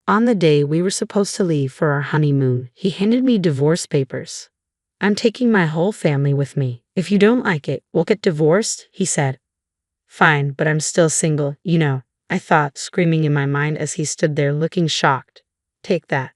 On the day we were supposed to leave for our honeymoon, he handed me divorce papers. "I'm taking my whole family with me. If you don't like it, we'll get divorced," he said. "Fine, but I'm still single, you know," I thought, screaming in my mind as he stood there looking shocked. "Take that.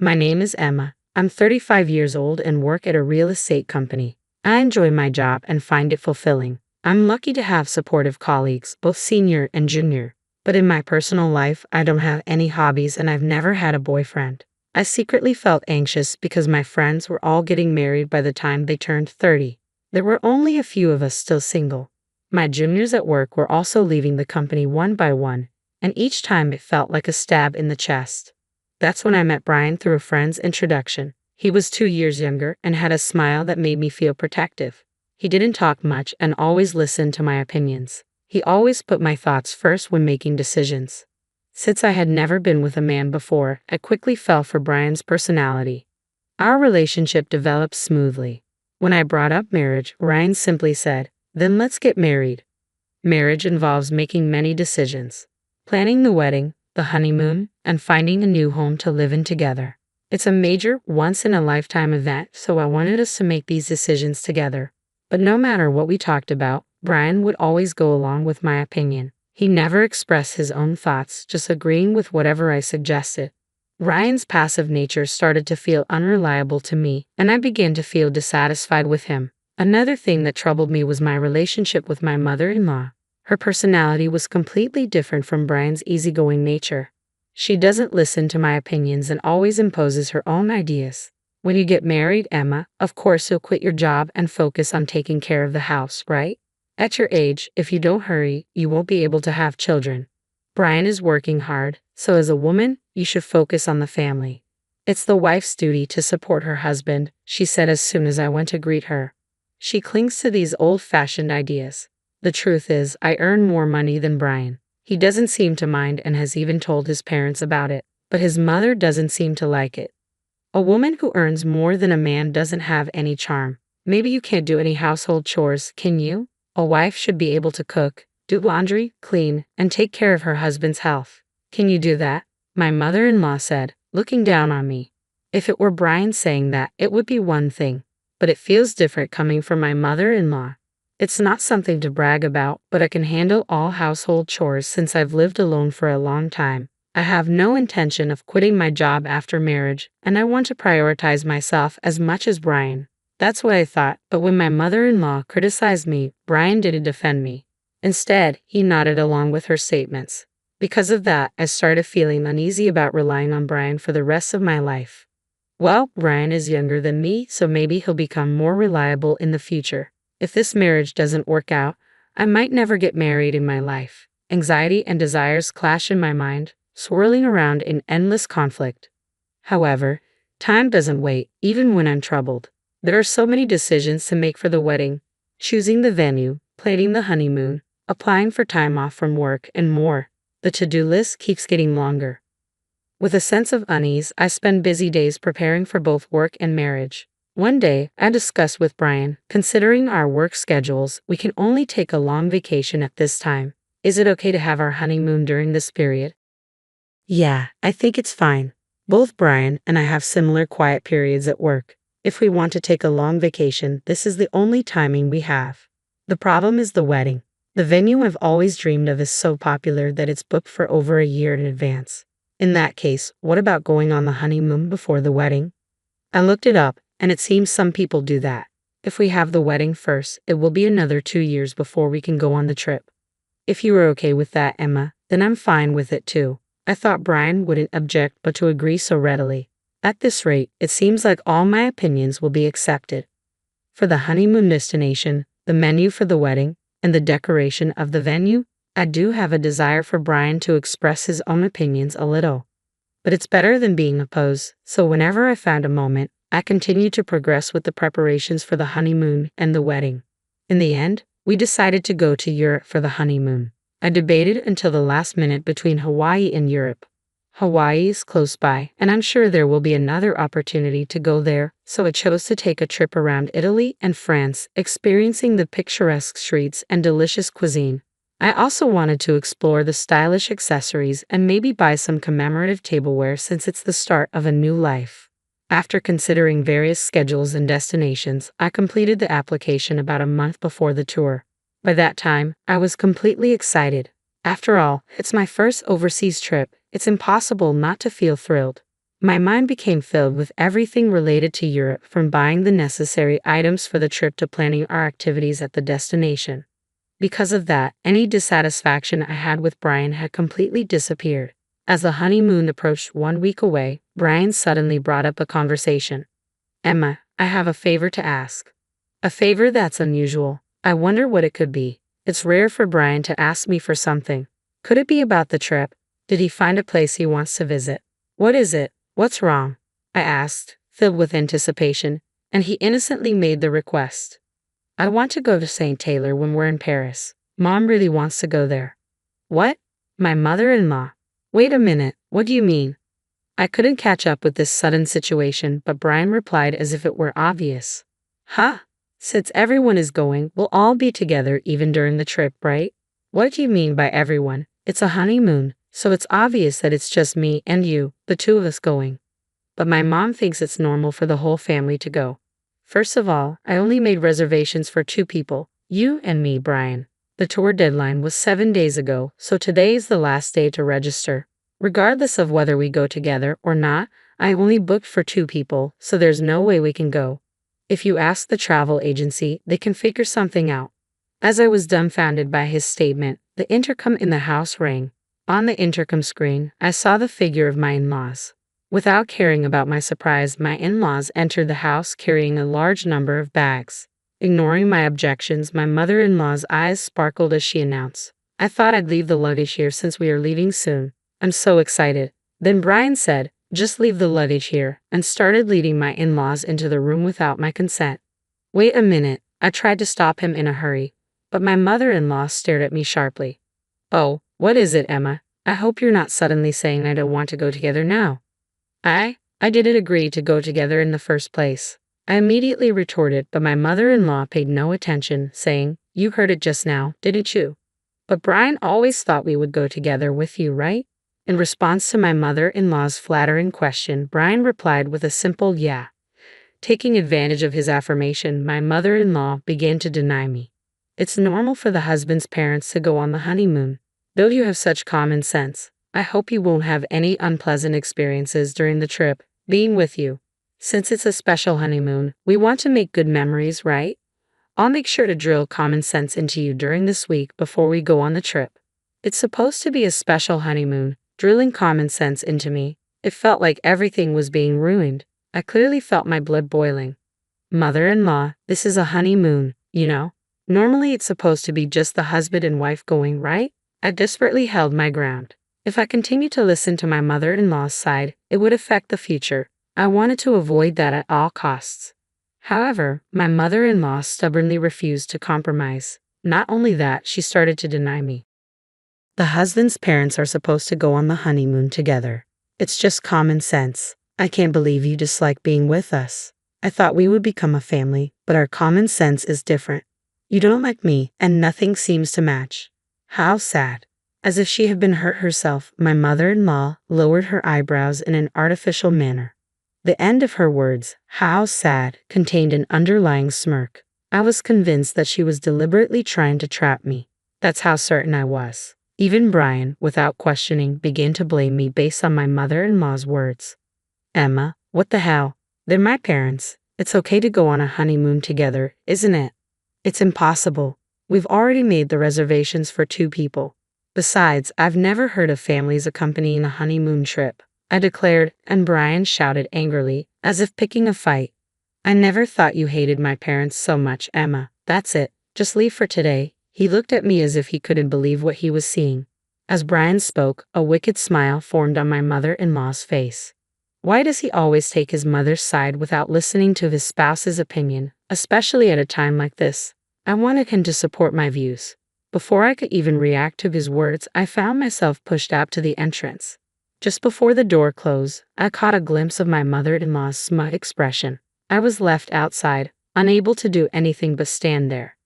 My name is Emma. I'm 35 years old and work at a real estate company. I enjoy my job and find it fulfilling. I'm lucky to have supportive colleagues, both senior and junior. But in my personal life, I don't have any hobbies and I've never had a boyfriend." I secretly felt anxious because my friends were all getting married by the time they turned 30. There were only a few of us still single. My juniors at work were also leaving the company one by one, and each time it felt like a stab in the chest. That's when I met Brian through a friend's introduction. He was 2 years younger and had a smile that made me feel protective. He didn't talk much and always listened to my opinions. He always put my thoughts first when making decisions. Since I had never been with a man before, I quickly fell for Brian's personality. Our relationship developed smoothly. When I brought up marriage, Ryan simply said, "Then let's get married." Marriage involves making many decisions. Planning the wedding, the honeymoon, and finding a new home to live in together. It's a major, once-in-a-lifetime event, so I wanted us to make these decisions together. But no matter what we talked about, Brian would always go along with my opinion. He never expressed his own thoughts, just agreeing with whatever I suggested. Ryan's passive nature started to feel unreliable to me, and I began to feel dissatisfied with him. Another thing that troubled me was my relationship with my mother-in-law. Her personality was completely different from Brian's easygoing nature. She doesn't listen to my opinions and always imposes her own ideas. When you get married, Emma, of course you'll quit your job and focus on taking care of the house, right? At your age, if you don't hurry, you won't be able to have children. Brian is working hard, so as a woman, you should focus on the family. It's the wife's duty to support her husband, she said as soon as I went to greet her. She clings to these old-fashioned ideas. The truth is, I earn more money than Brian. He doesn't seem to mind and has even told his parents about it, but his mother doesn't seem to like it. A woman who earns more than a man doesn't have any charm. Maybe you can't do any household chores, can you? A wife should be able to cook, do laundry, clean, and take care of her husband's health. Can you do that? My mother-in-law said, looking down on me. If it were Brian saying that, it would be one thing, but it feels different coming from my mother-in-law. It's not something to brag about, but I can handle all household chores since I've lived alone for a long time. I have no intention of quitting my job after marriage, and I want to prioritize myself as much as Brian. That's what I thought, but when my mother-in-law criticized me, Brian didn't defend me. Instead, he nodded along with her statements. Because of that, I started feeling uneasy about relying on Brian for the rest of my life. Well, Brian is younger than me, so maybe he'll become more reliable in the future. If this marriage doesn't work out, I might never get married in my life. Anxiety and desires clash in my mind, swirling around in endless conflict. However, time doesn't wait, even when I'm troubled. There are so many decisions to make for the wedding, choosing the venue, planning the honeymoon, applying for time off from work, and more. The to-do list keeps getting longer. With a sense of unease, I spend busy days preparing for both work and marriage. One day, I discussed with Brian, considering our work schedules, we can only take a long vacation at this time. Is it okay to have our honeymoon during this period? Yeah, I think it's fine. Both Brian and I have similar quiet periods at work. If we want to take a long vacation, this is the only timing we have. The problem is the wedding. The venue I've always dreamed of is so popular that it's booked for over a year in advance. In that case, what about going on the honeymoon before the wedding? I looked it up, and it seems some people do that. If we have the wedding first, it will be another 2 years before we can go on the trip. If you are okay with that, Emma, then I'm fine with it too. I thought Brian wouldn't object but to agree so readily. At this rate, it seems like all my opinions will be accepted. For the honeymoon destination, the menu for the wedding, and the decoration of the venue, I do have a desire for Brian to express his own opinions a little. But it's better than being opposed, so whenever I found a moment, I continued to progress with the preparations for the honeymoon and the wedding. In the end, we decided to go to Europe for the honeymoon. I debated until the last minute between Hawaii and Europe. Hawaii is close by, and I'm sure there will be another opportunity to go there, so I chose to take a trip around Italy and France, experiencing the picturesque streets and delicious cuisine. I also wanted to explore the stylish accessories and maybe buy some commemorative tableware since it's the start of a new life. After considering various schedules and destinations, I completed the application about a month before the tour. By that time, I was completely excited. After all, it's my first overseas trip. It's impossible not to feel thrilled. My mind became filled with everything related to Europe, from buying the necessary items for the trip to planning our activities at the destination. Because of that, any dissatisfaction I had with Brian had completely disappeared. As the honeymoon approached 1 week away, Brian suddenly brought up a conversation. "Emma, I have a favor to ask." A favor that's unusual. I wonder what it could be. It's rare for Brian to ask me for something. Could it be about the trip? Did he find a place he wants to visit? "What is it? What's wrong?" I asked, filled with anticipation, and he innocently made the request. "I want to go to St. Taylor when we're in Paris. Mom really wants to go there." "What? My mother-in-law? Wait a minute, what do you mean?" I couldn't catch up with this sudden situation, but Brian replied as if it were obvious. "Huh? Since everyone is going, we'll all be together even during the trip, right?" "What do you mean by everyone? It's a honeymoon, so it's obvious that it's just me and you, the two of us going." "But my mom thinks it's normal for the whole family to go." "First of all, I only made reservations for 2 people, you and me, Brian. The tour deadline was 7 days ago, so today is the last day to register. Regardless of whether we go together or not, I only booked for 2 people, so there's no way we can go. If you ask the travel agency, they can figure something out." As I was dumbfounded by his statement, the intercom in the house rang. On the intercom screen, I saw the figure of my in-laws. Without caring about my surprise, my in-laws entered the house carrying a large number of bags. Ignoring my objections, my mother-in-law's eyes sparkled as she announced, "I thought I'd leave the luggage here since we are leaving soon." I'm so excited. Then Brian said, "Just leave the luggage here," and started leading my in-laws into the room without my consent. "Wait a minute," I tried to stop him in a hurry, but my mother-in-law stared at me sharply. "Oh, what is it, Emma? I hope you're not suddenly saying I don't want to go together now." I didn't agree to go together in the first place," I immediately retorted, but my mother-in-law paid no attention, saying, "You heard it just now, didn't you? But Brian always thought we would go together with you, right?" In response to my mother-in-law's flattering question, Brian replied with a simple yeah. Taking advantage of his affirmation, my mother-in-law began to deny me. "It's normal for the husband's parents to go on the honeymoon. Though you have such common sense, I hope you won't have any unpleasant experiences during the trip, being with you. Since it's a special honeymoon, we want to make good memories, right? I'll make sure to drill common sense into you during this week before we go on the trip." It's supposed to be a special honeymoon. Drilling common sense into me, it felt like everything was being ruined. I clearly felt my blood boiling. "Mother-in-law, this is a honeymoon, you know? Normally it's supposed to be just the husband and wife going, right?" I desperately held my ground. If I continued to listen to my mother-in-law's side, it would affect the future. I wanted to avoid that at all costs. However, my mother-in-law stubbornly refused to compromise. Not only that, she started to deny me. "The husband's parents are supposed to go on the honeymoon together. It's just common sense. I can't believe you dislike being with us. I thought we would become a family, but our common sense is different. You don't like me, and nothing seems to match. How sad." As if she had been hurt herself, my mother-in-law lowered her eyebrows in an artificial manner. The end of her words, "how sad," contained an underlying smirk. I was convinced that she was deliberately trying to trap me. That's how certain I was. Even Brian, without questioning, began to blame me based on my mother-in-law's words. "Emma, what the hell? They're my parents. It's okay to go on a honeymoon together, isn't it?" "It's impossible. We've already made the reservations for 2 people. Besides, I've never heard of families accompanying a honeymoon trip," I declared, and Brian shouted angrily, as if picking a fight. "I never thought you hated my parents so much, Emma. That's it. Just leave for today." He looked at me as if he couldn't believe what he was seeing. As Brian spoke, a wicked smile formed on my mother-in-law's face. Why does he always take his mother's side without listening to his spouse's opinion, especially at a time like this? I wanted him to support my views. Before I could even react to his words, I found myself pushed out to the entrance. Just before the door closed, I caught a glimpse of my mother-in-law's smug expression. I was left outside, unable to do anything but stand there.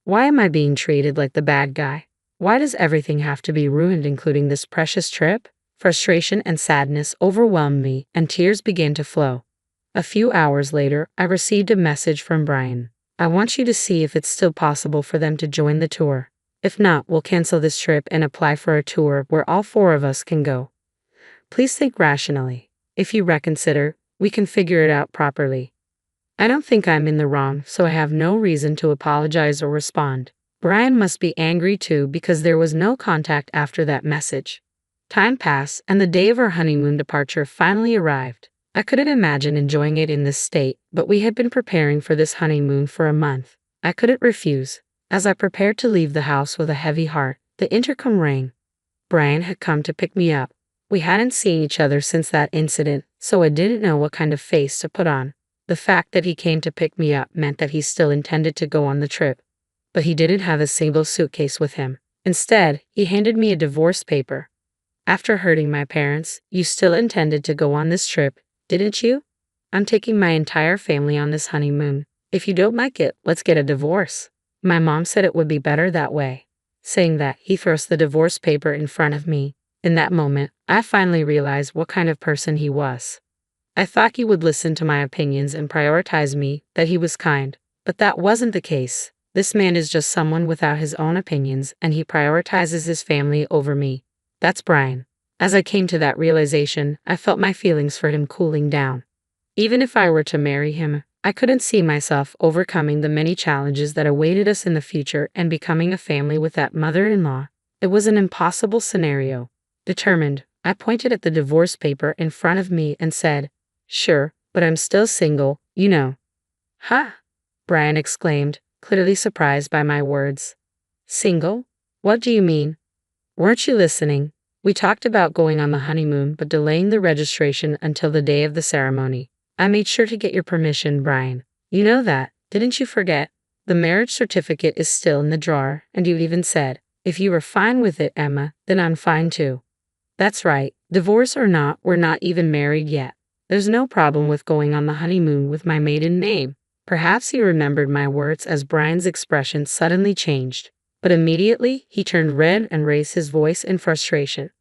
Why am I being treated like the bad guy? Why does everything have to be ruined, including this precious trip? Frustration and sadness overwhelmed me, and tears began to flow. A few hours later, I received a message from Brian. I want you to see if it's still possible for them to join the tour. If not, we'll cancel this trip and apply for a tour where all four of us can go. Please think rationally. If you reconsider, we can figure it out properly. I don't think I'm in the wrong, so I have no reason to apologize or respond. Brian must be angry too because there was no contact after that message. Time passed, and the day of our honeymoon departure finally arrived. I couldn't imagine enjoying it in this state, but we had been preparing for this honeymoon for a month. I couldn't refuse. As I prepared to leave the house with a heavy heart, the intercom rang. Brian had come to pick me up. We hadn't seen each other since that incident, so I didn't know what kind of face to put on. The fact that he came to pick me up meant that he still intended to go on the trip. But he didn't have a single suitcase with him. Instead, he handed me a divorce paper. After hurting my parents, you still intended to go on this trip, didn't you? I'm taking my entire family on this honeymoon. If you don't like it, let's get a divorce. My mom said it would be better that way. Saying that, he thrust the divorce paper in front of me. In that moment, I finally realized what kind of person he was. I thought he would listen to my opinions and prioritize me, that he was kind. But that wasn't the case. This man is just someone without his own opinions, and he prioritizes his family over me. That's Brian. As I came to that realization, I felt my feelings for him cooling down. Even if I were to marry him, I couldn't see myself overcoming the many challenges that awaited us in the future and becoming a family with that mother-in-law. It was an impossible scenario. Determined, I pointed at the divorce paper in front of me and said, "Sure, but I'm still single, you know." "Huh?" Brian exclaimed, clearly surprised by my words. "Single? What do you mean? Weren't you listening? We talked about going on the honeymoon but delaying the registration until the day of the ceremony. I made sure to get your permission, Brian. You know that, didn't you forget? The marriage certificate is still in the drawer, and you even said, if you were fine with it, Emma, then I'm fine too." "That's right. Divorce or not, we're not even married yet. There's no problem with going on the honeymoon with my maiden name." Perhaps he remembered my words as Brian's expression suddenly changed. But immediately, he turned red and raised his voice in frustration.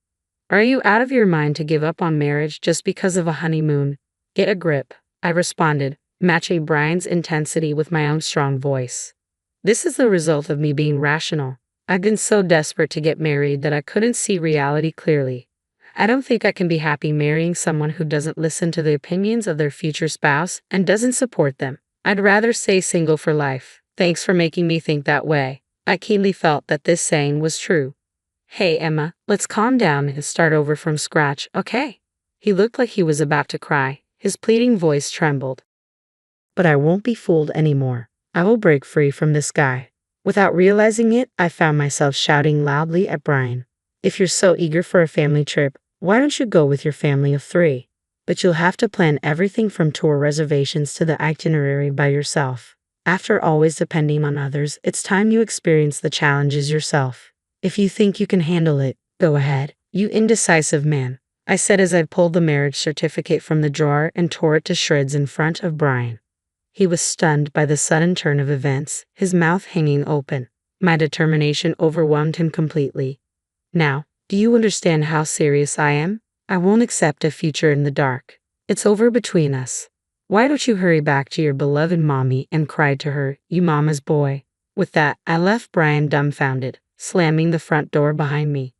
"Are you out of your mind to give up on marriage just because of a honeymoon? Get a grip," I responded, matching Brian's intensity with my own strong voice. "This is the result of me being rational. I've been so desperate to get married that I couldn't see reality clearly. I don't think I can be happy marrying someone who doesn't listen to the opinions of their future spouse and doesn't support them. I'd rather stay single for life." Thanks for making me think that way. I keenly felt that this saying was true. "Hey, Emma, let's calm down and start over from scratch, okay?" He looked like he was about to cry. His pleading voice trembled. "But I won't be fooled anymore. I will break free from this guy." Without realizing it, I found myself shouting loudly at Brian. "If you're so eager for a family trip, why don't you go with your family of 3? But you'll have to plan everything from tour reservations to the itinerary by yourself. After always depending on others, it's time you experience the challenges yourself. If you think you can handle it, go ahead, you indecisive man," I said as I pulled the marriage certificate from the drawer and tore it to shreds in front of Brian. He was stunned by the sudden turn of events, his mouth hanging open. My determination overwhelmed him completely. "Now, do you understand how serious I am? I won't accept a future in the dark. It's over between us. Why don't you hurry back to your beloved mommy and cry to her, you mama's boy?" With that, I left Brian dumbfounded, slamming the front door behind me.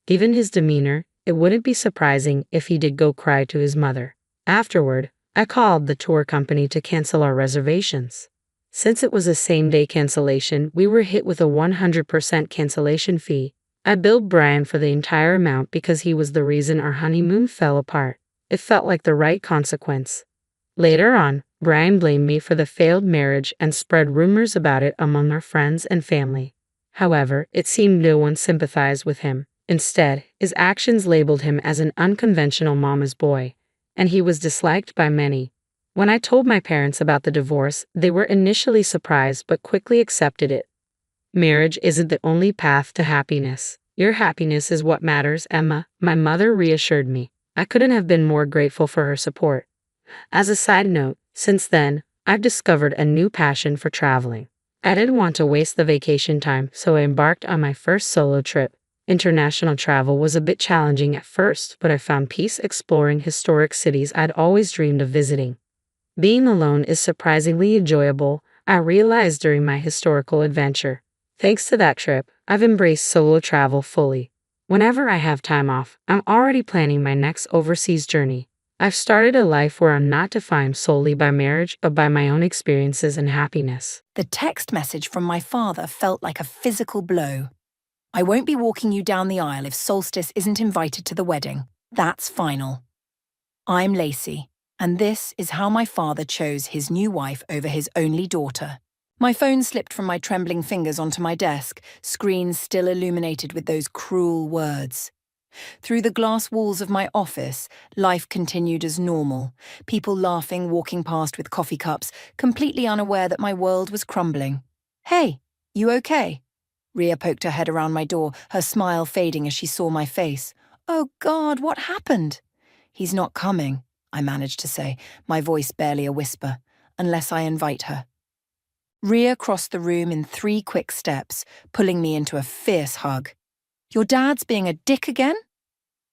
Given his demeanor, it wouldn't be surprising if he did go cry to his mother. Afterward, I called the tour company to cancel our reservations. Since it was a same-day cancellation, we were hit with a 100% cancellation fee. I billed Brian for the entire amount because he was the reason our honeymoon fell apart. It felt like the right consequence. Later on, Brian blamed me for the failed marriage and spread rumors about it among our friends and family. However, it seemed no one sympathized with him. Instead, his actions labeled him as an unconventional mama's boy, and he was disliked by many. When I told my parents about the divorce, they were initially surprised but quickly accepted it. "Marriage isn't the only path to happiness. Your happiness is what matters, Emma," my mother reassured me. I couldn't have been more grateful for her support. As a side note, since then, I've discovered a new passion for traveling. I didn't want to waste the vacation time, so I embarked on my first solo trip. International travel was a bit challenging at first, but I found peace exploring historic cities I'd always dreamed of visiting. Being alone is surprisingly enjoyable, I realized during my historical adventure. Thanks to that trip, I've embraced solo travel fully. Whenever I have time off, I'm already planning my next overseas journey. I've started a life where I'm not defined solely by marriage, but by my own experiences and happiness. The text message from my father felt like a physical blow. I won't be walking you down the aisle if Solstice isn't invited to the wedding. That's final. I'm Lacey, and this is how my father chose his new wife over his only daughter. My phone slipped from my trembling fingers onto my desk, screen still illuminated with those cruel words. Through the glass walls of my office, life continued as normal, people laughing, walking past with coffee cups, completely unaware that my world was crumbling. "Hey, you okay?" Ria poked her head around my door, her smile fading as she saw my face. "Oh God, what happened?" "He's not coming," I managed to say, my voice barely a whisper, "unless I invite her." Ria crossed the room in 3 quick steps, pulling me into a fierce hug. "Your dad's being a dick again?"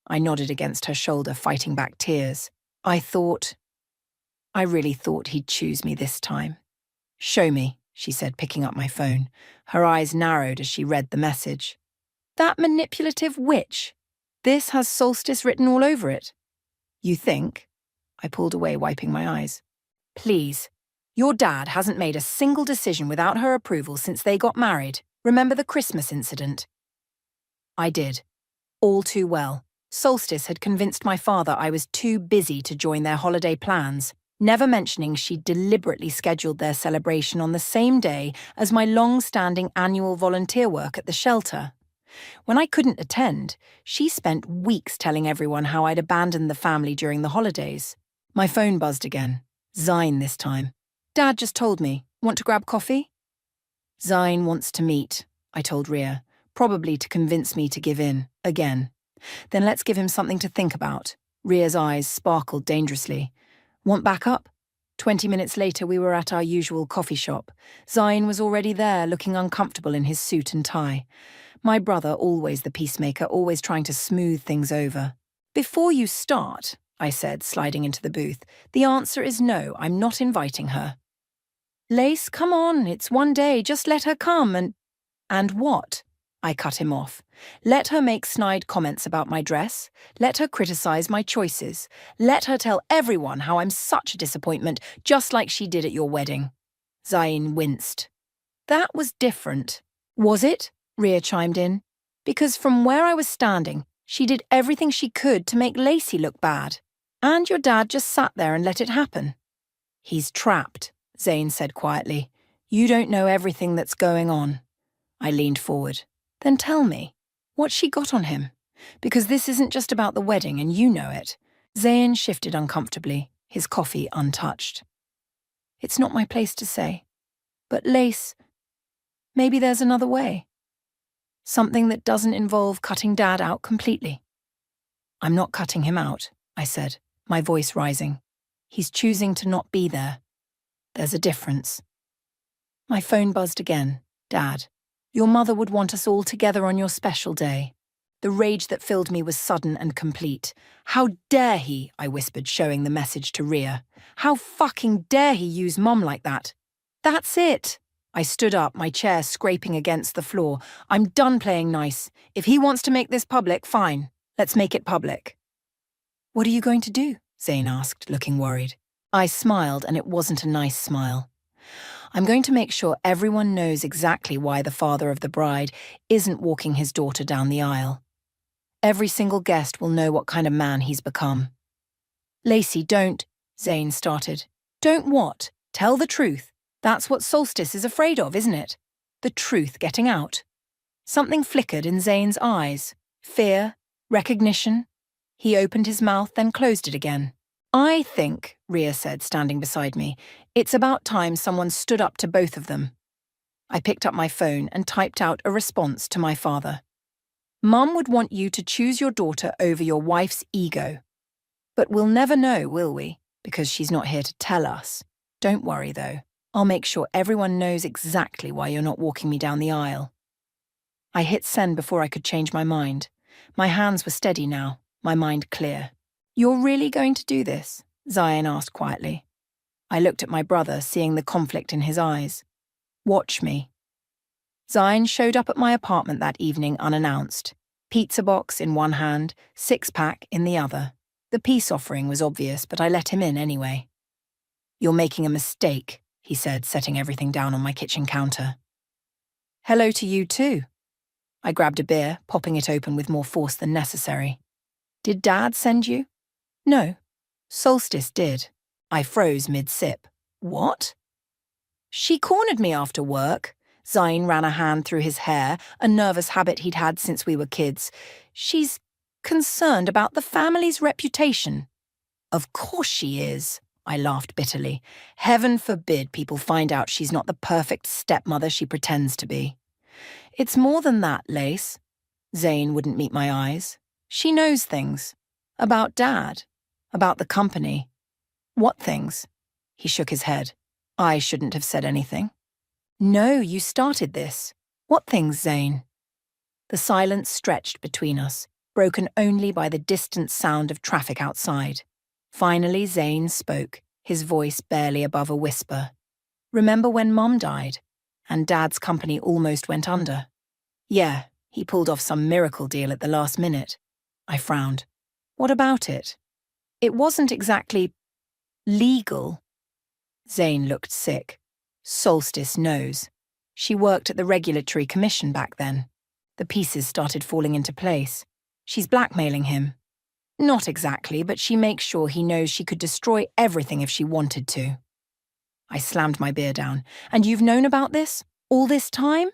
I nodded against her shoulder, fighting back tears. I really thought he'd choose me this time. "Show me," she said, picking up my phone. Her eyes narrowed as she read the message. "That manipulative witch. This has Solstice written all over it." "You think?" I pulled away, wiping my eyes. "Please. Your dad hasn't made a single decision without her approval since they got married. Remember the Christmas incident?" I did. All too well. Solstice had convinced my father I was too busy to join their holiday plans, never mentioning she'd deliberately scheduled their celebration on the same day as my long-standing annual volunteer work at the shelter. When I couldn't attend, she spent weeks telling everyone how I'd abandoned the family during the holidays. My phone buzzed again. Zine this time. "Dad just told me. Want to grab coffee?" "Zine wants to meet," I told Ria, probably to convince me to give in, again. "Then let's give him something to think about." Ria's eyes sparkled dangerously. "Want backup?" 20 minutes later, we were at our usual coffee shop. Zine was already there, looking uncomfortable in his suit and tie. My brother, always the peacemaker, always trying to smooth things over. "Before you start," I said, sliding into the booth, "the answer is no, I'm not inviting her." "Lace, come on, it's one day, just let her come and—" "And what?" I cut him off. "Let her make snide comments about my dress. Let her criticize my choices. Let her tell everyone how I'm such a disappointment, just like she did at your wedding." Zayn winced. "That was different." "Was it?" Ria chimed in. "Because from where I was standing, she did everything she could to make Lacey look bad. And your dad just sat there and let it happen." "He's trapped," Zayn said quietly. "You don't know everything that's going on." I leaned forward. "Then tell me, what's she got on him? Because this isn't just about the wedding and you know it." Zayn shifted uncomfortably, his coffee untouched. "It's not my place to say. But Lace, maybe there's another way. Something that doesn't involve cutting Dad out completely." "I'm not cutting him out," I said, my voice rising. "He's choosing to not be there. There's a difference." My phone buzzed again. "Dad, your mother would want us all together on your special day." The rage that filled me was sudden and complete. "How dare he?" I whispered, showing the message to Ria. "How fucking dare he use Mum like that?" "That's it." I stood up, my chair scraping against the floor. "I'm done playing nice. If he wants to make this public, fine. Let's make it public." "What are you going to do?" Zayn asked, looking worried. I smiled, and it wasn't a nice smile. "I'm going to make sure everyone knows exactly why the father of the bride isn't walking his daughter down the aisle. Every single guest will know what kind of man he's become." "Lacey, don't," Zayn started. "Don't what? Tell the truth. That's what Solstice is afraid of, isn't it? The truth getting out." Something flickered in Zayn's eyes. Fear, recognition. He opened his mouth, then closed it again. "I think," Ria said, standing beside me, "it's about time someone stood up to both of them." I picked up my phone and typed out a response to my father. "Mum would want you to choose your daughter over your wife's ego. But we'll never know, will we? Because she's not here to tell us. Don't worry, though. I'll make sure everyone knows exactly why you're not walking me down the aisle. I hit send before I could change my mind. My hands were steady now, my mind clear. You're really going to do this? Zion asked quietly. I looked at my brother, seeing the conflict in his eyes. Watch me. Zion showed up at my apartment that evening unannounced. Pizza box in one hand, six-pack in the other. The peace offering was obvious, but I let him in anyway. You're making a mistake, he said, setting everything down on my kitchen counter. Hello to you too. I grabbed a beer, popping it open with more force than necessary. Did Dad send you? No. Solstice did. I froze mid-sip. What? She cornered me after work. Zion ran a hand through his hair, a nervous habit he'd had since we were kids. She's concerned about the family's reputation. Of course she is, I laughed bitterly. Heaven forbid people find out she's not the perfect stepmother she pretends to be. It's more than that, Lace. Zane wouldn't meet my eyes. She knows things. About Dad. About the company. What things? He shook his head. I shouldn't have said anything. No, you started this. What things, Zane? The silence stretched between us, broken only by the distant sound of traffic outside. Finally, Zane spoke, his voice barely above a whisper. Remember when Mum died, and Dad's company almost went under? Yeah, he pulled off some miracle deal at the last minute. I frowned. What about it? It wasn't exactly legal. Zane looked sick. Solstice knows. She worked at the Regulatory Commission back then. The pieces started falling into place. She's blackmailing him. Not exactly, but she makes sure he knows she could destroy everything if she wanted to. I slammed my beer down. And you've known about this? All this time?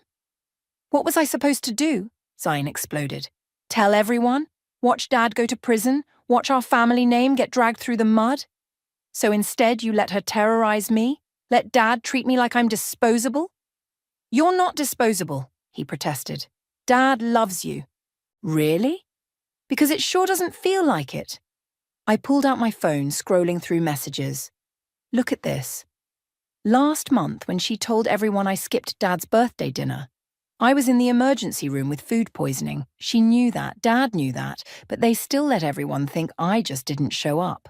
What was I supposed to do? Zion exploded. Tell everyone? Watch Dad go to prison? Watch our family name get dragged through the mud? So instead you let her terrorize me? Let Dad treat me like I'm disposable? You're not disposable, he protested. Dad loves you. Really? Because it sure doesn't feel like it. I pulled out my phone, scrolling through messages. Look at this. Last month, when she told everyone I skipped Dad's birthday dinner, I was in the emergency room with food poisoning. She knew that, Dad knew that, but they still let everyone think I just didn't show up.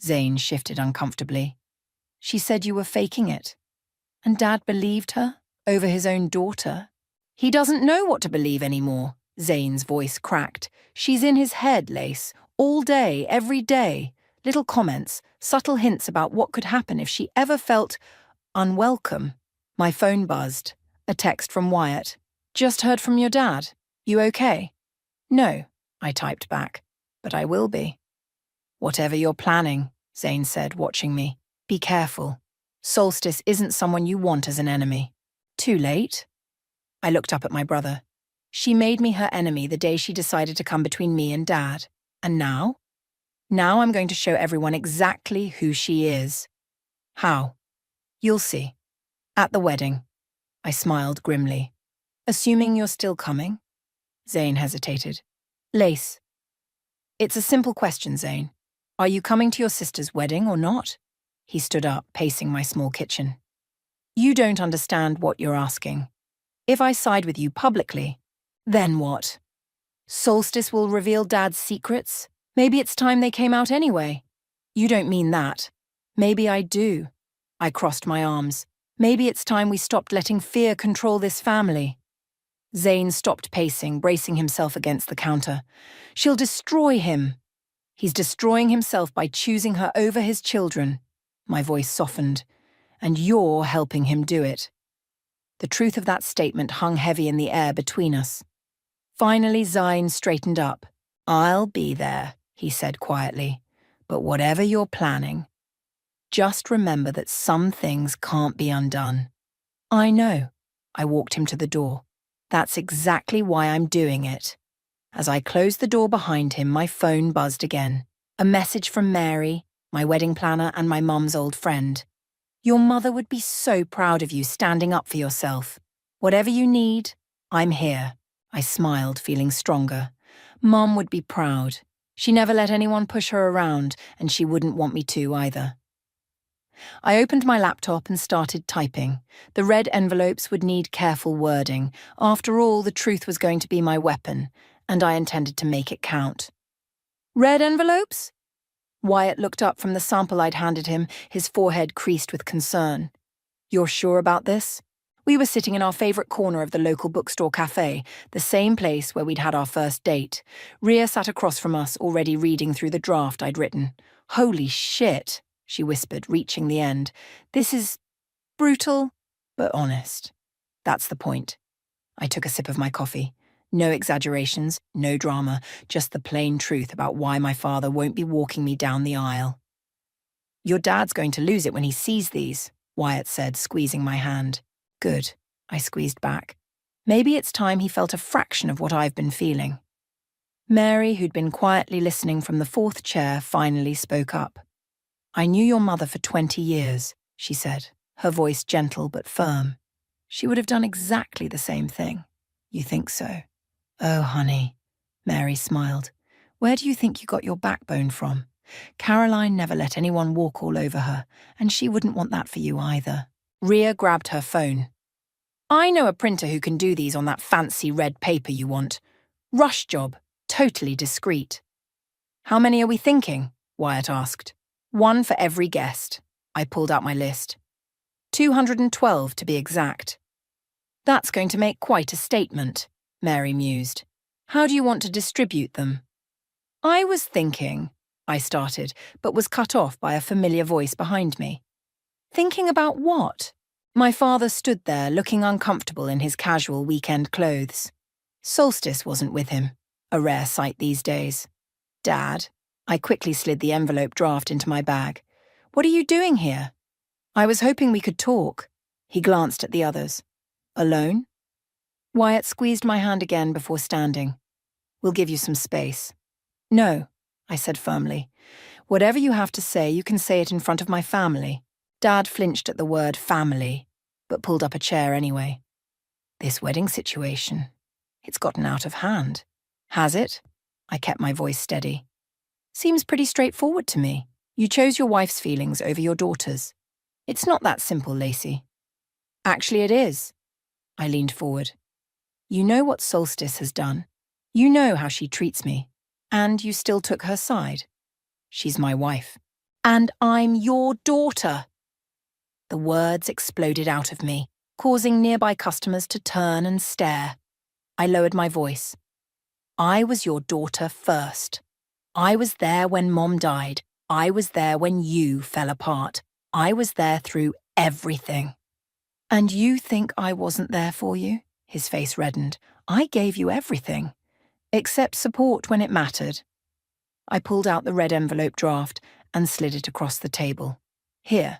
Zane shifted uncomfortably. She said you were faking it. And Dad believed her, over his own daughter. He doesn't know what to believe anymore. Zane's voice cracked. She's in his head, Lace, all day, every day. Little comments, subtle hints about what could happen if she ever felt unwelcome. My phone buzzed. A text from Wyatt. Just heard from your dad. You okay? No, I typed back. But I will be. Whatever you're planning, Zane said, watching me. Be careful. Solstice isn't someone you want as an enemy. Too late? I looked up at my brother. She made me her enemy the day she decided to come between me and Dad. And now? Now I'm going to show everyone exactly who she is. How? You'll see. At the wedding. I smiled grimly. Assuming you're still coming? Zane hesitated. Lace. It's a simple question, Zane. Are you coming to your sister's wedding or not? He stood up, pacing my small kitchen. You don't understand what you're asking. If I side with you publicly, then what? Solstice will reveal Dad's secrets? Maybe it's time they came out anyway. You don't mean that. Maybe I do. I crossed my arms. Maybe it's time we stopped letting fear control this family. Zane stopped pacing, bracing himself against the counter. She'll destroy him. He's destroying himself by choosing her over his children. My voice softened. And you're helping him do it. The truth of that statement hung heavy in the air between us. Finally, Zine straightened up. I'll be there, he said quietly. But whatever you're planning, just remember that some things can't be undone. I know. I walked him to the door. That's exactly why I'm doing it. As I closed the door behind him, my phone buzzed again. A message from Mary, my wedding planner and my mum's old friend. Your mother would be so proud of you standing up for yourself. Whatever you need, I'm here. I smiled, feeling stronger. Mum would be proud. She never let anyone push her around, and she wouldn't want me to either. I opened my laptop and started typing. The red envelopes would need careful wording. After all, the truth was going to be my weapon, and I intended to make it count. Red envelopes? Wyatt looked up from the sample I'd handed him, his forehead creased with concern. You're sure about this? We were sitting in our favourite corner of the local bookstore cafe, the same place where we'd had our first date. Rhea sat across from us, already reading through the draft I'd written. Holy shit, she whispered, reaching the end. This is brutal, but honest. That's the point. I took a sip of my coffee. No exaggerations, no drama, just the plain truth about why my father won't be walking me down the aisle. Your dad's going to lose it when he sees these, Wyatt said, squeezing my hand. Good, I squeezed back. Maybe it's time he felt a fraction of what I've been feeling. Mary, who'd been quietly listening from the fourth chair, finally spoke up. I knew your mother for 20 years, she said, her voice gentle but firm. She would have done exactly the same thing. You think so? Oh, honey, Mary smiled. Where do you think you got your backbone from? Caroline never let anyone walk all over her, and she wouldn't want that for you either. Rhea grabbed her phone. I know a printer who can do these on that fancy red paper you want. Rush job, totally discreet. How many are we thinking? Wyatt asked. 1 for every guest. I pulled out my list. 212 to be exact. That's going to make quite a statement, Mary mused. How do you want to distribute them? I was thinking, I started, but was cut off by a familiar voice behind me. Thinking about what? My father stood there, looking uncomfortable in his casual weekend clothes. Solstice wasn't with him, a rare sight these days. Dad, I quickly slid the envelope draft into my bag. What are you doing here? I was hoping we could talk. He glanced at the others. Alone? Wyatt squeezed my hand again before standing. We'll give you some space. No, I said firmly. Whatever you have to say, you can say it in front of my family. Dad flinched at the word family, but pulled up a chair anyway. This wedding situation, it's gotten out of hand. Has it? I kept my voice steady. Seems pretty straightforward to me. You chose your wife's feelings over your daughter's. It's not that simple, Lacey. Actually, it is. I leaned forward. You know what Solstice has done. You know how she treats me. And you still took her side. She's my wife. And I'm your daughter. The words exploded out of me, causing nearby customers to turn and stare. I lowered my voice. I was your daughter first. I was there when Mom died. I was there when you fell apart. I was there through everything. And you think I wasn't there for you? His face reddened. I gave you everything. Except support when it mattered. I pulled out the red envelope draft and slid it across the table. Here,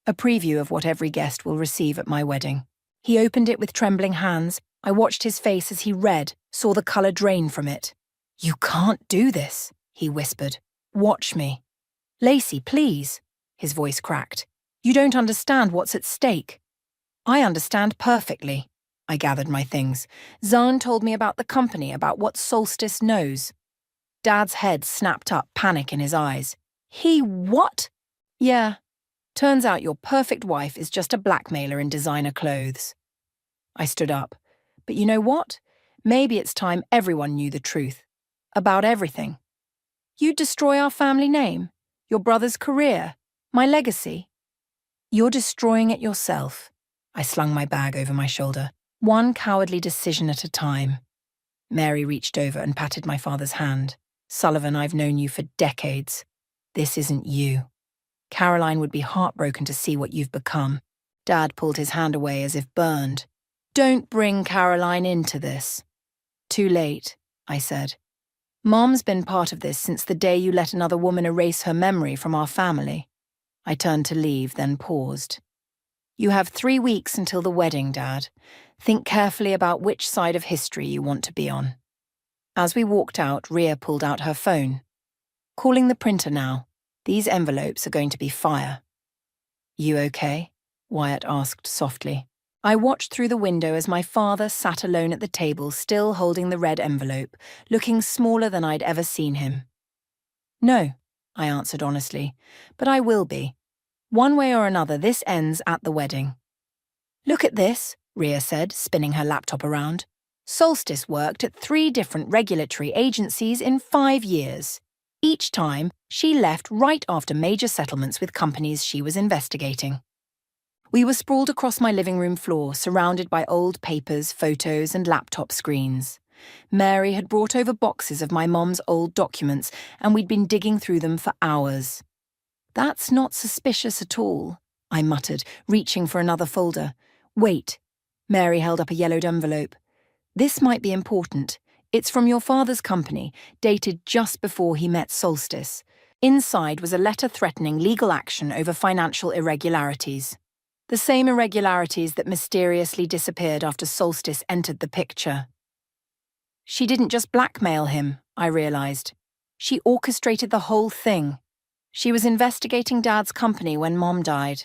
a preview of what every guest will receive at my wedding. He opened it with trembling hands. I watched his face as he read, saw the colour drain from it. You can't do this, he whispered. Watch me. Lacey, please. His voice cracked. You don't understand what's at stake. I understand perfectly. I gathered my things. Zahn told me about the company, about what Solstice knows. Dad's head snapped up, panic in his eyes. He what? Yeah. Turns out your perfect wife is just a blackmailer in designer clothes. I stood up. But you know what? Maybe it's time everyone knew the truth. About everything. You'd destroy our family name, your brother's career, my legacy. You're destroying it yourself. I slung my bag over my shoulder. One cowardly decision at a time. Mary reached over and patted my father's hand. Sullivan, I've known you for decades. This isn't you. Caroline would be heartbroken to see what you've become. Dad pulled his hand away as if burned. Don't bring Caroline into this. Too late, I said. Mom's been part of this since the day you let another woman erase her memory from our family. I turned to leave, then paused. You have 3 weeks until the wedding, Dad. Think carefully about which side of history you want to be on. As we walked out, Rhea pulled out her phone. Calling the printer now. These envelopes are going to be fire. You okay? Wyatt asked softly. I watched through the window as my father sat alone at the table, still holding the red envelope, looking smaller than I'd ever seen him. No, I answered honestly, but I will be. One way or another, this ends at the wedding. Look at this, Rhea said, spinning her laptop around. Solstice worked at 3 different regulatory agencies in 5 years. Each time, she left right after major settlements with companies she was investigating. We were sprawled across my living room floor, surrounded by old papers, photos, and laptop screens. Mary had brought over boxes of my mom's old documents, and we'd been digging through them for hours. That's not suspicious at all, I muttered, reaching for another folder. Wait. Mary held up a yellowed envelope. This might be important. It's from your father's company, dated just before he met Solstice. Inside was a letter threatening legal action over financial irregularities. The same irregularities that mysteriously disappeared after Solstice entered the picture. She didn't just blackmail him, I realized. She orchestrated the whole thing. She was investigating Dad's company when Mom died.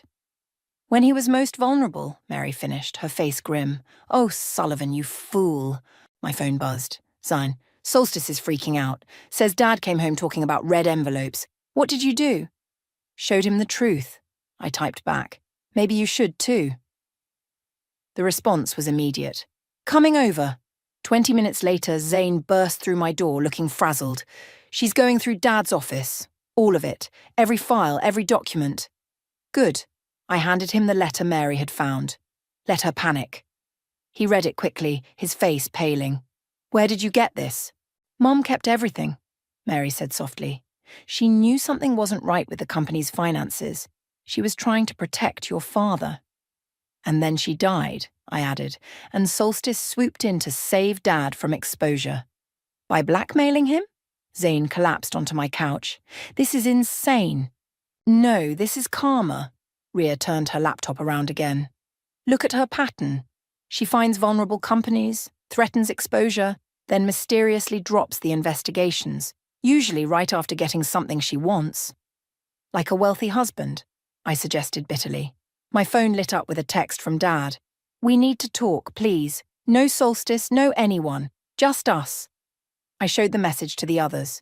When he was most vulnerable, Mary finished, her face grim. Oh, Sullivan, you fool. My phone buzzed. Zine, Solstice is freaking out. Says Dad came home talking about red envelopes. What did you do? Showed him the truth. I typed back. Maybe you should too. The response was immediate. Coming over. 20 minutes later, Zane burst through my door looking frazzled. She's going through Dad's office. All of it. Every file, every document. Good. I handed him the letter Mary had found. Let her panic. He read it quickly, his face paling. Where did you get this? Mom kept everything, Mary said softly. She knew something wasn't right with the company's finances. She was trying to protect your father. And then she died, I added, and Solstice swooped in to save Dad from exposure. By blackmailing him? Zane collapsed onto my couch. This is insane. No, this is karma. Rhea turned her laptop around again. Look at her pattern. She finds vulnerable companies, threatens exposure, then mysteriously drops the investigations, usually right after getting something she wants. Like a wealthy husband, I suggested bitterly. My phone lit up with a text from Dad. We need to talk, please. No Solstice, no anyone. Just us. I showed the message to the others.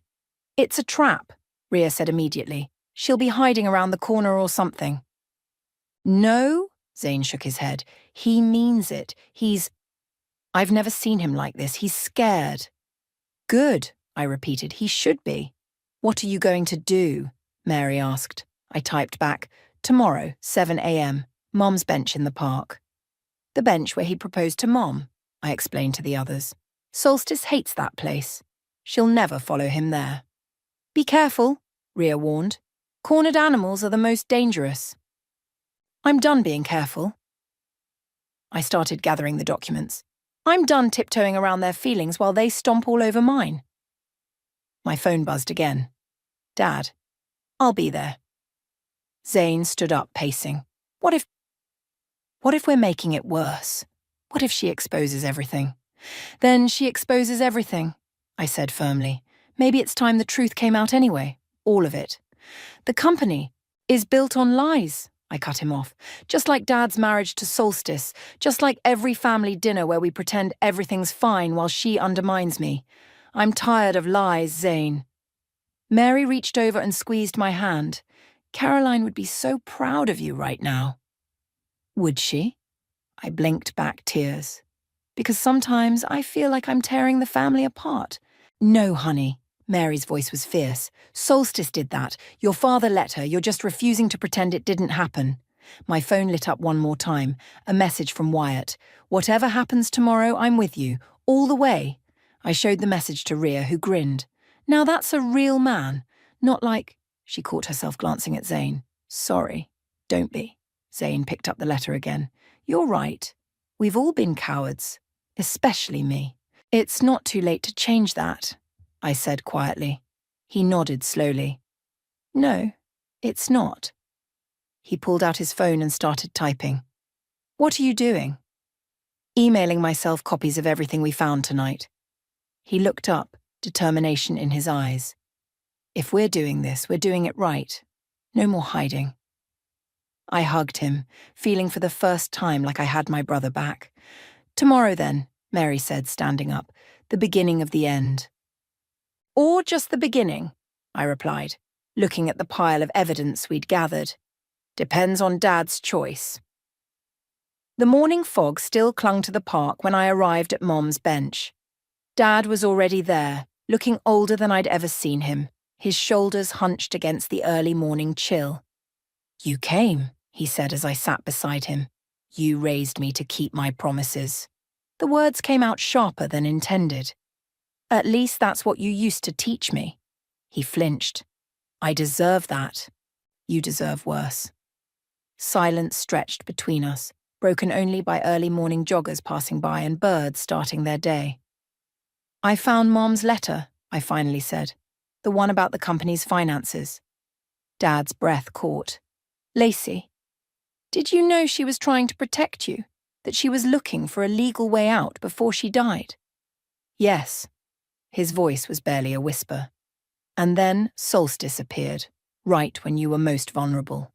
It's a trap, Rhea said immediately. She'll be hiding around the corner or something. No, Zane shook his head. He means it. I've never seen him like this. He's scared. Good, I repeated. He should be. What are you going to do? Mary asked. I typed back. Tomorrow, 7 a.m., Mom's bench in the park. The bench where he proposed to Mom, I explained to the others. Solstice hates that place. She'll never follow him there. Be careful, Rhea warned. Cornered animals are the most dangerous. I'm done being careful. I started gathering the documents. I'm done tiptoeing around their feelings while they stomp all over mine. My phone buzzed again. Dad, I'll be there. Zane stood up, pacing. What if we're making it worse? What if she exposes everything? Then she exposes everything, I said firmly. Maybe it's time the truth came out anyway, all of it. The company is built on lies, I cut him off. Just like Dad's marriage to Solstice, just like every family dinner where we pretend everything's fine while she undermines me. I'm tired of lies, Zane. Mary reached over and squeezed my hand. Caroline would be so proud of you right now. Would she? I blinked back tears. Because sometimes I feel like I'm tearing the family apart. No, honey. Mary's voice was fierce. Solstice did that. Your father let her. You're just refusing to pretend it didn't happen. My phone lit up one more time. A message from Wyatt. Whatever happens tomorrow, I'm with you. All the way. I showed the message to Rhea, who grinned. Now that's a real man. Not like... She caught herself glancing at Zane. Sorry. Don't be. Zane picked up the letter again. You're right. We've all been cowards. Especially me. It's not too late to change that, I said quietly. He nodded slowly. No, it's not. He pulled out his phone and started typing. What are you doing? Emailing myself copies of everything we found tonight. He looked up, determination in his eyes. If we're doing this, we're doing it right. No more hiding. I hugged him, feeling for the first time like I had my brother back. Tomorrow then, Mary said, standing up, the beginning of the end. Or just the beginning, I replied, looking at the pile of evidence we'd gathered. Depends on Dad's choice. The morning fog still clung to the park when I arrived at Mom's bench. Dad was already there, looking older than I'd ever seen him, his shoulders hunched against the early morning chill. "You came," he said as I sat beside him. "You raised me to keep my promises." The words came out sharper than intended. "At least that's what you used to teach me." He flinched. "I deserve that. You deserve worse." Silence stretched between us, broken only by early morning joggers passing by and birds starting their day. "I found Mom's letter," I finally said. "The one about the company's finances." Dad's breath caught. "Lacey, did you know she was trying to protect you? That she was looking for a legal way out before she died?" "Yes." His voice was barely a whisper. "And then Solstice appeared, right when you were most vulnerable.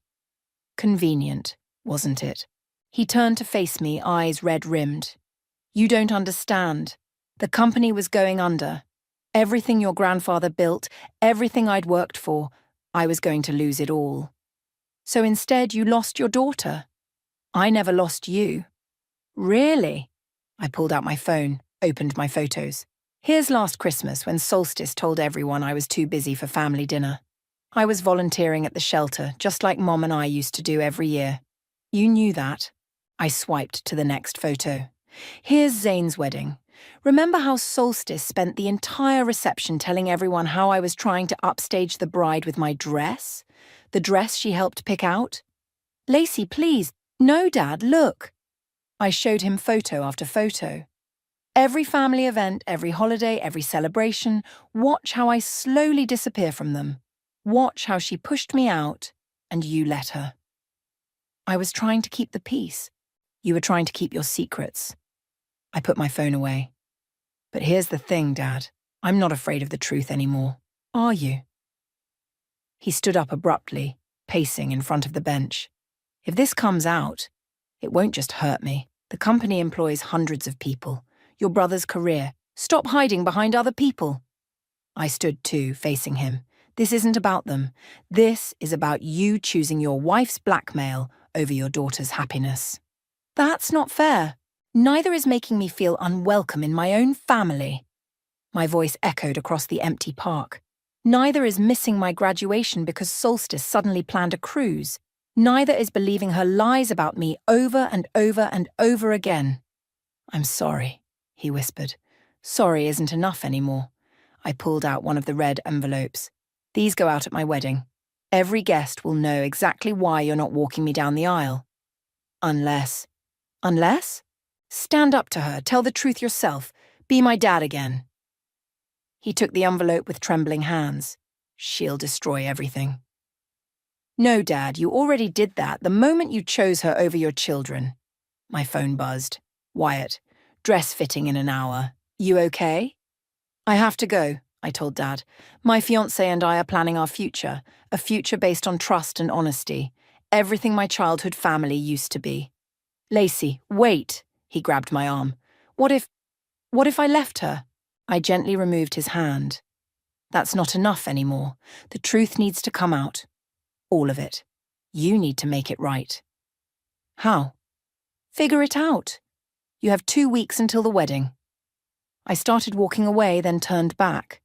Convenient, wasn't it?" He turned to face me, eyes red-rimmed. "You don't understand. The company was going under. Everything your grandfather built, everything I'd worked for, I was going to lose it all. So instead you lost your daughter. I never lost you." "Really?" I pulled out my phone, opened my photos. "Here's last Christmas when Solstice told everyone I was too busy for family dinner. I was volunteering at the shelter, just like Mom and I used to do every year. You knew that." I swiped to the next photo. "Here's Zane's wedding. Remember how Solstice spent the entire reception telling everyone how I was trying to upstage the bride with my dress? The dress she helped pick out? Lacey, please. No, Dad, look." I showed him photo after photo. Every family event, every holiday, every celebration, watch how I slowly disappear from them. Watch how she pushed me out, and you let her. I was trying to keep the peace. You were trying to keep your secrets. I put my phone away. "But here's the thing, Dad. I'm not afraid of the truth anymore. Are you?" He stood up abruptly, pacing in front of the bench. "If this comes out, it won't just hurt me. The company employs hundreds of people. Your brother's career. Stop hiding behind other people." I stood too, facing him. "This isn't about them. This is about you choosing your wife's blackmail over your daughter's happiness." "That's not fair. Neither is making me feel unwelcome in my own family." My voice echoed across the empty park. "Neither is missing my graduation because Solstice suddenly planned a cruise. Neither is believing her lies about me over and over and over again." "I'm sorry," he whispered. "Sorry isn't enough anymore." I pulled out one of the red envelopes. "These go out at my wedding. Every guest will know exactly why you're not walking me down the aisle. Unless..." "Unless? Stand up to her, tell the truth yourself. Be my dad again." He took the envelope with trembling hands. "She'll destroy everything." "No, Dad, you already did that the moment you chose her over your children." My phone buzzed. "Wyatt, dress fitting in an hour. You okay?" "I have to go," I told Dad. "My fiancé and I are planning our future, a future based on trust and honesty. Everything my childhood family used to be." "Lacey, wait." He grabbed my arm. What if I left her?" I gently removed his hand. "That's not enough anymore. The truth needs to come out. All of it. You need to make it right." "How?" "Figure it out. You have 2 weeks until the wedding." I started walking away, then turned back.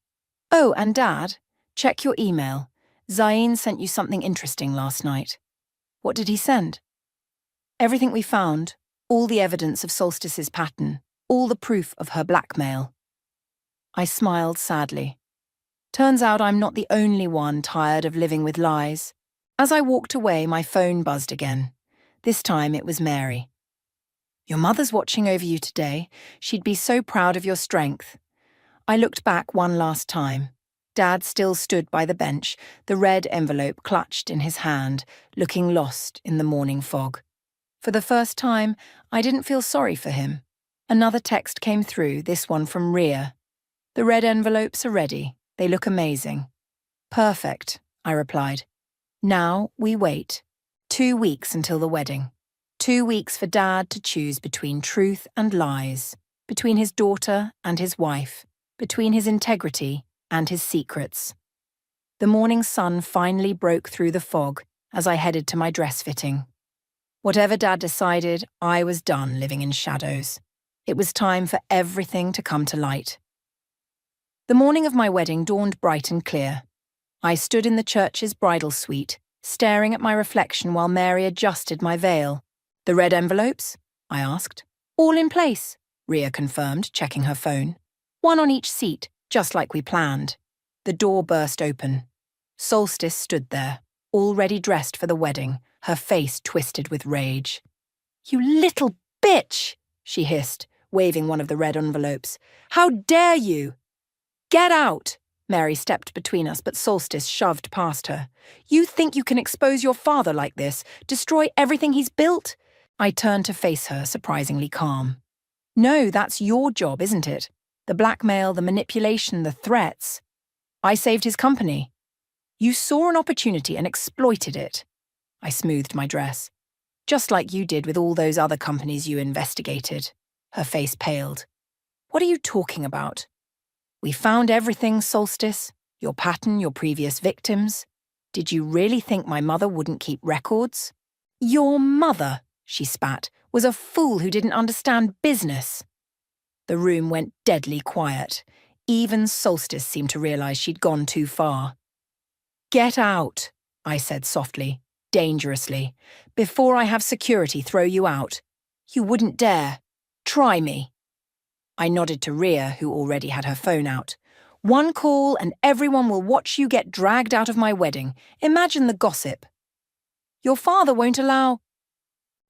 "Oh, and Dad, check your email. Zayn sent you something interesting last night." "What did he send?" "Everything we found, all the evidence of Solstice's pattern, all the proof of her blackmail." I smiled sadly. Turns out I'm not the only one tired of living with lies. As I walked away, my phone buzzed again. This time it was Mary. "Your mother's watching over you today. She'd be so proud of your strength." I looked back one last time. Dad still stood by the bench, the red envelope clutched in his hand, looking lost in the morning fog. For the first time, I didn't feel sorry for him. Another text came through, this one from Ria. "The red envelopes are ready. They look amazing." "Perfect," I replied. Now we wait. 2 weeks until the wedding. 2 weeks for Dad to choose between truth and lies, between his daughter and his wife, between his integrity and his secrets. The morning sun finally broke through the fog, as I headed to my dress fitting. Whatever Dad decided, I was done living in shadows. It was time for everything to come to light. The morning of my wedding dawned bright and clear. I stood in the church's bridal suite, staring at my reflection while Mary adjusted my veil. "The red envelopes?" I asked. "All in place," Ria confirmed, checking her phone. "One on each seat, just like we planned." The door burst open. Solstice stood there, already dressed for the wedding, her face twisted with rage. "You little bitch," she hissed, waving one of the red envelopes. "How dare you?" "Get out!" Mary stepped between us, but Solstice shoved past her. "You think you can expose your father like this, destroy everything he's built?" I turned to face her, surprisingly calm. "No, that's your job, isn't it? The blackmail, the manipulation, the threats. I saved his company. You saw an opportunity and exploited it." I smoothed my dress. "Just like you did with all those other companies you investigated." Her face paled. "What are you talking about?" "We found everything, Solstice. Your pattern, your previous victims. Did you really think my mother wouldn't keep records?" "Your mother," she spat, "was a fool who didn't understand business." The room went deadly quiet. Even Solstice seemed to realize she'd gone too far. "Get out," I said softly, dangerously, "before I have security throw you out. You wouldn't dare. Try me." I nodded to Ria, who already had her phone out. "One call and everyone will watch you get dragged out of my wedding. Imagine the gossip." "Your father won't allow—"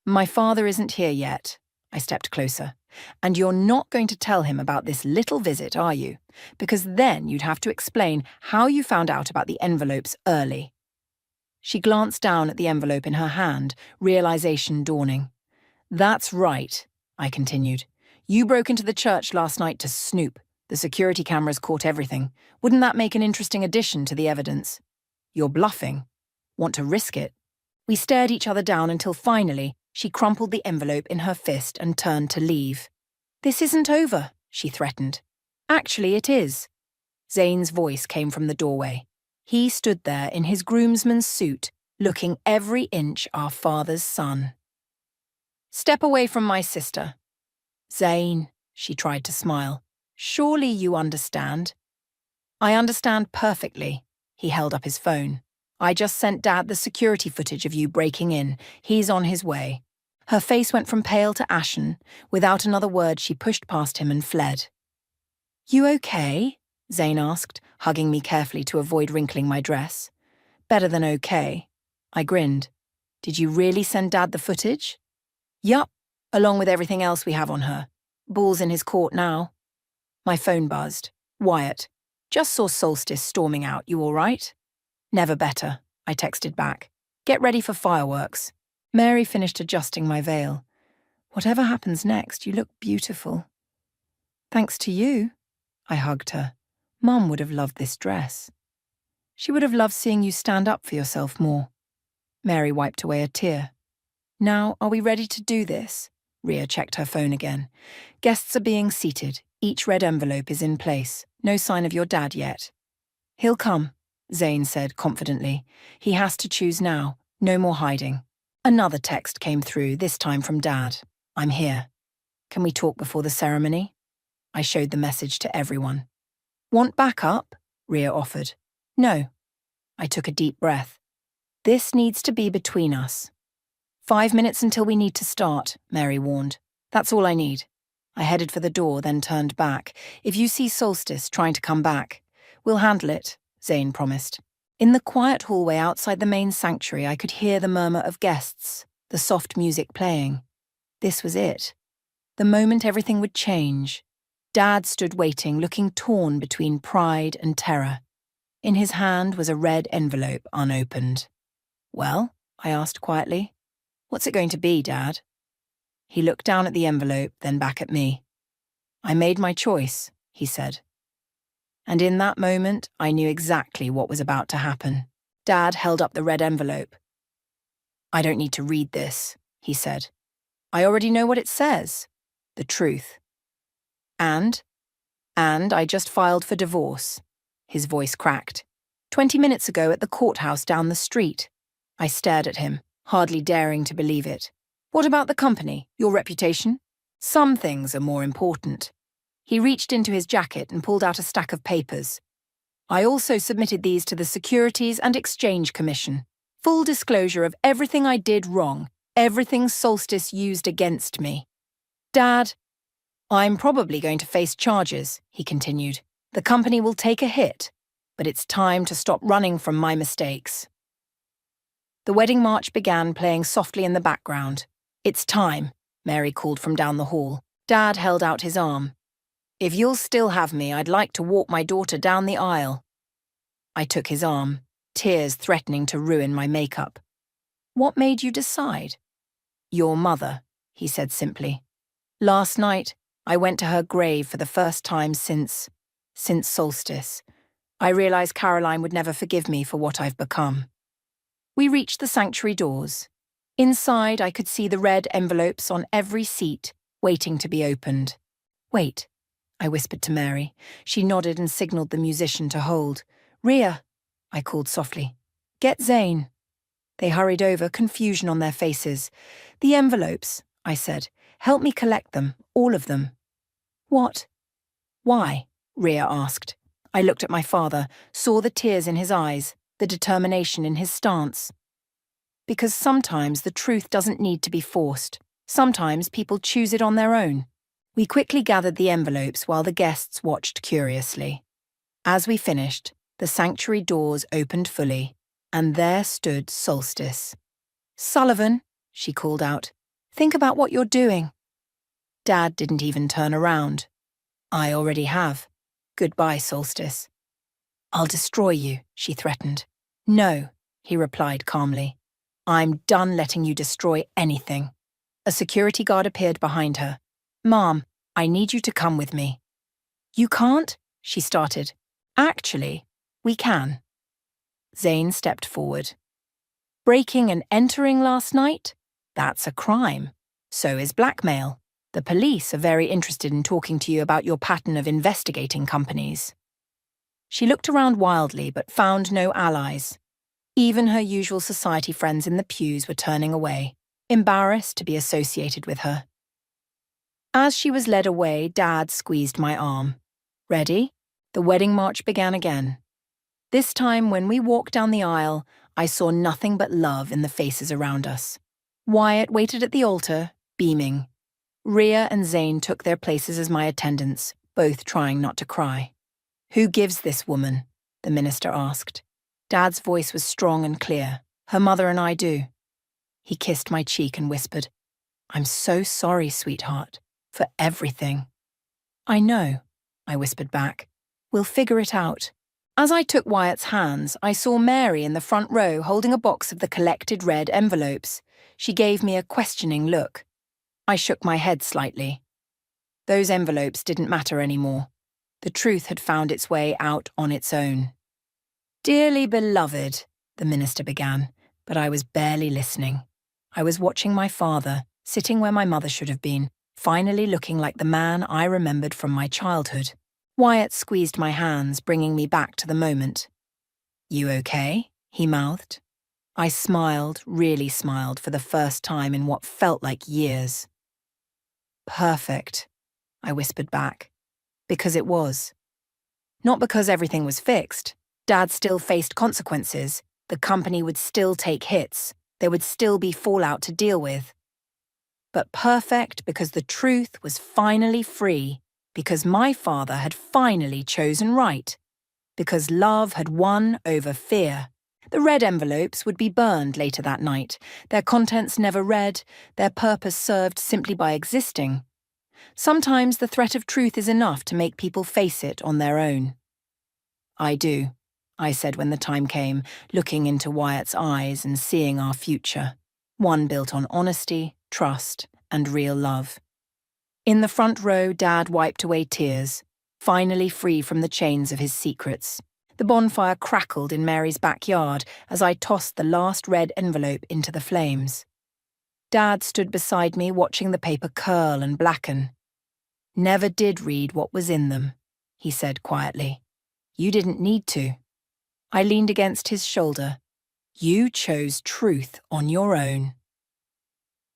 "My father isn't here yet." I stepped closer. "And you're not going to tell him about this little visit, are you? Because then you'd have to explain how you found out about the envelopes early." She glanced down at the envelope in her hand, realization dawning. "That's right," I continued. "You broke into the church last night to snoop. The security cameras caught everything. Wouldn't that make an interesting addition to the evidence? You're bluffing. Want to risk it?" We stared each other down until finally she crumpled the envelope in her fist and turned to leave. "This isn't over," she threatened. "Actually, it is." Zane's voice came from the doorway. He stood there in his groomsman's suit, looking every inch our father's son. "Step away from my sister." "Zane," she tried to smile. "Surely you understand." "I understand perfectly." He held up his phone. "I just sent Dad the security footage of you breaking in. He's on his way." Her face went from pale to ashen. Without another word, she pushed past him and fled. "You okay?" Zane asked, hugging me carefully to avoid wrinkling my dress. "Better than okay." I grinned. "Did you really send Dad the footage?" "Yup, along with everything else we have on her. Ball's in his court now." My phone buzzed. "Wyatt, just saw Solstice storming out. You all right?" "Never better," I texted back. "Get ready for fireworks." Mary finished adjusting my veil. "Whatever happens next, you look beautiful." "Thanks to you." I hugged her. "Mum would have loved this dress." "She would have loved seeing you stand up for yourself more." Mary wiped away a tear. "Now, are we ready to do this?" Ria checked her phone again. "Guests are being seated. Each red envelope is in place. No sign of your dad yet." "He'll come," Zane said confidently. "He has to choose now. No more hiding." Another text came through, this time from Dad. "I'm here. Can we talk before the ceremony?" I showed the message to everyone. "Want backup?" Ria offered. "No." I took a deep breath. "This needs to be between us." 5 minutes until we need to start," Mary warned. "That's all I need." I headed for the door, then turned back. "If you see Solstice trying to come back, we'll handle it," Zane promised. In the quiet hallway outside the main sanctuary, I could hear the murmur of guests, the soft music playing. This was it. The moment everything would change. Dad stood waiting, looking torn between pride and terror. In his hand was a red envelope unopened. "Well?" I asked quietly. "What's it going to be, Dad?" He looked down at the envelope, then back at me. "I made my choice," he said. And in that moment, I knew exactly what was about to happen. Dad held up the red envelope. "I don't need to read this," he said. "I already know what it says. The truth. And I just filed for divorce." His voice cracked. 20 minutes ago at the courthouse down the street. I stared at him, hardly daring to believe it. What about the company, your reputation? Some things are more important. He reached into his jacket and pulled out a stack of papers. I also submitted these to the Securities and Exchange Commission. Full disclosure of everything I did wrong, everything Solstice used against me. Dad, I'm probably going to face charges, he continued. The company will take a hit, but it's time to stop running from my mistakes. The wedding march began playing softly in the background. It's time, Mary called from down the hall. Dad held out his arm. If you'll still have me, I'd like to walk my daughter down the aisle. I took his arm, tears threatening to ruin my makeup. What made you decide? Your mother, he said simply. Last night, I went to her grave for the first time since Solstice. I realized Caroline would never forgive me for what I've become. We reached the sanctuary doors. Inside, I could see the red envelopes on every seat, waiting to be opened. Wait, I whispered to Mary. She nodded and signaled the musician to hold. Ria, I called softly. Get Zane. They hurried over, confusion on their faces. The envelopes, I said. Help me collect them, all of them. What? Why? Ria asked. I looked at my father, saw the tears in his eyes, the determination in his stance. Because sometimes the truth doesn't need to be forced. Sometimes people choose it on their own. We quickly gathered the envelopes while the guests watched curiously. As we finished, the sanctuary doors opened fully, and there stood Solstice. Sullivan, she called out, think about what you're doing. Dad didn't even turn around. I already have. Goodbye, Solstice. I'll destroy you, she threatened. No, he replied calmly. I'm done letting you destroy anything. A security guard appeared behind her. Mom, I need you to come with me. You can't? She started. Actually, we can. Zane stepped forward. Breaking and entering last night? That's a crime. So is blackmail. The police are very interested in talking to you about your pattern of investigating companies. She looked around wildly but found no allies. Even her usual society friends in the pews were turning away, embarrassed to be associated with her. As she was led away, Dad squeezed my arm. Ready? The wedding march began again. This time, when we walked down the aisle, I saw nothing but love in the faces around us. Wyatt waited at the altar, beaming. Ria and Zane took their places as my attendants, both trying not to cry. Who gives this woman? The minister asked. Dad's voice was strong and clear. Her mother and I do. He kissed my cheek and whispered, I'm so sorry, sweetheart, for everything. I know, I whispered back. We'll figure it out. As I took Wyatt's hands, I saw Mary in the front row holding a box of the collected red envelopes. She gave me a questioning look. I shook my head slightly. Those envelopes didn't matter anymore. The truth had found its way out on its own. Dearly beloved, the minister began, but I was barely listening. I was watching my father, sitting where my mother should have been, finally looking like the man I remembered from my childhood. Wyatt squeezed my hands, bringing me back to the moment. You okay? He mouthed. I smiled, really smiled, for the first time in what felt like years. Perfect, I whispered back. Because it was. Not because everything was fixed. Dad still faced consequences. The company would still take hits. There would still be fallout to deal with. But perfect because the truth was finally free. Because my father had finally chosen right. Because love had won over fear. The red envelopes would be burned later that night, their contents never read, their purpose served simply by existing. Sometimes the threat of truth is enough to make people face it on their own. I do, I said when the time came, looking into Wyatt's eyes and seeing our future. One built on honesty, trust, and real love. In the front row, Dad wiped away tears, finally free from the chains of his secrets. The bonfire crackled in Mary's backyard as I tossed the last red envelope into the flames. Dad stood beside me watching the paper curl and blacken. Never did read what was in them, he said quietly. You didn't need to. I leaned against his shoulder. You chose truth on your own.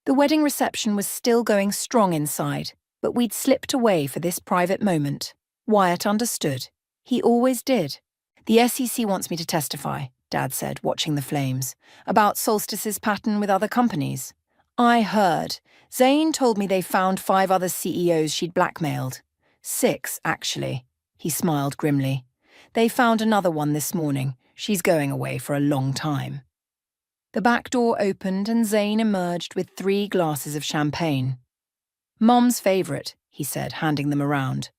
The wedding reception was still going strong inside, but we'd slipped away for this private moment. Wyatt understood. He always did. The SEC wants me to testify, Dad said, watching the flames, about Solstice's pattern with other companies. I heard. Zane told me they found 5 other CEOs she'd blackmailed. 6, actually. He smiled grimly. They found another one this morning. She's going away for a long time. The back door opened and Zane emerged with 3 glasses of champagne. Mom's favourite, he said, handing them around.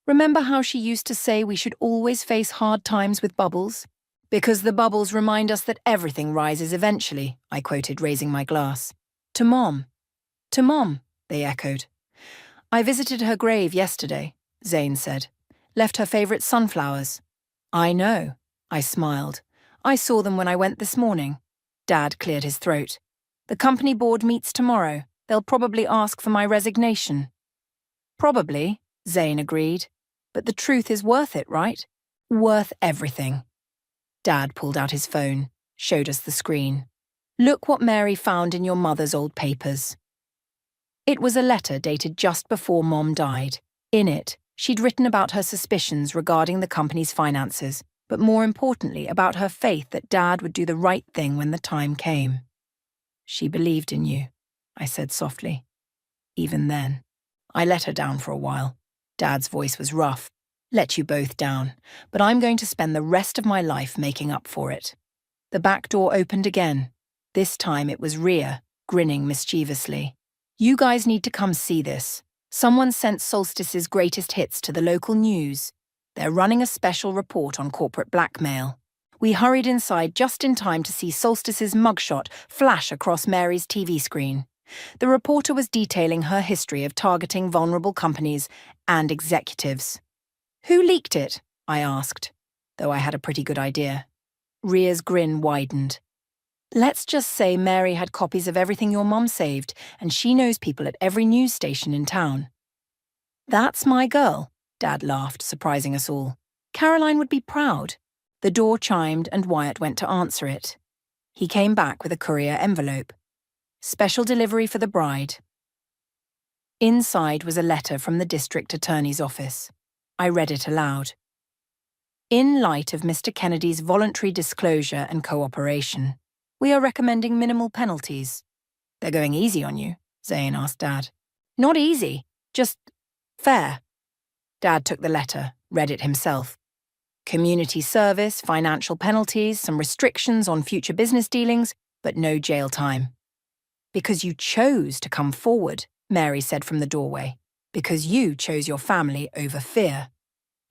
Remember how she used to say we should always face hard times with bubbles? Because the bubbles remind us that everything rises eventually, I quoted, raising my glass. To Mom. To Mom, they echoed. I visited her grave yesterday, Zane said. Left her favourite sunflowers. I know, I smiled. I saw them when I went this morning. Dad cleared his throat. The company board meets tomorrow. They'll probably ask for my resignation. Probably, Zane agreed. But the truth is worth it, right? Worth everything. Dad pulled out his phone, showed us the screen. Look what Mary found in your mother's old papers. It was a letter dated just before Mom died. In it, she'd written about her suspicions regarding the company's finances, but more importantly about her faith that Dad would do the right thing when the time came. She believed in you, I said softly. Even then. I let her down for a while. Dad's voice was rough. Let you both down, but I'm going to spend the rest of my life making up for it. The back door opened again. This time it was Rhea, grinning mischievously. You guys need to come see this. Someone sent Solstice's greatest hits to the local news. They're running a special report on corporate blackmail. We hurried inside just in time to see Solstice's mugshot flash across Mary's TV screen. The reporter was detailing her history of targeting vulnerable companies and executives. Who leaked it? I asked, though I had a pretty good idea. Rhea's grin widened. Let's just say Mary had copies of everything your mum saved, and she knows people at every news station in town. That's my girl, Dad laughed, surprising us all. Caroline would be proud. The door chimed and Wyatt went to answer it. He came back with a courier envelope. Special delivery for the bride. Inside was a letter from the district attorney's office. I read it aloud. In light of Mr. Kennedy's voluntary disclosure and cooperation, we are recommending minimal penalties. They're going easy on you, Zane asked Dad. Not easy, just fair. Dad took the letter, read it himself. Community service, financial penalties, some restrictions on future business dealings, but no jail time. Because you chose to come forward, Mary said from the doorway. Because you chose your family over fear.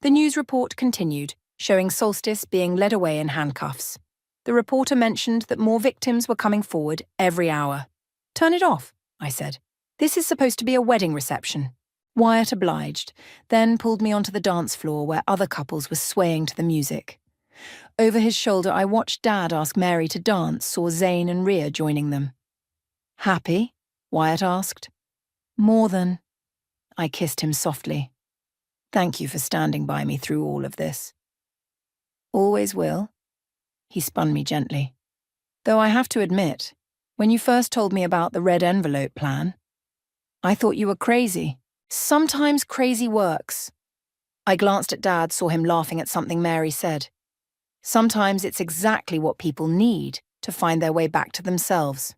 The news report continued, showing Solstice being led away in handcuffs. The reporter mentioned that more victims were coming forward every hour. Turn it off, I said. This is supposed to be a wedding reception. Wyatt obliged, then pulled me onto the dance floor where other couples were swaying to the music. Over his shoulder, I watched Dad ask Mary to dance, saw Zane and Rhea joining them. Happy? Wyatt asked. More than. I kissed him softly. Thank you for standing by me through all of this. Always will. He spun me gently. Though I have to admit, when you first told me about the red envelope plan, I thought you were crazy. Sometimes crazy works. I glanced at Dad, saw him laughing at something Mary said. Sometimes it's exactly what people need to find their way back to themselves.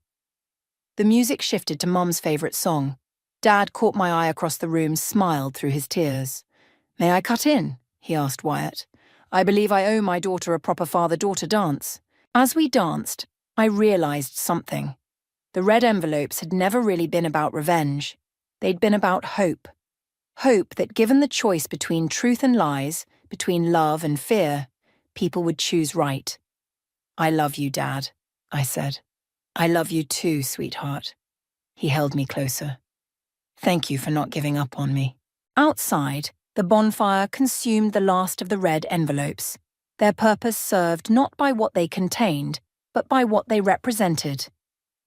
The music shifted to Mum's favourite song. Dad caught my eye across the room, smiled through his tears. May I cut in? He asked Wyatt. I believe I owe my daughter a proper father-daughter dance. As we danced, I realised something. The red envelopes had never really been about revenge. They'd been about hope. Hope that given the choice between truth and lies, between love and fear, people would choose right. I love you, Dad, I said. I love you too, sweetheart. He held me closer. Thank you for not giving up on me. Outside, the bonfire consumed the last of the red envelopes. Their purpose served not by what they contained, but by what they represented.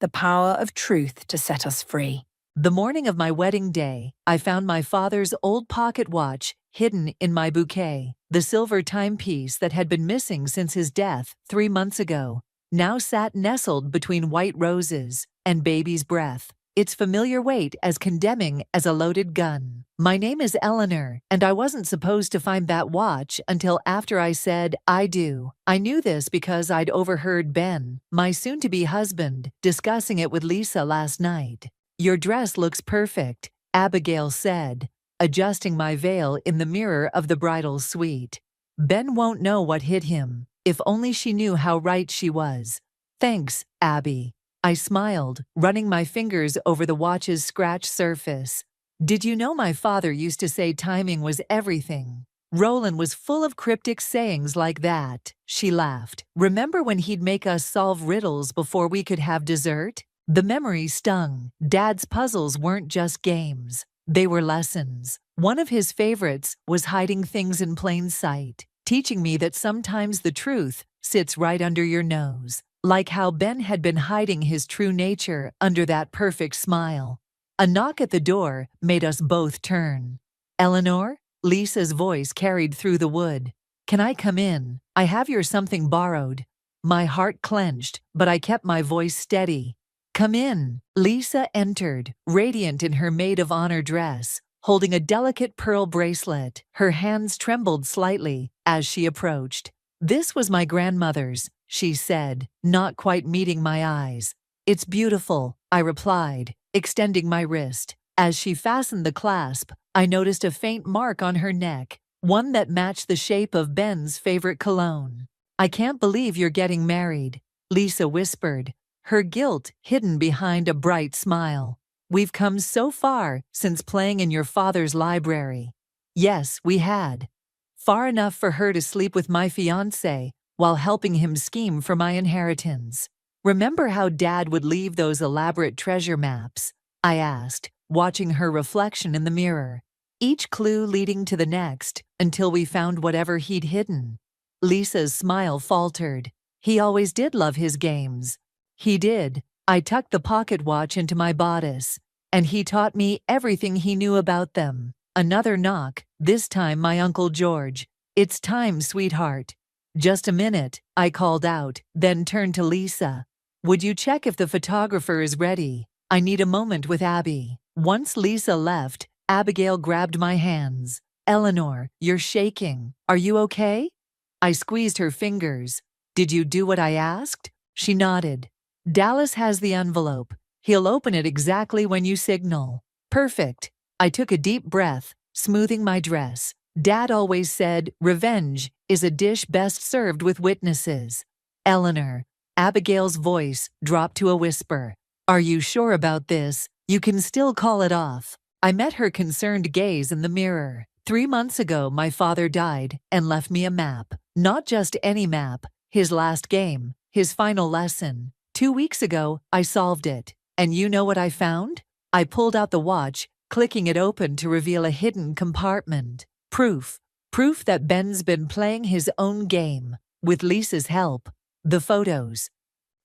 The power of truth to set us free. The morning of my wedding day, I found my father's old pocket watch hidden in my bouquet, the silver timepiece that had been missing since his death 3 months ago. now sat nestled between white roses and baby's breath, its familiar weight as condemning as a loaded gun. My name is Eleanor, and I wasn't supposed to find that watch until after I said, I do. I knew this because I'd overheard Ben, my soon-to-be husband, discussing it with Lisa last night. Your dress looks perfect, Abigail said, adjusting my veil in the mirror of the bridal suite. Ben won't know what hit him. If only she knew how right she was. Thanks, Abby. I smiled, running my fingers over the watch's scratched surface. Did you know my father used to say timing was everything? Roland was full of cryptic sayings like that, she laughed. Remember when he'd make us solve riddles before we could have dessert? The memory stung. Dad's puzzles weren't just games. They were lessons. One of his favorites was hiding things in plain sight, teaching me that sometimes the truth sits right under your nose. Like how Ben had been hiding his true nature under that perfect smile. A knock at the door made us both turn. Eleanor? Lisa's voice carried through the wood. Can I come in? I have your something borrowed. My heart clenched, but I kept my voice steady. Come in. Lisa entered, radiant in her maid of honor dress, holding a delicate pearl bracelet. Her hands trembled slightly as she approached. This was my grandmother's, she said, not quite meeting my eyes. It's beautiful, I replied, extending my wrist. As she fastened the clasp, I noticed a faint mark on her neck, one that matched the shape of Ben's favorite cologne. I can't believe you're getting married, Lisa whispered, her guilt hidden behind a bright smile. We've come so far since playing in your father's library. Yes, we had. Far enough for her to sleep with my fiancé while helping him scheme for my inheritance. Remember how Dad would leave those elaborate treasure maps? I asked, watching her reflection in the mirror. Each clue leading to the next until we found whatever he'd hidden. Lisa's smile faltered. He always did love his games. He did. I tucked the pocket watch into my bodice, and he taught me everything he knew about them. Another knock, this time my Uncle George. It's time, sweetheart. Just a minute, I called out, then turned to Lisa. Would you check if the photographer is ready? I need a moment with Abby. Once Lisa left, Abigail grabbed my hands. Eleanor, you're shaking. Are you okay? I squeezed her fingers. Did you do what I asked? She nodded. Dallas has the envelope. He'll open it exactly when you signal. Perfect. I took a deep breath, smoothing my dress. Dad always said, revenge is a dish best served with witnesses. Eleanor, Abigail's voice dropped to a whisper. Are you sure about this? You can still call it off. I met her concerned gaze in the mirror. 3 months ago, my father died and left me a map. Not just any map, his last game, his final lesson. 2 weeks ago, I solved it. And you know what I found? I pulled out the watch, clicking it open to reveal a hidden compartment. Proof. Proof that Ben's been playing his own game, with Lisa's help. The photos.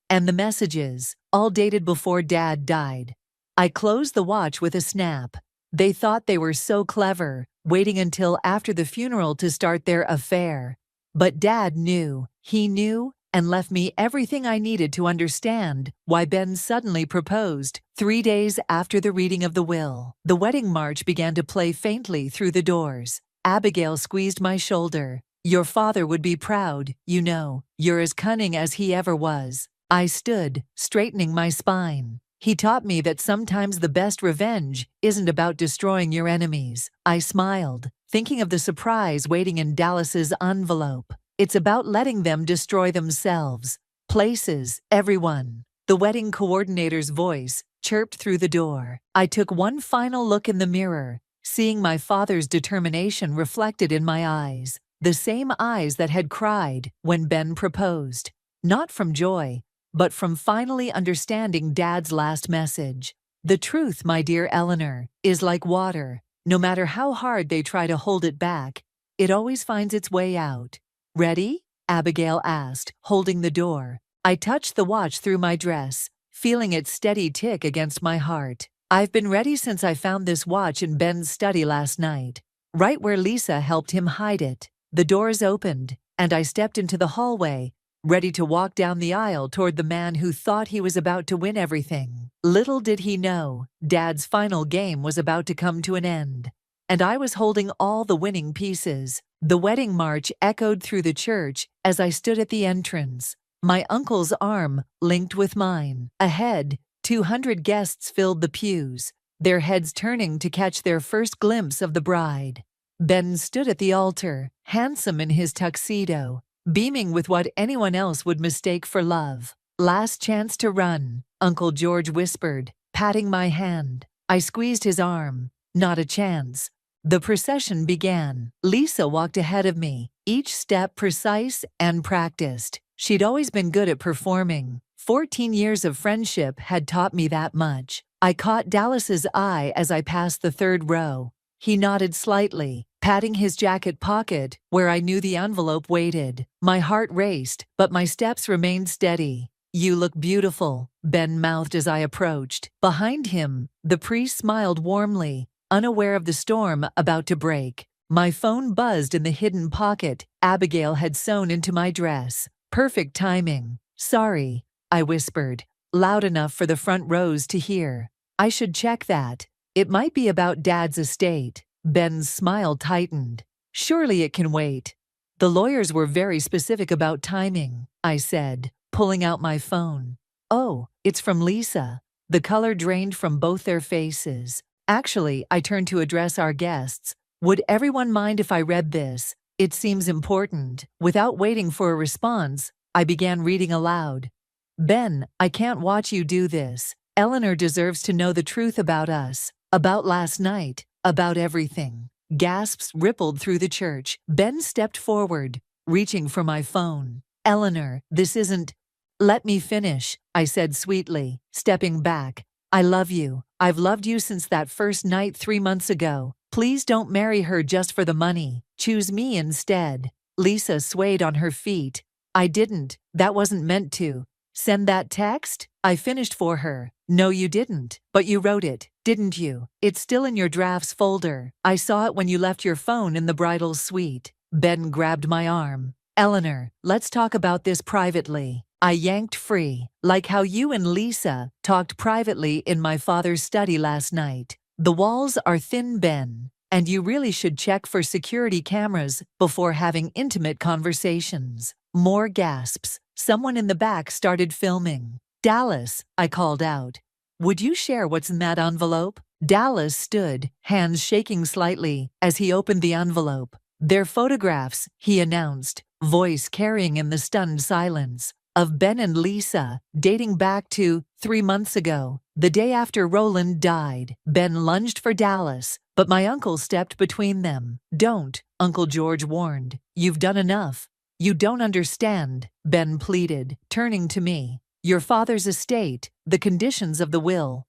And the messages, all dated before Dad died. I closed the watch with a snap. They thought they were so clever, waiting until after the funeral to start their affair. But Dad knew, he knew, and left me everything I needed to understand why Ben suddenly proposed 3 days after the reading of the will. The wedding march began to play faintly through the doors. Abigail squeezed my shoulder. Your father would be proud, you know. You're as cunning as he ever was. I stood, straightening my spine. He taught me that sometimes the best revenge isn't about destroying your enemies. I smiled, thinking of the surprise waiting in Dallas's envelope. It's about letting them destroy themselves. Places, everyone. The wedding coordinator's voice chirped through the door. I took one final look in the mirror, seeing my father's determination reflected in my eyes. The same eyes that had cried when Ben proposed. Not from joy, but from finally understanding Dad's last message. The truth, my dear Eleanor, is like water. No matter how hard they try to hold it back, it always finds its way out. Ready? Abigail asked, holding the door. I touched the watch through my dress, feeling its steady tick against my heart. I've been ready since I found this watch in Ben's study last night, right where Lisa helped him hide it. The doors opened, and I stepped into the hallway, ready to walk down the aisle toward the man who thought he was about to win everything. Little did he know, Dad's final game was about to come to an end. And I was holding all the winning pieces. The wedding march echoed through the church as I stood at the entrance, my uncle's arm linked with mine. Ahead, 200 guests filled the pews, their heads turning to catch their first glimpse of the bride. Ben stood at the altar, handsome in his tuxedo, beaming with what anyone else would mistake for love. "Last chance to run," Uncle George whispered, patting my hand. I squeezed his arm. Not a chance. The procession began. Lisa walked ahead of me, each step precise and practiced. She'd always been good at performing. 14 years of friendship had taught me that much. I caught Dallas's eye as I passed the third row. He nodded slightly, patting his jacket pocket where I knew the envelope waited. My heart raced, but my steps remained steady. "You look beautiful," Ben mouthed as I approached. Behind him, the priest smiled warmly, unaware of the storm about to break. My phone buzzed in the hidden pocket Abigail had sewn into my dress. Perfect timing. "Sorry," I whispered, loud enough for the front rows to hear. "I should check that. It might be about Dad's estate." Ben's smile tightened. "Surely it can wait." "The lawyers were very specific about timing," I said, pulling out my phone. "Oh, it's from Lisa." The color drained from both their faces. "Actually," I turned to address our guests, "would everyone mind if I read this? It seems important." Without waiting for a response, I began reading aloud. "Ben, I can't watch you do this. Eleanor deserves to know the truth about us, about last night, about everything." Gasps rippled through the church. Ben stepped forward, reaching for my phone. "Eleanor, this isn't—" "Let me finish," I said sweetly, stepping back. "I love you. I've loved you since that first night 3 months ago. Please don't marry her just for the money. Choose me instead." Lisa swayed on her feet. "I didn't. That wasn't meant to. Send that text?" I finished for her. "No, you didn't. But you wrote it, didn't you? It's still in your drafts folder. I saw it when you left your phone in the bridal suite." Ben grabbed my arm. "Eleanor, let's talk about this privately." I yanked free, like how you and Lisa talked privately in my father's study last night. "The walls are thin, Ben, and you really should check for security cameras before having intimate conversations." More gasps. Someone in the back started filming. "Dallas," I called out, "would you share what's in that envelope?" Dallas stood, hands shaking slightly, as he opened the envelope. "They're photographs," he announced, voice carrying in the stunned silence, "of Ben and Lisa, dating back to 3 months ago, the day after Roland died." Ben lunged for Dallas, but my uncle stepped between them. "Don't," Uncle George warned. "You've done enough." "You don't understand," Ben pleaded, turning to me. "Your father's estate, the conditions of the will,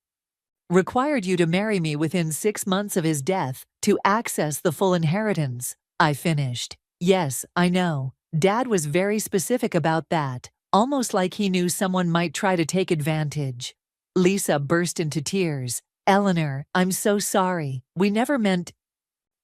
required you to marry me within 6 months of his death to access the full inheritance," I finished. "Yes, I know. Dad was very specific about that, almost like he knew someone might try to take advantage." Lisa burst into tears. "Eleanor, I'm so sorry. We never meant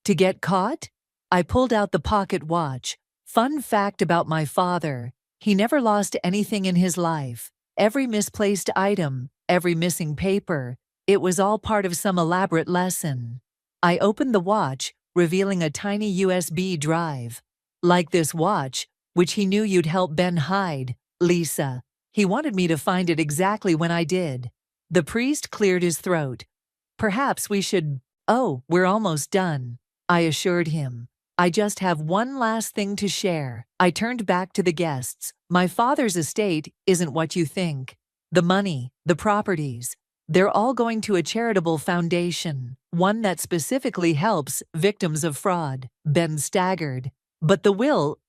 to get caught." I pulled out the pocket watch. Fun fact about my father: he never lost anything in his life. Every misplaced item, every missing paper, it was all part of some elaborate lesson. I opened the watch, revealing a tiny USB drive. "Like this watch, which he knew you'd help Ben hide, Lisa. He wanted me to find it exactly when I did." The priest cleared his throat. "Perhaps we should—" "Oh, we're almost done," I assured him. "I just have one last thing to share." I turned back to the guests. "My father's estate isn't what you think. The money, the properties, they're all going to a charitable foundation, one that specifically helps victims of fraud." Ben staggered. "But the will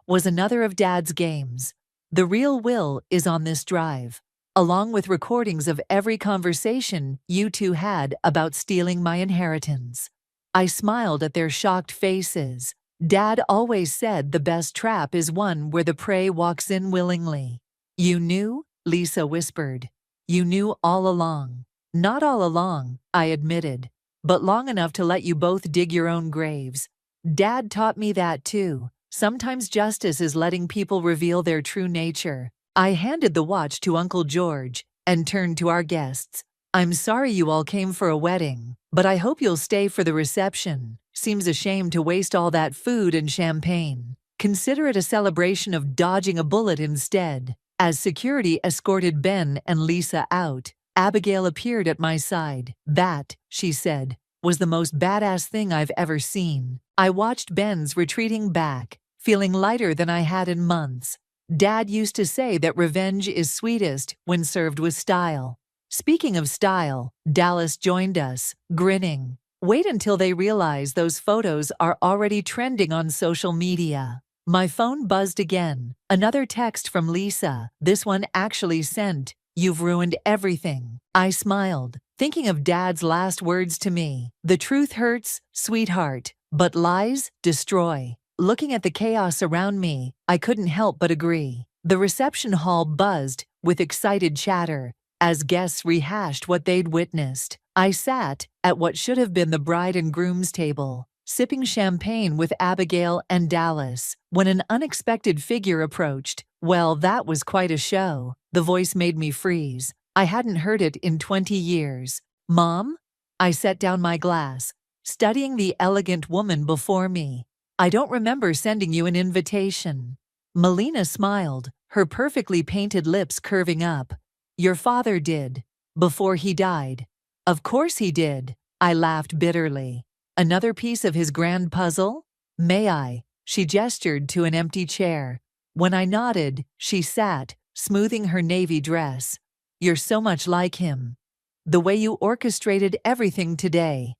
was another of Dad's games. The real will is on this drive, along with recordings of every conversation you two had about stealing my inheritance." I smiled at their shocked faces. "Dad always said the best trap is one where the prey walks in willingly." "You knew?" Lisa whispered. "You knew all along." "Not all along," I admitted, "but long enough to let you both dig your own graves. Dad taught me that too. Sometimes justice is letting people reveal their true nature. I handed the watch to Uncle George and turned to our guests. I'm sorry you all came for a wedding, but I hope you'll stay for the reception. Seems a shame to waste all that food and champagne. Consider it a celebration of dodging a bullet instead. As security escorted Ben and Lisa out, Abigail appeared at my side. That, she said, was the most badass thing I've ever seen. I watched Ben's retreating back, feeling lighter than I had in months. Dad used to say that revenge is sweetest when served with style. Speaking of style, Dallas joined us, grinning. Wait until they realize those photos are already trending on social media. My phone buzzed again. Another text from Lisa. This one actually sent, "You've ruined everything." I smiled, thinking of Dad's last words to me. The truth hurts, sweetheart, but lies destroy. Looking at the chaos around me, I couldn't help but agree. The reception hall buzzed with excited chatter as guests rehashed what they'd witnessed. I sat at what should have been the bride and groom's table, sipping champagne with Abigail and Dallas, when an unexpected figure approached. Well, that was quite a show. The voice made me freeze. I hadn't heard it in 20 years. "Mom?" I set down my glass, studying the elegant woman before me. "I don't remember sending you an invitation." Melina smiled, her perfectly painted lips curving up. "Your father did. Before he died." "Of course he did." I laughed bitterly. "Another piece of his grand puzzle? May I?" She gestured to an empty chair. When I nodded, she sat, smoothing her navy dress. "You're so much like him. The way you orchestrated everything today."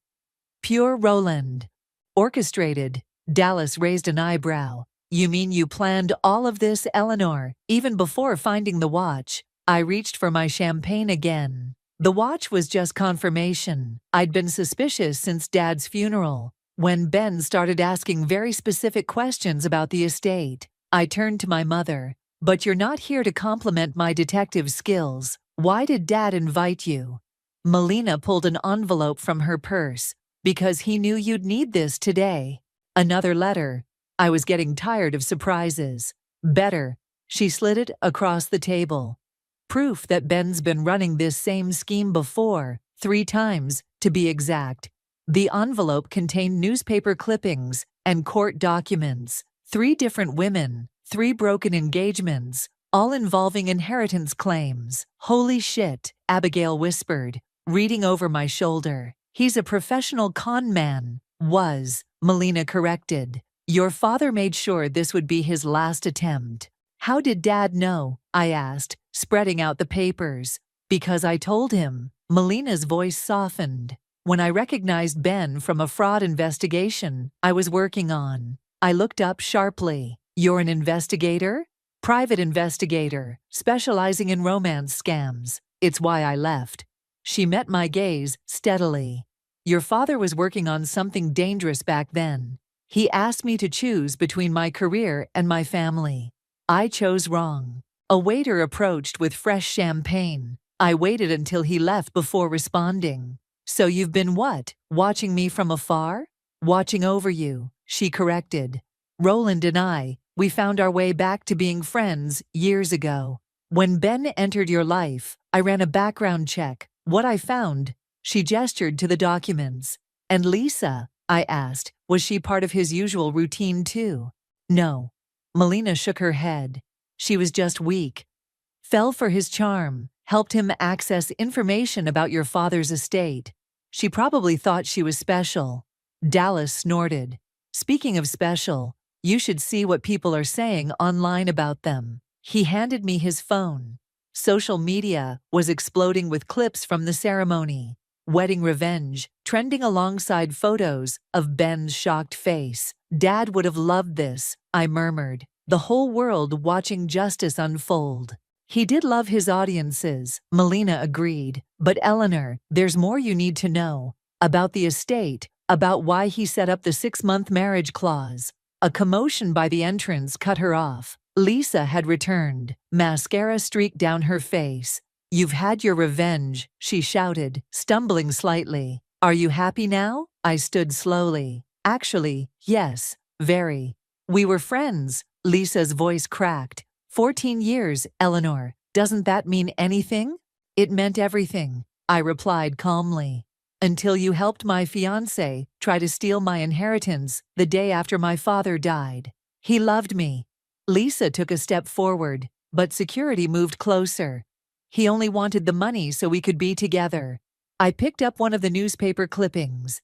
Pure Roland. Orchestrated? Dallas raised an eyebrow. "You mean you planned all of this, Eleanor, even before finding the watch?" I reached for my champagne again. The watch was just confirmation. I'd been suspicious since Dad's funeral. When Ben started asking very specific questions about the estate, I turned to my mother. "But you're not here to compliment my detective skills. Why did Dad invite you?" Melina pulled an envelope from her purse. "Because he knew you'd need this today." Another letter. I was getting tired of surprises. "Better." She slid it across the table. Proof that Ben's been running this same scheme before, 3 times, to be exact. The envelope contained newspaper clippings and court documents. 3 different women, 3 broken engagements, all involving inheritance claims. "Holy shit," Abigail whispered, reading over my shoulder. "He's a professional con man." "Was," Melina corrected. "Your father made sure this would be his last attempt." "How did Dad know?" I asked, spreading out the papers. "Because I told him." Melina's voice softened. "When I recognized Ben from a fraud investigation I was working on." I looked up sharply. "You're an investigator?" "Private investigator, specializing in romance scams. It's why I left." She met my gaze steadily. "Your father was working on something dangerous back then. He asked me to choose between my career and my family. I chose wrong." A waiter approached with fresh champagne. I waited until he left before responding. "So you've been what? Watching me from afar?" "Watching over you," she corrected. "Roland and we found our way back to being friends years ago. When Ben entered your life, I ran a background check. What I found," she gestured to the documents. "And Lisa?" I asked. "Was she part of his usual routine too?" "No." Melina shook her head. "She was just weak. Fell for his charm, helped him access information about your father's estate. She probably thought she was special." Dallas snorted. "Speaking of special, you should see what people are saying online about them." He handed me his phone. Social media was exploding with clips from the ceremony. Wedding revenge, trending alongside photos of Ben's shocked face. "Dad would have loved this," I murmured. The whole world watching justice unfold. "He did love his audiences," Melina agreed. "But Eleanor, there's more you need to know. About the estate, about why he set up the 6-month marriage clause." A commotion by the entrance cut her off. Lisa had returned, mascara streaked down her face. "You've had your revenge," she shouted, stumbling slightly. "Are you happy now?" I stood slowly. "Actually, yes, very." We were friends, Lisa's voice cracked. 14 years, Eleanor. Doesn't that mean anything? It meant everything, I replied calmly. Until you helped my fiancé try to steal my inheritance the day after my father died. He loved me. Lisa took a step forward, but security moved closer. He only wanted the money so we could be together. I picked up one of the newspaper clippings.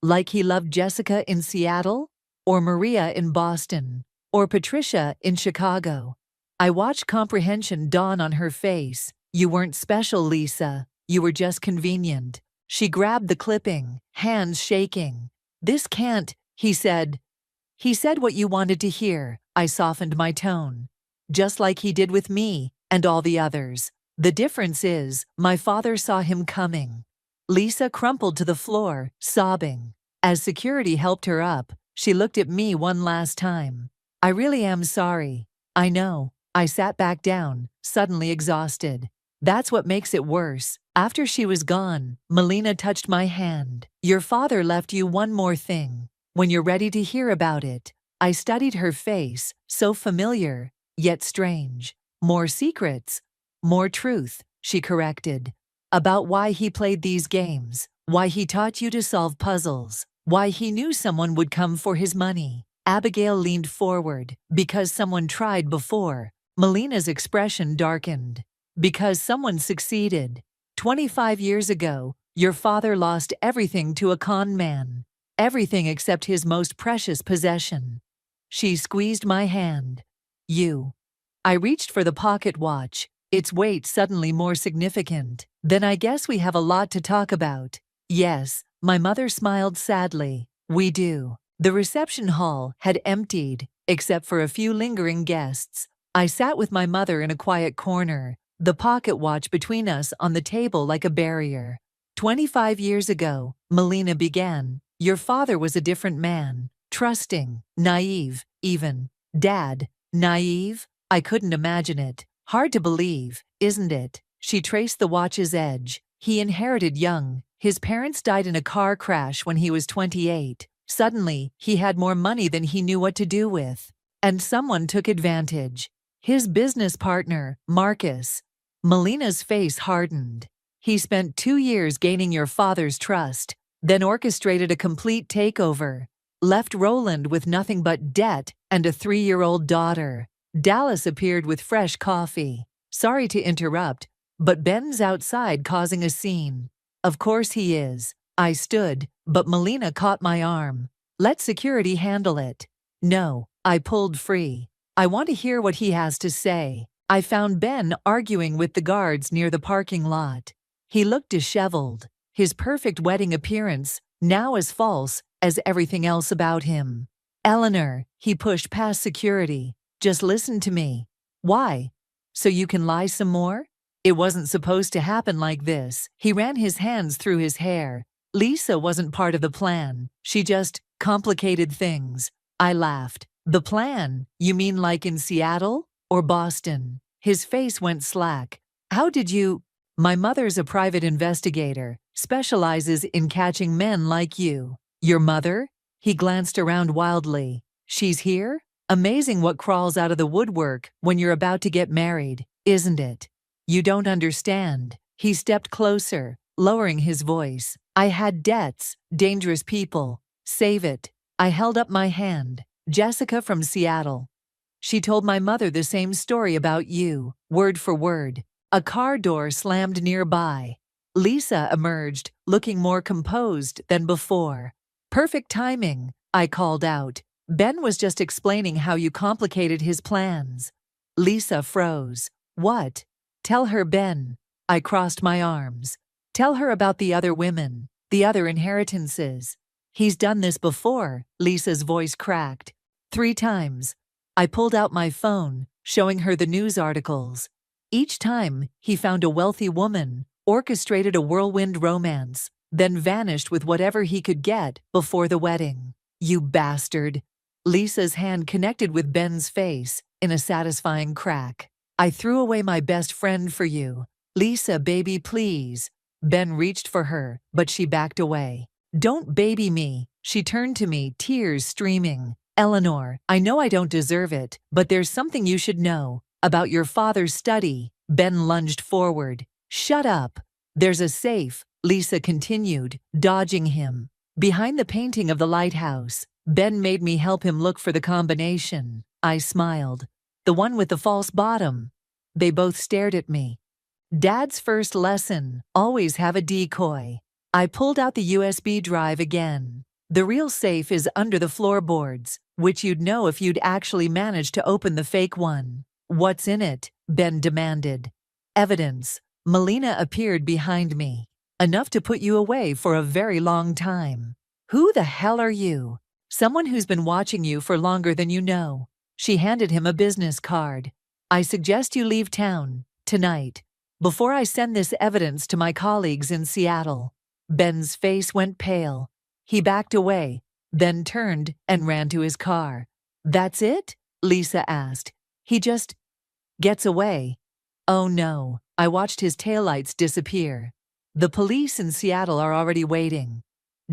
Like he loved Jessica in Seattle, or Maria in Boston, or Patricia in Chicago. I watched comprehension dawn on her face. You weren't special, Lisa. You were just convenient. She grabbed the clipping, hands shaking. This can't, he said. He said what you wanted to hear. I softened my tone. Just like he did with me and all the others. The difference is, my father saw him coming. Lisa crumpled to the floor, sobbing. As security helped her up, she looked at me one last time. I really am sorry. I know. I sat back down, suddenly exhausted. That's what makes it worse. After she was gone, Melina touched my hand. Your father left you one more thing. When you're ready to hear about it. I studied her face, so familiar, yet strange. More secrets. More truth, she corrected. About why he played these games, why he taught you to solve puzzles, why he knew someone would come for his money. Abigail leaned forward. Because someone tried before. Melina's expression darkened. Because someone succeeded. 25 years ago, your father lost everything to a con man. Everything except his most precious possession. She squeezed my hand. You. I reached for the pocket watch, its weight suddenly more significant. Then I guess we have a lot to talk about. Yes, my mother smiled sadly. We do. The reception hall had emptied, except for a few lingering guests. I sat with my mother in a quiet corner, the pocket watch between us on the table like a barrier. 25 years ago, Melina began. Your father was a different man. Trusting, naive, even. Dad, naive? I couldn't imagine it. Hard to believe, isn't it? She traced the watch's edge. He inherited young. His parents died in a car crash when he was 28. Suddenly, he had more money than he knew what to do with. And someone took advantage. His business partner, Marcus. Melina's face hardened. He spent 2 years gaining your father's trust, then orchestrated a complete takeover. Left Roland with nothing but debt and a 3-year-old daughter. Dallas appeared with fresh coffee. Sorry to interrupt, but Ben's outside causing a scene. Of course he is. I stood, but Melina caught my arm. Let security handle it. No, I pulled free. I want to hear what he has to say. I found Ben arguing with the guards near the parking lot. He looked disheveled. His perfect wedding appearance, now as false as everything else about him. Eleanor, he pushed past security. Just listen to me. Why? So you can lie some more? It wasn't supposed to happen like this. He ran his hands through his hair. Lisa wasn't part of the plan. She just complicated things. I laughed. The plan? You mean like in Seattle? Or Boston? His face went slack. How did you? My mother's a private investigator, specializes in catching men like you. Your mother? He glanced around wildly. She's here? Amazing what crawls out of the woodwork when you're about to get married, isn't it? You don't understand. He stepped closer, lowering his voice. I had debts, dangerous people. Save it. I held up my hand. Jessica from Seattle. She told my mother the same story about you, word for word. A car door slammed nearby. Lisa emerged, looking more composed than before. Perfect timing, I called out. Ben was just explaining how you complicated his plans. Lisa froze. What? Tell her, Ben. I crossed my arms. Tell her about the other women, the other inheritances. He's done this before, Lisa's voice cracked. 3 times. I pulled out my phone, showing her the news articles. Each time, he found a wealthy woman, orchestrated a whirlwind romance, then vanished with whatever he could get before the wedding. You bastard. Lisa's hand connected with Ben's face in a satisfying crack. I threw away my best friend for you. Lisa, baby, please. Ben reached for her, but she backed away. Don't baby me. She turned to me, tears streaming. Eleanor, I know I don't deserve it, but there's something you should know about your father's study. Ben lunged forward. Shut up. There's a safe, Lisa continued, dodging him. Behind the painting of the lighthouse. Ben made me help him look for the combination. I smiled. The one with the false bottom. They both stared at me. Dad's first lesson, always have a decoy. I pulled out the USB drive again. The real safe is under the floorboards, which you'd know if you'd actually managed to open the fake one. What's in it? Ben demanded. Evidence. Melina appeared behind me. Enough to put you away for a very long time. Who the hell are you? Someone who's been watching you for longer than you know. She handed him a business card. I suggest you leave town, tonight, before I send this evidence to my colleagues in Seattle. Ben's face went pale. He backed away, then turned and ran to his car. That's it? Lisa asked. He just gets away. Oh no, I watched his taillights disappear. The police in Seattle are already waiting.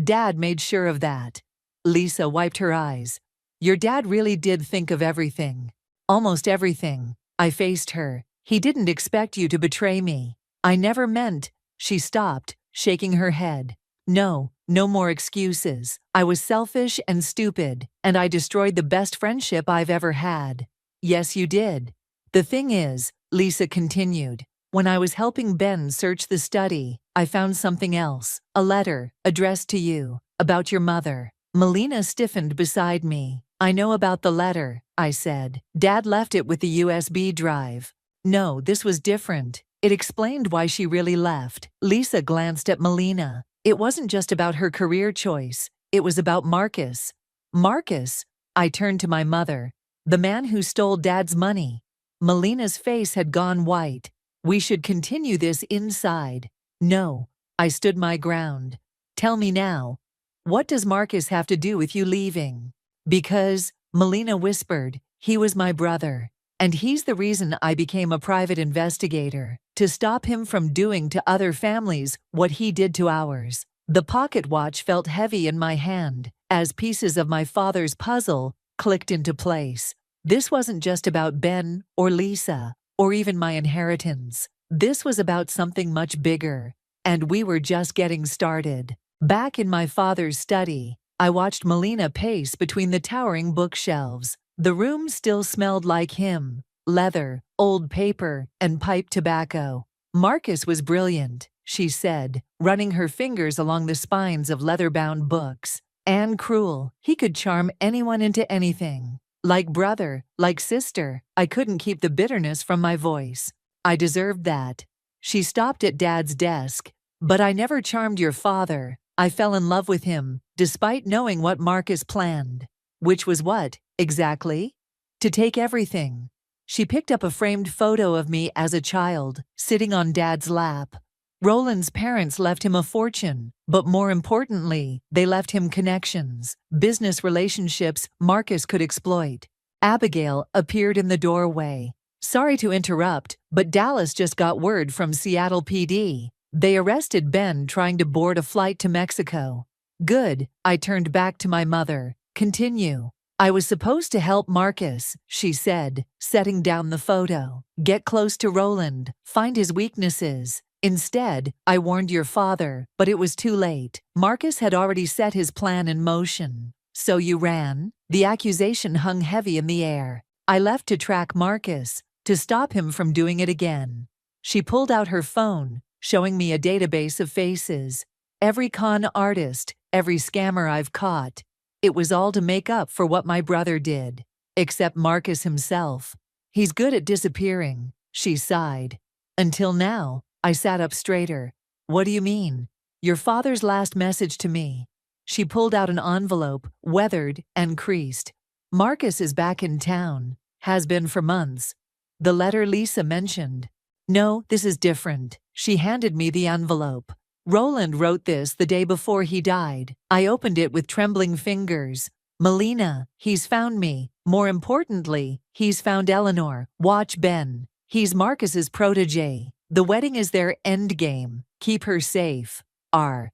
Dad made sure of that. Lisa wiped her eyes. Your dad really did think of everything. Almost everything. I faced her. He didn't expect you to betray me. I never meant. She stopped, shaking her head. No more excuses. I was selfish and stupid, and I destroyed the best friendship I've ever had. Yes, you did. The thing is, Lisa continued, when I was helping Ben search the study, I found something else, a letter, addressed to you, about your mother. Melina stiffened beside me. I know about the letter, I said. Dad left it with the USB drive. No, this was different. It explained why she really left. Lisa glanced at Melina. It wasn't just about her career choice. It was about Marcus. Marcus? I turned to my mother. The man who stole Dad's money. Melina's face had gone white. We should continue this inside. No. I stood my ground. Tell me now. What does Marcus have to do with you leaving? Because, Melina whispered, he was my brother. And he's the reason I became a private investigator, to stop him from doing to other families what he did to ours. The pocket watch felt heavy in my hand, as pieces of my father's puzzle clicked into place. This wasn't just about Ben or Lisa, or even my inheritance. This was about something much bigger, and we were just getting started. Back in my father's study, I watched Melina pace between the towering bookshelves. The room still smelled like him, leather, old paper, and pipe tobacco. Marcus was brilliant, she said, running her fingers along the spines of leather-bound books. And cruel, he could charm anyone into anything. Like brother, like sister, I couldn't keep the bitterness from my voice. I deserved that. She stopped at Dad's desk. But I never charmed your father. I fell in love with him, despite knowing what Marcus planned. Which was what, exactly? To take everything. She picked up a framed photo of me as a child, sitting on Dad's lap. Roland's parents left him a fortune, but more importantly, they left him connections, business relationships Marcus could exploit. Abigail appeared in the doorway. Sorry to interrupt, but Dallas just got word from Seattle PD. They arrested Ben trying to board a flight to Mexico. Good, I turned back to my mother. Continue. I was supposed to help Marcus, she said, setting down the photo. Get close to Roland, find his weaknesses. Instead, I warned your father, but it was too late. Marcus had already set his plan in motion. So you ran? The accusation hung heavy in the air. I left to track Marcus, to stop him from doing it again. She pulled out her phone, showing me a database of faces. Every con artist, every scammer I've caught. It was all to make up for what my brother did. Except Marcus himself. He's good at disappearing, she sighed. Until now. I sat up straighter. What do you mean? Your father's last message to me. She pulled out an envelope, weathered and creased. Marcus is back in town. Has been for months. The letter Lisa mentioned. No, this is different. She handed me the envelope. Roland wrote this the day before he died. I opened it with trembling fingers. Melina, he's found me. More importantly, he's found Eleanor. Watch Ben. He's Marcus's protege. The wedding is their endgame. Keep her safe. R.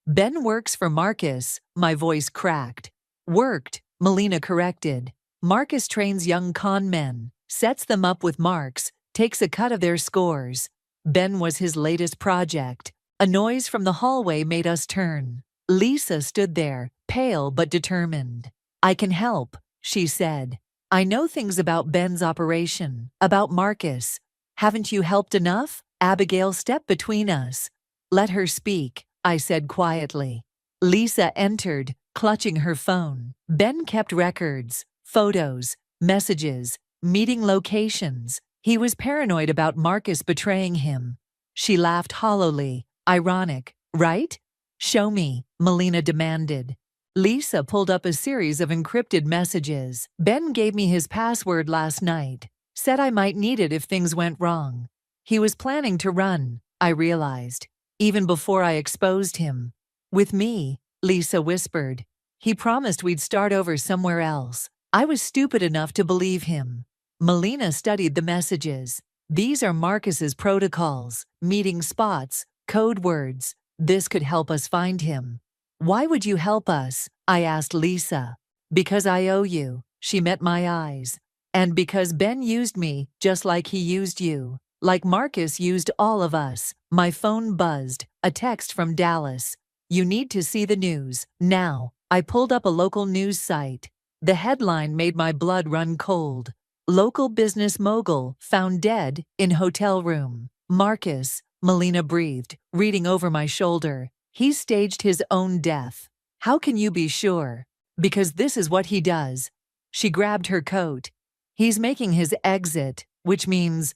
Ben works for Marcus, my voice cracked. Worked, Melina corrected. Marcus trains young con men, sets them up with marks, takes a cut of their scores. Ben was his latest project. A noise from the hallway made us turn. Lisa stood there, pale but determined. I can help, she said. I know things about Ben's operation, about Marcus. Haven't you helped enough? Abigail stepped between us. Let her speak, I said quietly. Lisa entered, clutching her phone. Ben kept records, photos, messages, meeting locations. He was paranoid about Marcus betraying him. She laughed hollowly. Ironic, right? Show me, Melina demanded. Lisa pulled up a series of encrypted messages. Ben gave me his password last night. Said I might need it if things went wrong. He was planning to run, I realized, even before I exposed him. With me, Lisa whispered. He promised we'd start over somewhere else. I was stupid enough to believe him. Melina studied the messages. These are Marcus's protocols, meeting spots, code words. This could help us find him. Why would you help us? I asked Lisa. Because I owe you, she met my eyes. And because Ben used me just like he used you. Like Marcus used all of us. My phone buzzed. A text from Dallas. You need to see the news, now. I pulled up a local news site. The headline made my blood run cold. Local business mogul found dead in hotel room. Marcus, Melina breathed, reading over my shoulder. He staged his own death. How can you be sure? Because this is what he does. She grabbed her coat. He's making his exit, which means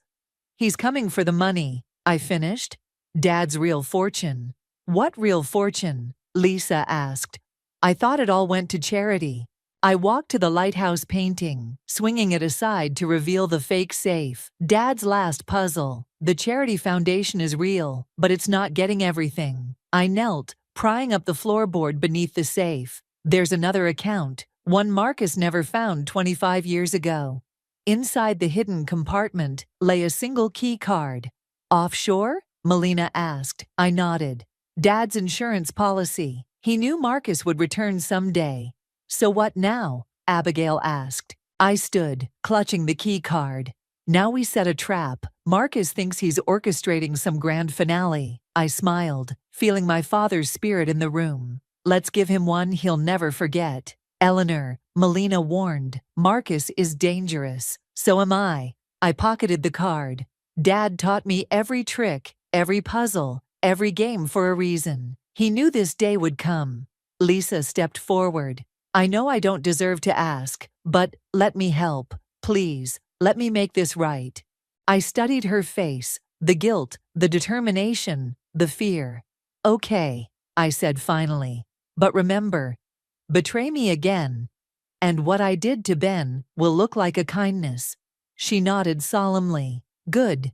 he's coming for the money, I finished. Dad's real fortune. What real fortune? Lisa asked. I thought it all went to charity. I walked to the lighthouse painting, swinging it aside to reveal the fake safe. Dad's last puzzle. The charity foundation is real, but it's not getting everything. I knelt, prying up the floorboard beneath the safe. There's another account, one Marcus never found 25 years ago. Inside the hidden compartment lay a single key card. Offshore? Melina asked. I nodded. Dad's insurance policy. He knew Marcus would return someday. So what now? Abigail asked. I stood, clutching the key card. Now we set a trap. Marcus thinks he's orchestrating some grand finale. I smiled, feeling my father's spirit in the room. Let's give him one he'll never forget. Eleanor, Melina warned. Marcus is dangerous. So am I. I pocketed the card. Dad taught me every trick, every puzzle, every game for a reason. He knew this day would come. Lisa stepped forward. I know I don't deserve to ask, but let me help. Please, let me make this right. I studied her face, the guilt, the determination, the fear. Okay, I said finally. But remember, betray me again, and what I did to Ben will look like a kindness. She nodded solemnly. Good.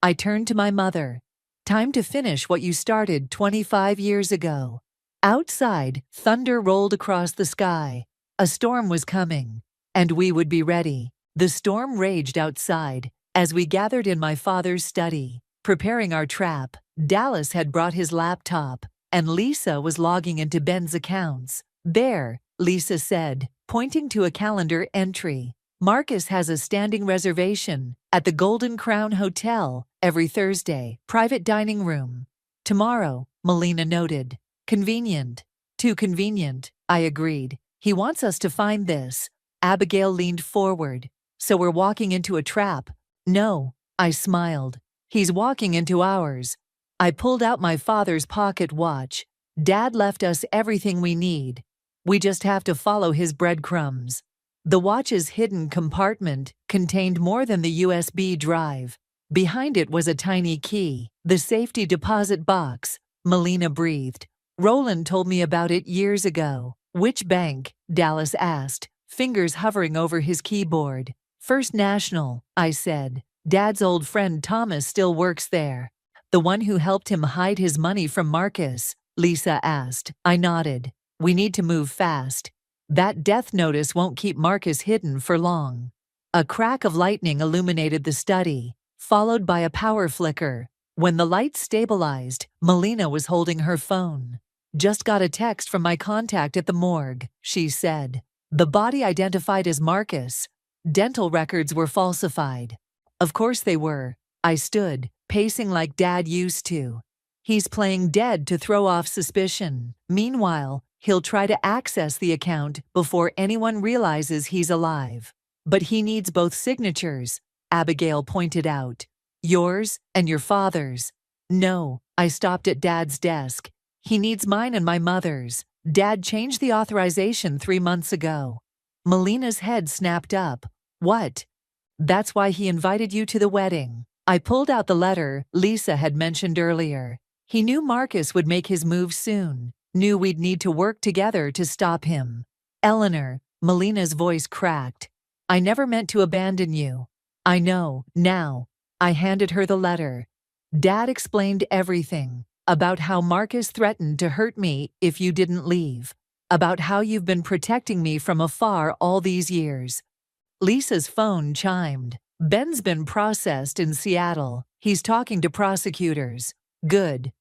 I turned to my mother. Time to finish what you started 25 years ago. Outside, thunder rolled across the sky. A storm was coming, and we would be ready. The storm raged outside as we gathered in my father's study, preparing our trap. Dallas had brought his laptop, and Lisa was logging into Ben's accounts. There, Lisa said, pointing to a calendar entry. Marcus has a standing reservation at the Golden Crown Hotel every Thursday, private dining room. Tomorrow, Melina noted. Convenient. Too convenient, I agreed. He wants us to find this. Abigail leaned forward. So we're walking into a trap. No, I smiled. He's walking into ours. I pulled out my father's pocket watch. Dad left us everything we need. We just have to follow his breadcrumbs. The watch's hidden compartment contained more than the USB drive. Behind it was a tiny key, the safety deposit box. Melina breathed. Roland told me about it years ago. Which bank? Dallas asked, fingers hovering over his keyboard. First National, I said. Dad's old friend Thomas still works there. The one who helped him hide his money from Marcus? Lisa asked. I nodded. We need to move fast. That death notice won't keep Marcus hidden for long. A crack of lightning illuminated the study, followed by a power flicker. When the lights stabilized, Melina was holding her phone. Just got a text from my contact at the morgue, she said. The body identified as Marcus. Dental records were falsified. Of course they were. I stood, pacing like Dad used to. He's playing dead to throw off suspicion. Meanwhile, he'll try to access the account before anyone realizes he's alive. But he needs both signatures, Abigail pointed out. Yours and your father's. No, I stopped at Dad's desk. He needs mine and my mother's. Dad changed the authorization 3 months ago. Melina's head snapped up. What? That's why he invited you to the wedding. I pulled out the letter Lisa had mentioned earlier. He knew Marcus would make his move soon, knew we'd need to work together to stop him. Eleanor, Melina's voice cracked. I never meant to abandon you. I know, now. I handed her the letter. Dad explained everything, about how Marcus threatened to hurt me if you didn't leave, about how you've been protecting me from afar all these years. Lisa's phone chimed. Ben's been processed in Seattle. He's talking to prosecutors. Good.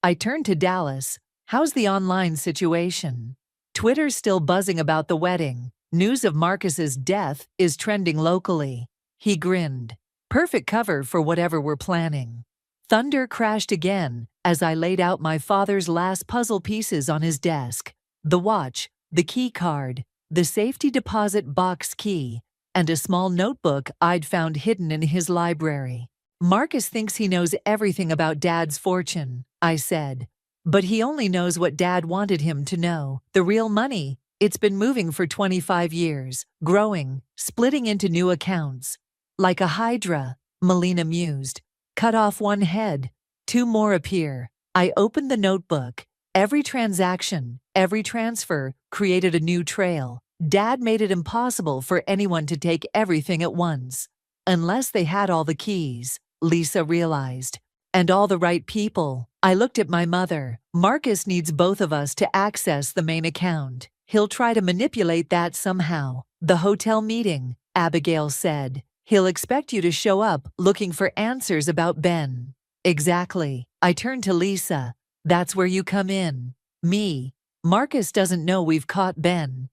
I turned to Dallas. How's the online situation? Twitter's still buzzing about the wedding. News of Marcus's death is trending locally. He grinned. Perfect cover for whatever we're planning. Thunder crashed again as I laid out my father's last puzzle pieces on his desk. The watch, the key card, the safety deposit box key, and a small notebook I'd found hidden in his library. Marcus thinks he knows everything about Dad's fortune, I said. But he only knows what Dad wanted him to know. The real money. It's been moving for 25 years, growing, splitting into new accounts. Like a hydra, Melina mused. Cut off one head, 2 more appear. I opened the notebook. Every transaction, every transfer created a new trail. Dad made it impossible for anyone to take everything at once. Unless they had all the keys, Lisa realized. And all the right people. I looked at my mother. Marcus needs both of us to access the main account. He'll try to manipulate that somehow. The hotel meeting, Abigail said. He'll expect you to show up looking for answers about Ben. Exactly. I turned to Lisa. That's where you come in. Me. Marcus doesn't know we've caught Ben.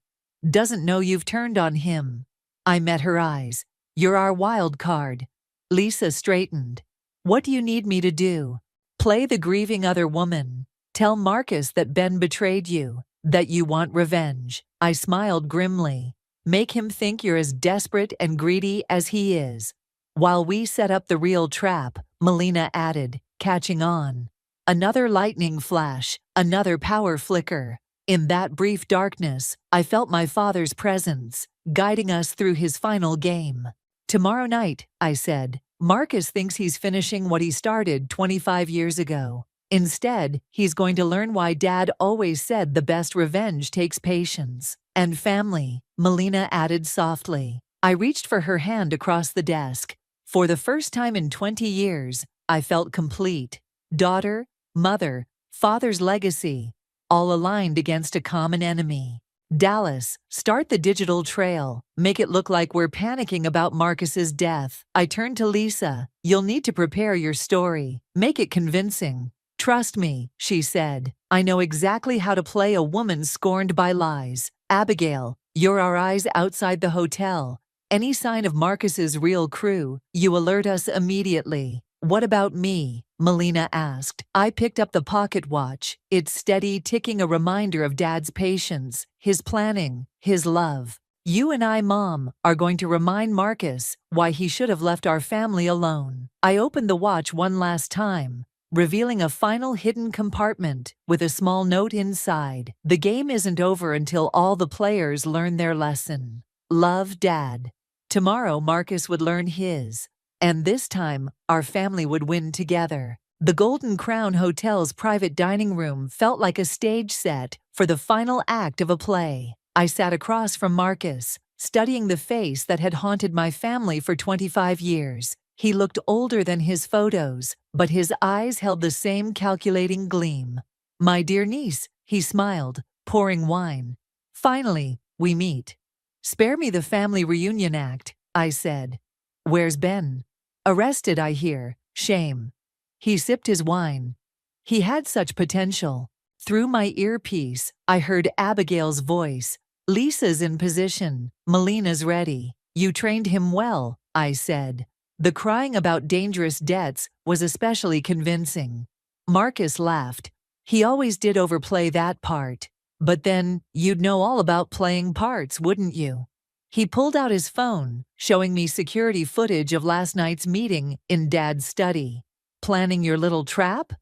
Doesn't know you've turned on him. I met her eyes. You're our wild card. Lisa straightened. What do you need me to do? Play the grieving other woman. Tell Marcus that Ben betrayed you, that you want revenge. I smiled grimly. Make him think you're as desperate and greedy as he is. While we set up the real trap, Melina added, catching on. Another lightning flash, another power flicker. In that brief darkness, I felt my father's presence, guiding us through his final game. Tomorrow night, I said, Marcus thinks he's finishing what he started 25 years ago. Instead, he's going to learn why Dad always said the best revenge takes patience. And family, Melina added softly. I reached for her hand across the desk. For the first time in 20 years, I felt complete. Daughter, mother, father's legacy, all aligned against a common enemy. Dallas, start the digital trail. Make it look like we're panicking about Marcus's death. I turned to Lisa. You'll need to prepare your story. Make it convincing. Trust me, she said. I know exactly how to play a woman scorned by lies. Abigail, you're our eyes outside the hotel. Any sign of Marcus's real crew, you alert us immediately. What about me? Melina asked. I picked up the pocket watch, its steady ticking a reminder of Dad's patience, his planning, his love. You and I, Mom, are going to remind Marcus why he should have left our family alone. I opened the watch one last time, revealing a final hidden compartment with a small note inside. The game isn't over until all the players learn their lesson. Love, Dad. Tomorrow, Marcus would learn his. And this time, our family would win together. The Golden Crown Hotel's private dining room felt like a stage set for the final act of a play. I sat across from Marcus, studying the face that had haunted my family for 25 years. He looked older than his photos, but his eyes held the same calculating gleam. My dear niece, he smiled, pouring wine. Finally, we meet. Spare me the family reunion act, I said. Where's Ben? Arrested, I hear. Shame. He sipped his wine. He had such potential. Through my earpiece, I heard Abigail's voice. Lisa's in position. Melina's ready. You trained him well, I said. The crying about dangerous debts was especially convincing. Marcus laughed. He always did overplay that part. But then, you'd know all about playing parts, wouldn't you? He pulled out his phone, showing me security footage of last night's meeting in Dad's study. Planning your little trap?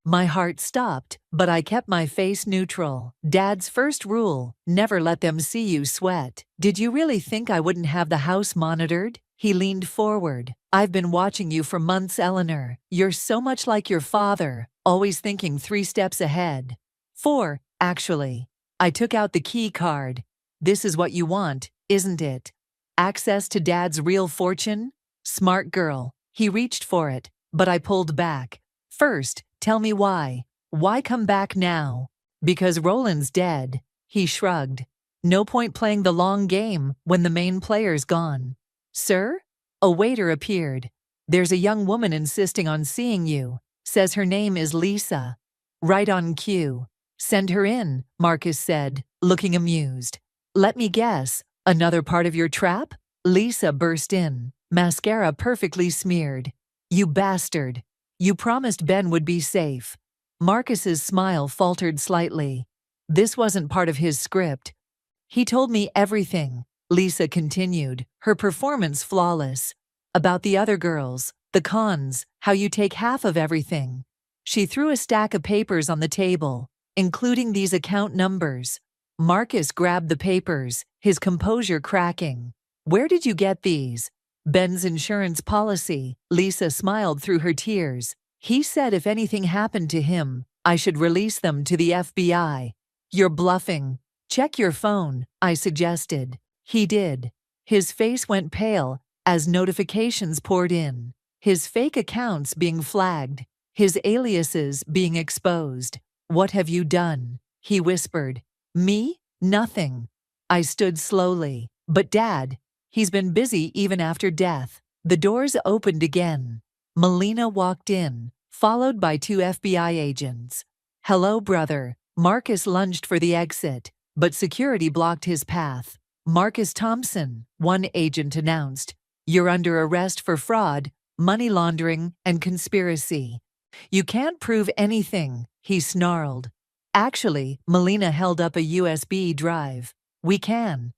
My heart stopped, but I kept my face neutral. Dad's first rule, never let them see you sweat. Did you really think I wouldn't have the house monitored? He leaned forward. I've been watching you for months, Eleanor. You're so much like your father, always thinking 3 steps ahead. 4, actually. I took out the key card. This is what you want, isn't it? Access to Dad's real fortune? Smart girl. He reached for it, but I pulled back. First, tell me why. Why come back now? Because Roland's dead. He shrugged. No point playing the long game when the main player's gone. Sir? A waiter appeared. There's a young woman insisting on seeing you. Says her name is Lisa. Right on cue. Send her in, Marcus said, looking amused. Let me guess, another part of your trap? Lisa burst in, mascara perfectly smeared. You bastard. You promised Ben would be safe. Marcus's smile faltered slightly. This wasn't part of his script. He told me everything, Lisa continued, her performance flawless. About the other girls, the cons, how you take half of everything. She threw a stack of papers on the table, including these account numbers. Marcus grabbed the papers, his composure cracking. Where did you get these? Ben's insurance policy. Lisa smiled through her tears. He said if anything happened to him, I should release them to the FBI. You're bluffing. Check your phone, I suggested. He did. His face went pale as notifications poured in. His fake accounts being flagged. His aliases being exposed. What have you done? He whispered. Me? Nothing. I stood slowly. But Dad, he's been busy even after death. The doors opened again. Melina walked in, followed by 2 FBI agents. Hello, brother. Marcus lunged for the exit, but security blocked his path. Marcus Thompson, one agent announced. You're under arrest for fraud, money laundering, and conspiracy. You can't prove anything, he snarled. Actually, Melina held up a USB drive. We can.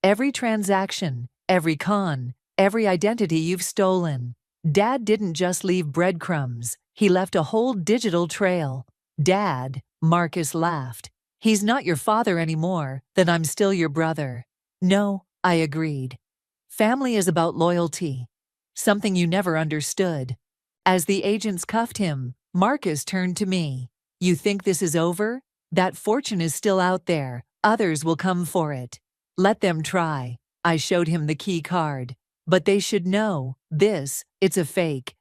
Every transaction, every con, every identity you've stolen. Dad didn't just leave breadcrumbs, he left a whole digital trail. Dad, Marcus laughed. He's not your father anymore, then I'm still your brother. No, I agreed. Family is about loyalty. Something you never understood. As the agents cuffed him, Marcus turned to me. You think this is over? That fortune is still out there. Others will come for it. Let them try. I showed him the key card. But they should know, it's a fake.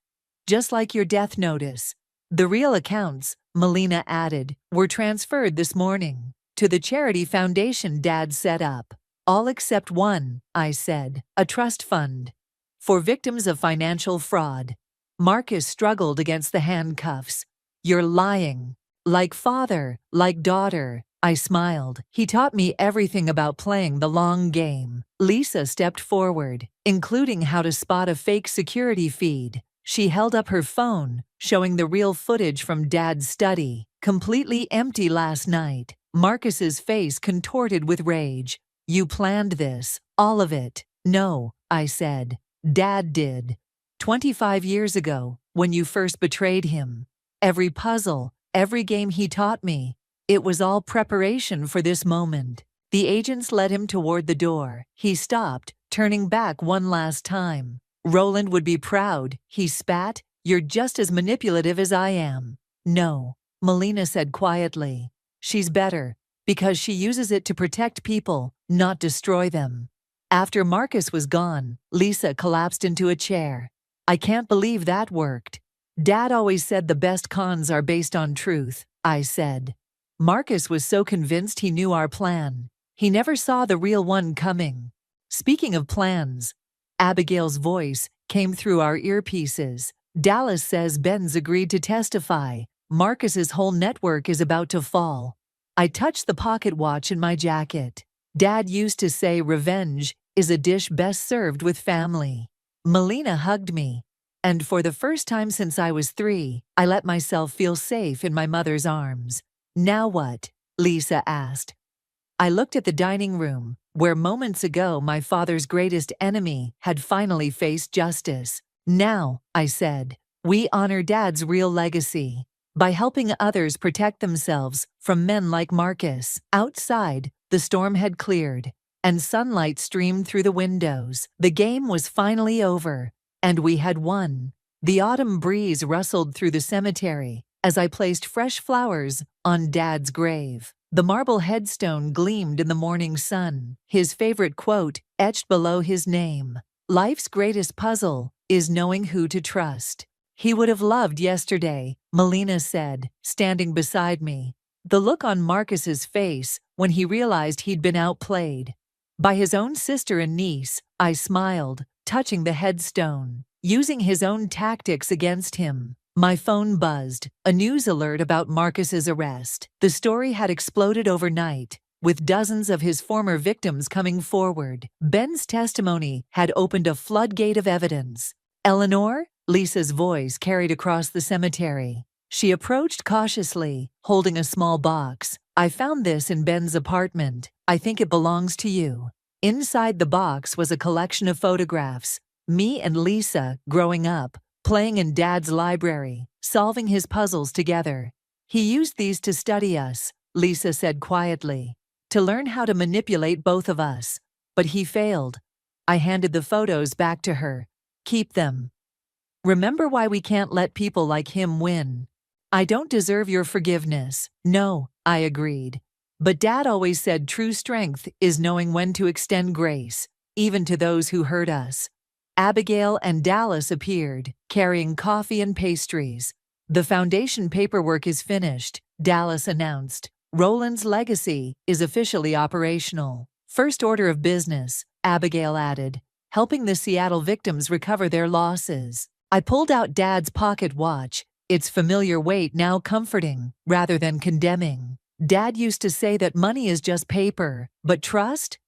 Just like your death notice. The real accounts, Melina added, were transferred this morning to the charity foundation Dad set up. All except one, I said, a trust fund. For victims of financial fraud. Marcus struggled against the handcuffs. You're lying. Like father, like daughter. I smiled. He taught me everything about playing the long game. Lisa stepped forward, including how to spot a fake security feed. She held up her phone, showing the real footage from Dad's study, completely empty last night. Marcus's face contorted with rage. You planned this, all of it. No, I said. Dad did. 25 years ago, when you first betrayed him. Every puzzle, every game he taught me, it was all preparation for this moment. The agents led him toward the door. He stopped, turning back one last time. Roland would be proud, he spat. You're just as manipulative as I am. No, Melina said quietly. She's better, because she uses it to protect people, not destroy them. After Marcus was gone, Lisa collapsed into a chair. I can't believe that worked. Dad always said the best cons are based on truth, I said. Marcus was so convinced he knew our plan. He never saw the real one coming. Speaking of plans, Abigail's voice came through our earpieces. Dallas says Ben's agreed to testify. Marcus's whole network is about to fall. I touched the pocket watch in my jacket. Dad used to say revenge is a dish best served with family. Melina hugged me, and for the first time since I was 3, I let myself feel safe in my mother's arms. Now what? Lisa asked. I looked at the dining room, where moments ago my father's greatest enemy had finally faced justice. Now, I said, we honor Dad's real legacy by helping others protect themselves from men like Marcus. Outside, the storm had cleared, and sunlight streamed through the windows. The game was finally over, and we had won. The autumn breeze rustled through the cemetery as I placed fresh flowers on Dad's grave. The marble headstone gleamed in the morning sun, his favorite quote etched below his name. Life's greatest puzzle is knowing who to trust. He would have loved yesterday, Melina said, standing beside me. The look on Marcus's face when he realized he'd been outplayed by his own sister and niece. I smiled, touching the headstone, using his own tactics against him. My phone buzzed, a news alert about Marcus's arrest. The story had exploded overnight, with dozens of his former victims coming forward. Ben's testimony had opened a floodgate of evidence. Eleanor? Lisa's voice carried across the cemetery. She approached cautiously, holding a small box. I found this in Ben's apartment. I think it belongs to you. Inside the box was a collection of photographs. Me and Lisa, growing up, playing in Dad's library, solving his puzzles together. He used these to study us, Lisa said quietly, to learn how to manipulate both of us. But he failed. I handed the photos back to her. Keep them. Remember why we can't let people like him win. I don't deserve your forgiveness. No, I agreed. But Dad always said true strength is knowing when to extend grace, even to those who hurt us. Abigail and Dallas appeared, carrying coffee and pastries. The foundation paperwork is finished, Dallas announced. Roland's legacy is officially operational. First order of business, Abigail added, helping the Seattle victims recover their losses. I pulled out Dad's pocket watch, its familiar weight now comforting rather than condemning. Dad used to say that money is just paper, but trust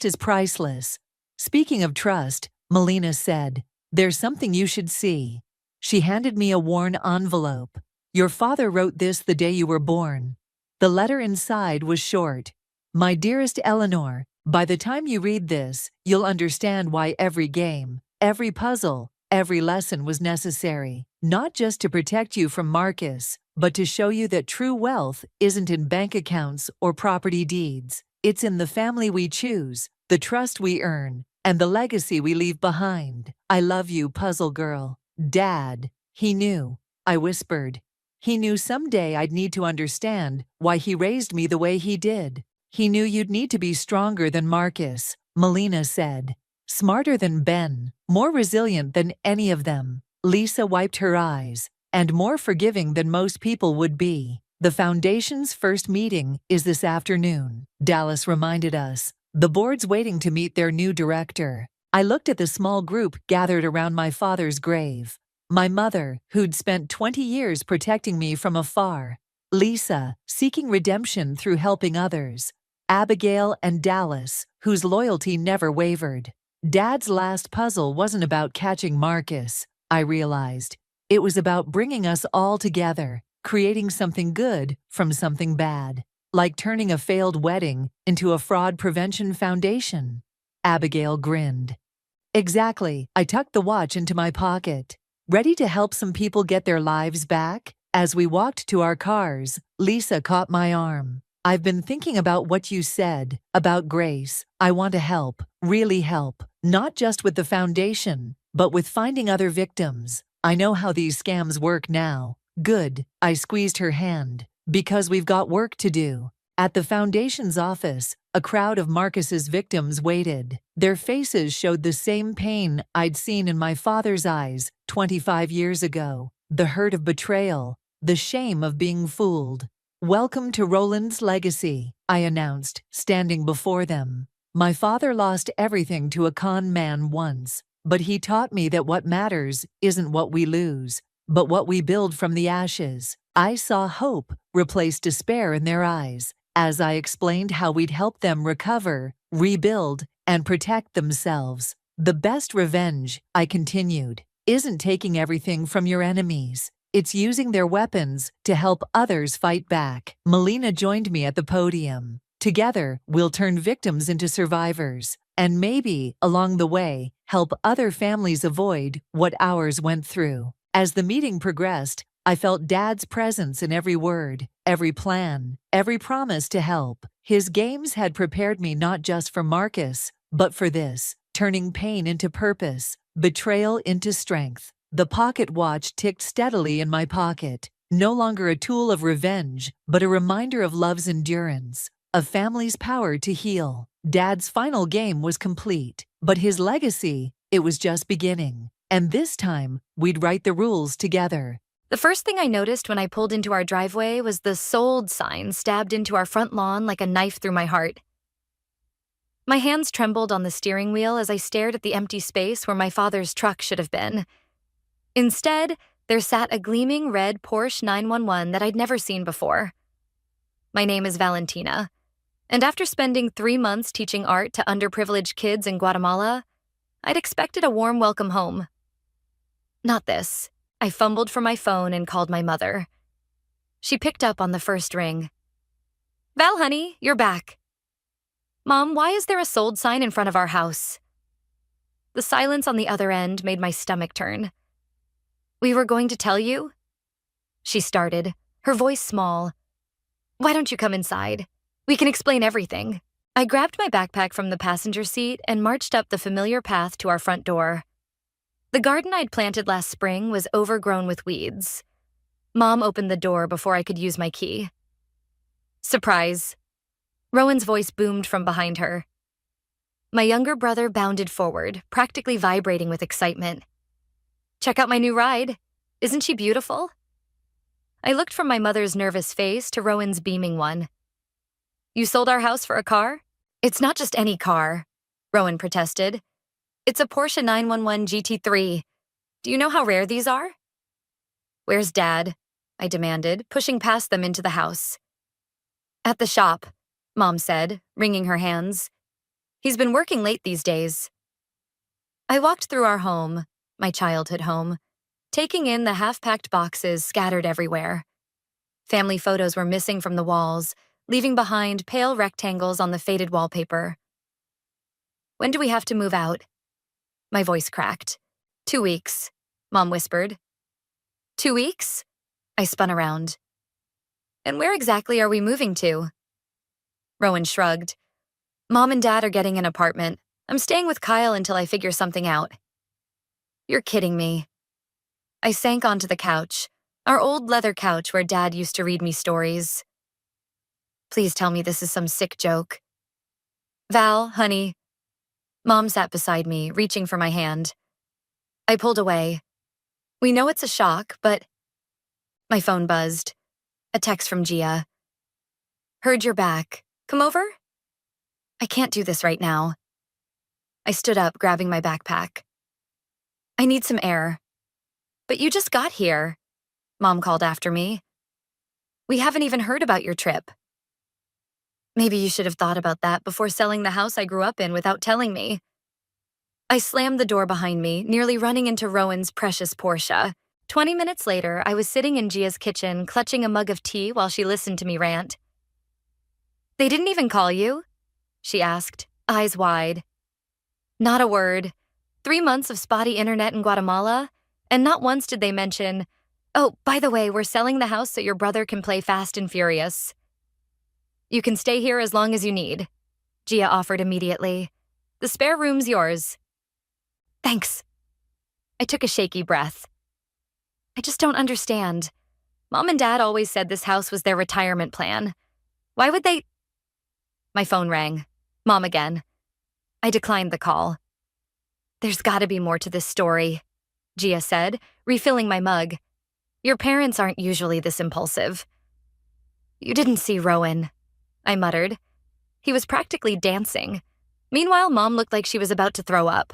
is priceless. Speaking of trust, Melina said, there's something you should see. She handed me a worn envelope. Your father wrote this the day you were born. The letter inside was short. My dearest Eleanor, by the time you read this, you'll understand why every game, every puzzle, every lesson was necessary, not just to protect you from Marcus, but to show you that true wealth isn't in bank accounts or property deeds. It's in the family we choose, the trust we earn, and the legacy we leave behind. I love you, puzzle girl. Dad. He knew. I whispered. He knew someday I'd need to understand why he raised me the way he did. He knew you'd need to be stronger than Marcus, Melina said. Smarter than Ben, more resilient than any of them. Lisa wiped her eyes, and more forgiving than most people would be. The Foundation's first meeting is this afternoon, Dallas reminded us. The board's waiting to meet their new director. I looked at the small group gathered around my father's grave. My mother, who'd spent 20 years protecting me from afar. Lisa, seeking redemption through helping others. Abigail and Dallas, whose loyalty never wavered. Dad's last puzzle wasn't about catching Marcus, I realized. It was about bringing us all together, creating something good from something bad, like turning a failed wedding into a fraud prevention foundation. Abigail grinned. Exactly. I tucked the watch into my pocket. Ready to help some people get their lives back? As we walked to our cars, Lisa caught my arm. I've been thinking about what you said, about grace. I want to help, really help, not just with the foundation, but with finding other victims. I know how these scams work now. Good. I squeezed her hand. Because we've got work to do. At the foundation's office, a crowd of Marcus's victims waited. Their faces showed the same pain I'd seen in my father's eyes 25 years ago. The hurt of betrayal, the shame of being fooled. Welcome to Roland's legacy, I announced, standing before them. My father lost everything to a con man once, but he taught me that what matters isn't what we lose, but what we build from the ashes. I saw hope replace despair in their eyes. as I explained how we'd help them recover, rebuild, and protect themselves. The best revenge, I continued, isn't taking everything from your enemies. It's using their weapons to help others fight back. Melina joined me at the podium. Together, we'll turn victims into survivors, and maybe, along the way, help other families avoid what ours went through. As the meeting progressed, I felt Dad's presence in every word, every plan, every promise to help. His games had prepared me not just for Marcus, but for this, turning pain into purpose, betrayal into strength. The pocket watch ticked steadily in my pocket, no longer a tool of revenge, but a reminder of love's endurance, of family's power to heal. Dad's final game was complete, but his legacy, it was just beginning. And this time, we'd write the rules together. The first thing I noticed when I pulled into our driveway was the "sold" sign stabbed into our front lawn like a knife through my heart. My hands trembled on the steering wheel as I stared at the empty space where my father's truck should have been. Instead, there sat a gleaming red Porsche 911 that I'd never seen before. My name is Valentina, and after spending 3 months teaching art to underprivileged kids in Guatemala, I'd expected a warm welcome home. Not this. I fumbled for my phone and called my mother. She picked up on the first ring. "Val, honey, you're back." "Mom, why is there a sold sign in front of our house?" The silence on the other end made my stomach turn. "We were going to tell you?" She started, her voice small. "Why don't you come inside? We can explain everything." I grabbed my backpack from the passenger seat and marched up the familiar path to our front door. The garden I'd planted last spring was overgrown with weeds. Mom opened the door before I could use my key. "Surprise." Rowan's voice boomed from behind her. My younger brother bounded forward, practically vibrating with excitement. "Check out my new ride. Isn't she beautiful?" I looked from my mother's nervous face to Rowan's beaming one. "You sold our house for a car?" "It's not just any car," Rowan protested. "It's a Porsche 911 GT3. Do you know how rare these are?" "Where's Dad?" I demanded, pushing past them into the house. "At the shop," Mom said, wringing her hands. "He's been working late these days." I walked through our home, my childhood home, taking in the half-packed boxes scattered everywhere. Family photos were missing from the walls, leaving behind pale rectangles on the faded wallpaper. "When do we have to move out?" My voice cracked. 2 weeks, Mom whispered. 2 weeks? I spun around. "And where exactly are we moving to?" Rowan shrugged. "Mom and Dad are getting an apartment. I'm staying with Kyle until I figure something out." "You're kidding me." I sank onto the couch, our old leather couch where Dad used to read me stories. "Please tell me this is some sick joke." "Val, honey." Mom sat beside me, reaching for my hand. I pulled away. "We know it's a shock, but—" My phone buzzed. A text from Gia. "Heard you're back. Come over?" "I can't do this right now." I stood up, grabbing my backpack. "I need some air." "But you just got here," Mom called after me. "We haven't even heard about your trip." "Maybe you should have thought about that before selling the house I grew up in without telling me." I slammed the door behind me, nearly running into Rowan's precious Porsche. 20 minutes later, I was sitting in Gia's kitchen, clutching a mug of tea while she listened to me rant. "They didn't even call you?" she asked, eyes wide. "Not a word. 3 months of spotty internet in Guatemala, and not once did they mention, 'Oh, by the way, we're selling the house so your brother can play Fast and Furious.'" "You can stay here as long as you need," Gia offered immediately. "The spare room's yours." "Thanks." I took a shaky breath. "I just don't understand. Mom and Dad always said this house was their retirement plan. Why would they—" My phone rang. Mom again. I declined the call. "There's gotta be more to this story," Gia said, refilling my mug. "Your parents aren't usually this impulsive." "You didn't see Rowan," I muttered. He was practically dancing. Meanwhile, Mom looked like she was about to throw up.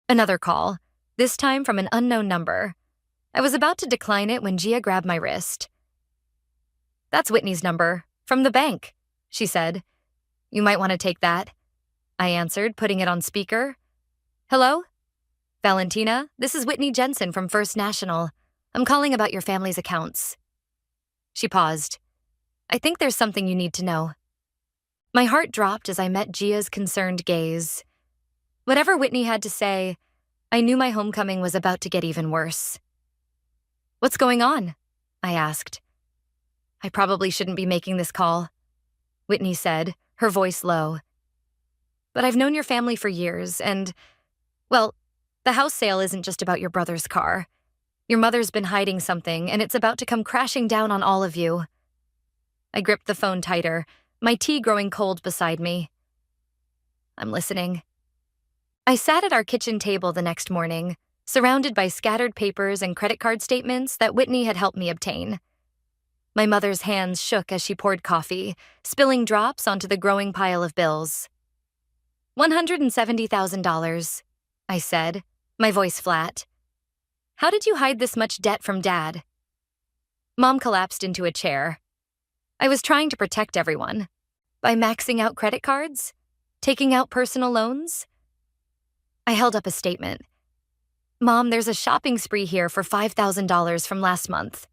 Another call, this time from an unknown number. I was about to decline it when Gia grabbed my wrist. "That's Whitney's number. From the bank, she said. You might want to take that, I answered, putting it on speaker. Hello? Valentina, this is Whitney Jensen from First National. I'm calling about your family's accounts. She paused. I think there's something you need to know. My heart dropped as I met Gia's concerned gaze. Whatever Whitney had to say, I knew my homecoming was about to get even worse. What's going on? I asked. I probably shouldn't be making this call, Whitney said, her voice low. But I've known your family for years, and, well, the house sale isn't just about your brother's car. Your mother's been hiding something, and it's about to come crashing down on all of you. I gripped the phone tighter, my tea growing cold beside me. I'm listening. I sat at our kitchen table the next morning, surrounded by scattered papers and credit card statements that Whitney had helped me obtain. My mother's hands shook as she poured coffee, spilling drops onto the growing pile of bills. $170,000, I said, my voice flat. How did you hide this much debt from Dad? Mom collapsed into a chair. I was trying to protect everyone. By maxing out credit cards? Taking out personal loans? I held up a statement. Mom, there's a shopping spree here for $5,000 from last month.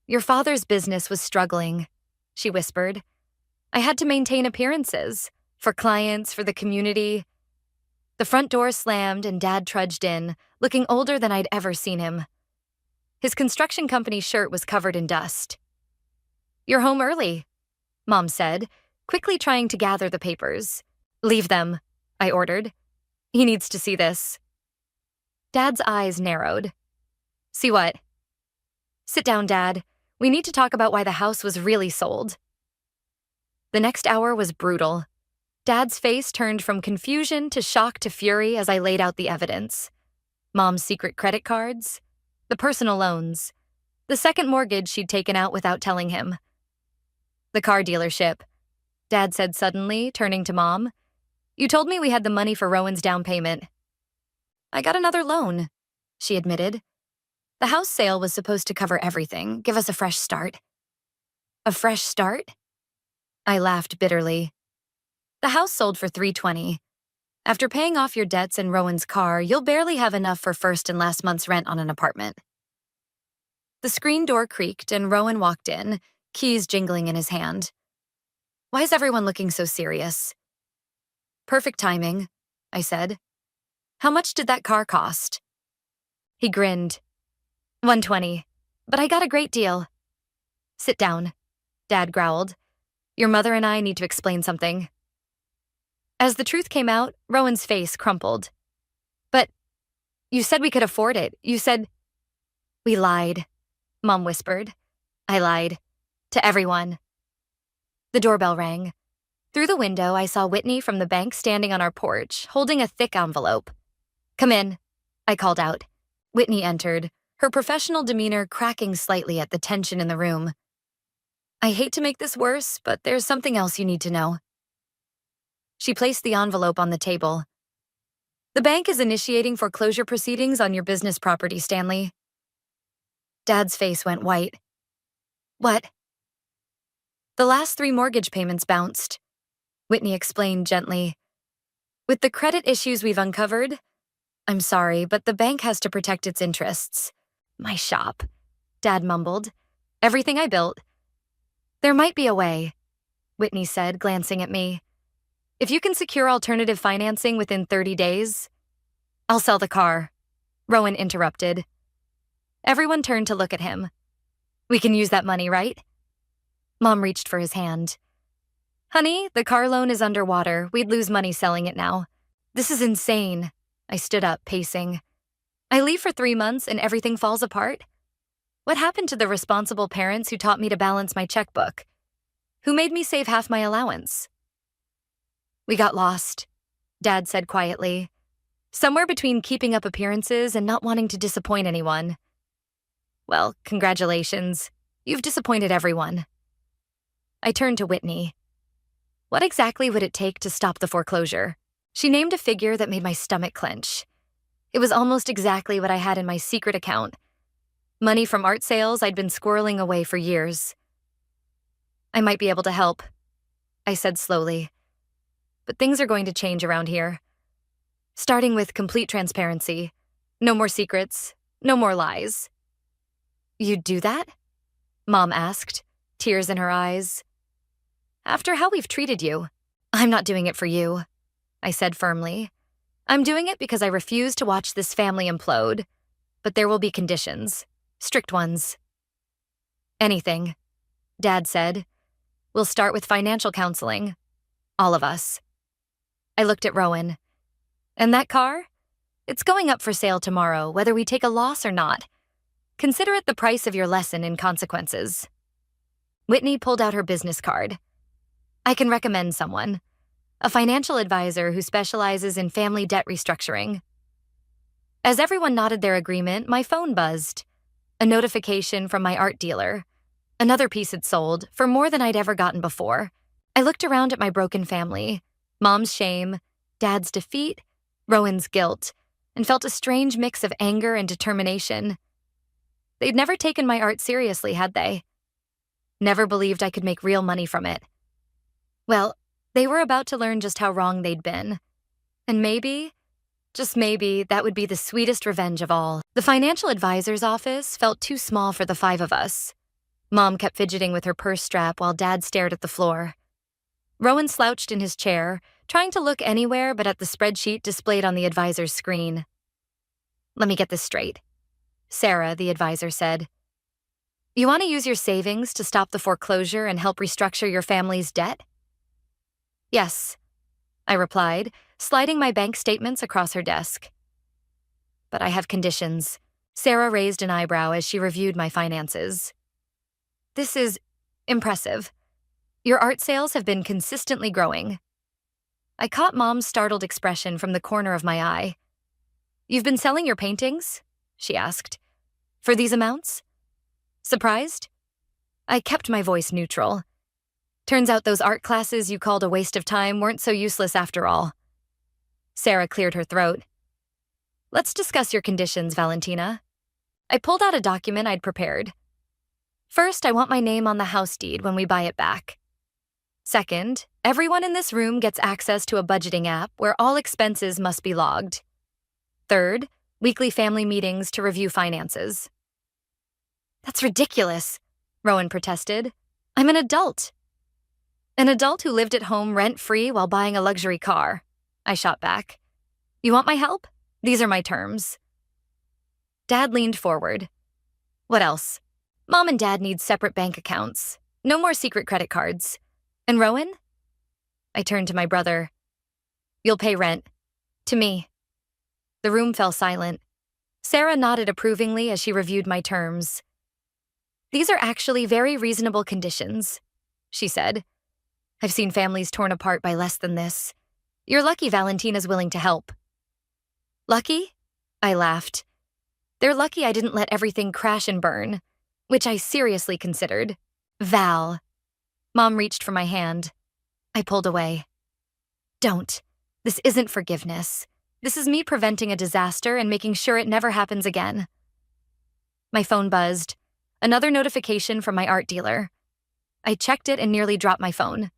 Your father's business was struggling, she whispered. I had to maintain appearances, for clients, for the community. The front door slammed and Dad trudged in, looking older than I'd ever seen him. His construction company shirt was covered in dust. You're home early, Mom said, quickly trying to gather the papers. Leave them, I ordered. He needs to see this. Dad's eyes narrowed. See what? Sit down, Dad. We need to talk about why the house was really sold. The next hour was brutal. Dad's face turned from confusion to shock to fury as I laid out the evidence. Mom's secret credit cards, the personal loans, the second mortgage she'd taken out without telling him. The car dealership, Dad said suddenly, turning to Mom. You told me we had the money for Rowan's down payment. I got another loan, she admitted. The house sale was supposed to cover everything, give us a fresh start. A fresh start? I laughed bitterly. The house sold for $320. After paying off your debts and Rowan's car, you'll barely have enough for first and last month's rent on an apartment. The screen door creaked and Rowan walked in, keys jingling in his hand. Why is everyone looking so serious? Perfect timing, I said. How much did that car cost? He grinned. $120, but I got a great deal. Sit down, Dad growled. Your mother and I need to explain something. As the truth came out, Rowan's face crumpled. But you said we could afford it. You said... We lied, Mom whispered. I lied. To everyone. The doorbell rang. Through the window, I saw Whitney from the bank standing on our porch, holding a thick envelope. Come in, I called out. Whitney entered, her professional demeanor cracking slightly at the tension in the room. I hate to make this worse, but there's something else you need to know. She placed the envelope on the table. The bank is initiating foreclosure proceedings on your business property, Stanley. Dad's face went white. What? The last 3 mortgage payments bounced, Whitney explained gently. With the credit issues we've uncovered, I'm sorry, but the bank has to protect its interests. My shop, Dad mumbled. Everything I built. There might be a way, Whitney said, glancing at me. If you can secure alternative financing within 30 days, I'll sell the car, Rowan interrupted. Everyone turned to look at him. We can use that money, right? Mom reached for his hand. Honey, the car loan is underwater. We'd lose money selling it now. This is insane. I stood up, pacing. I leave for 3 months and everything falls apart? What happened to the responsible parents who taught me to balance my checkbook? Who made me save half my allowance? We got lost, Dad said quietly. Somewhere between keeping up appearances and not wanting to disappoint anyone. Well, congratulations. You've disappointed everyone. I turned to Whitney. What exactly would it take to stop the foreclosure? She named a figure that made my stomach clench. It was almost exactly what I had in my secret account. Money from art sales I'd been squirreling away for years. I might be able to help, I said slowly. But things are going to change around here. Starting with complete transparency. No more secrets, no more lies. You'd do that? Mom asked, tears in her eyes. After how we've treated you, I'm not doing it for you, I said firmly. I'm doing it because I refuse to watch this family implode. But there will be conditions, strict ones. Anything, Dad said. We'll start with financial counseling. All of us. I looked at Rowan. And that car? It's going up for sale tomorrow, whether we take a loss or not. Consider it the price of your lesson in consequences. Whitney pulled out her business card. I can recommend someone. A financial advisor who specializes in family debt restructuring. As everyone nodded their agreement, my phone buzzed. A notification from my art dealer. Another piece had sold, for more than I'd ever gotten before. I looked around at my broken family. Mom's shame, Dad's defeat, Rowan's guilt, and felt a strange mix of anger and determination. They'd never taken my art seriously, had they? Never believed I could make real money from it. Well, they were about to learn just how wrong they'd been. And maybe, just maybe, that would be the sweetest revenge of all. The financial advisor's office felt too small for the 5 of us. Mom kept fidgeting with her purse strap while Dad stared at the floor. Rowan slouched in his chair, trying to look anywhere but at the spreadsheet displayed on the advisor's screen. Let me get this straight. Sarah, the advisor, said. You want to use your savings to stop the foreclosure and help restructure your family's debt? Yes, I replied, sliding my bank statements across her desk. But I have conditions. Sarah raised an eyebrow as she reviewed my finances. This is impressive. Your art sales have been consistently growing. I caught Mom's startled expression from the corner of my eye. You've been selling your paintings? She asked. For these amounts? Surprised? I kept my voice neutral. Turns out those art classes you called a waste of time weren't so useless after all. Sarah cleared her throat. Let's discuss your conditions, Valentina. I pulled out a document I'd prepared. First, I want my name on the house deed when we buy it back. Second, everyone in this room gets access to a budgeting app where all expenses must be logged. Third, weekly family meetings to review finances. That's ridiculous, Rowan protested. I'm an adult. An adult who lived at home rent-free while buying a luxury car, I shot back. You want my help? These are my terms. Dad leaned forward. What else? Mom and Dad need separate bank accounts. No more secret credit cards. And Rowan? I turned to my brother. You'll pay rent. To me. The room fell silent. Sarah nodded approvingly as she reviewed my terms. These are actually very reasonable conditions, she said. I've seen families torn apart by less than this. You're lucky Valentina's willing to help. Lucky? I laughed. They're lucky I didn't let everything crash and burn, which I seriously considered. Val. Mom reached for my hand. I pulled away. Don't. This isn't forgiveness. This is me preventing a disaster and making sure it never happens again. My phone buzzed. Another notification from my art dealer. I checked it and nearly dropped my phone.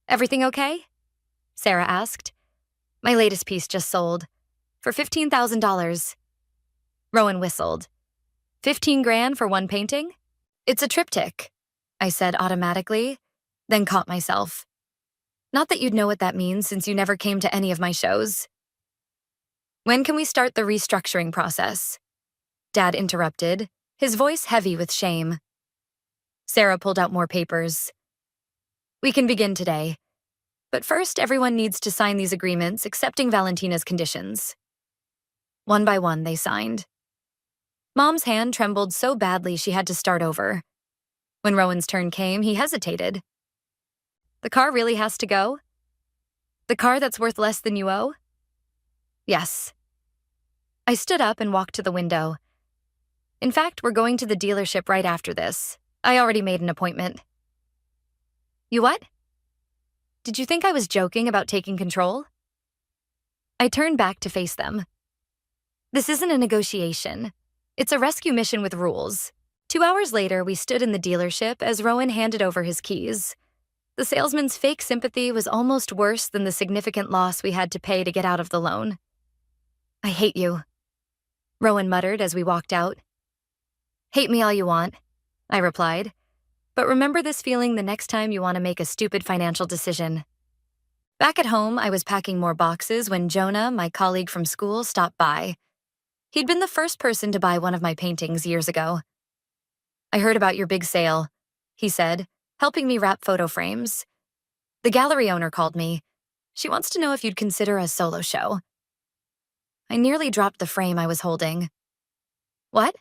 Everything okay? Sarah asked. My latest piece just sold. For $15,000. Rowan whistled. 15 grand for one painting? It's a triptych, I said automatically, then caught myself. Not that you'd know what that means since you never came to any of my shows. When can we start the restructuring process? Dad interrupted, his voice heavy with shame. Sarah pulled out more papers. We can begin today. But first, everyone needs to sign these agreements accepting Valentina's conditions. One by one, they signed. Mom's hand trembled so badly she had to start over. When Rowan's turn came, he hesitated. The car really has to go? The car that's worth less than you owe? Yes. I stood up and walked to the window. In fact, we're going to the dealership right after this. I already made an appointment. You what? Did you think I was joking about taking control? I turned back to face them. This isn't a negotiation. It's a rescue mission with rules. 2 hours later, we stood in the dealership as Rowan handed over his keys. The salesman's fake sympathy was almost worse than the significant loss we had to pay to get out of the loan. "I hate you," Rowan muttered as we walked out. "Hate me all you want," I replied. "But remember this feeling the next time you want to make a stupid financial decision." Back at home, I was packing more boxes when Jonah, my colleague from school, stopped by. He'd been the first person to buy one of my paintings years ago. "I heard about your big sale," he said, helping me wrap photo frames. "The gallery owner called me. She wants to know if you'd consider a solo show." I nearly dropped the frame I was holding. "What?"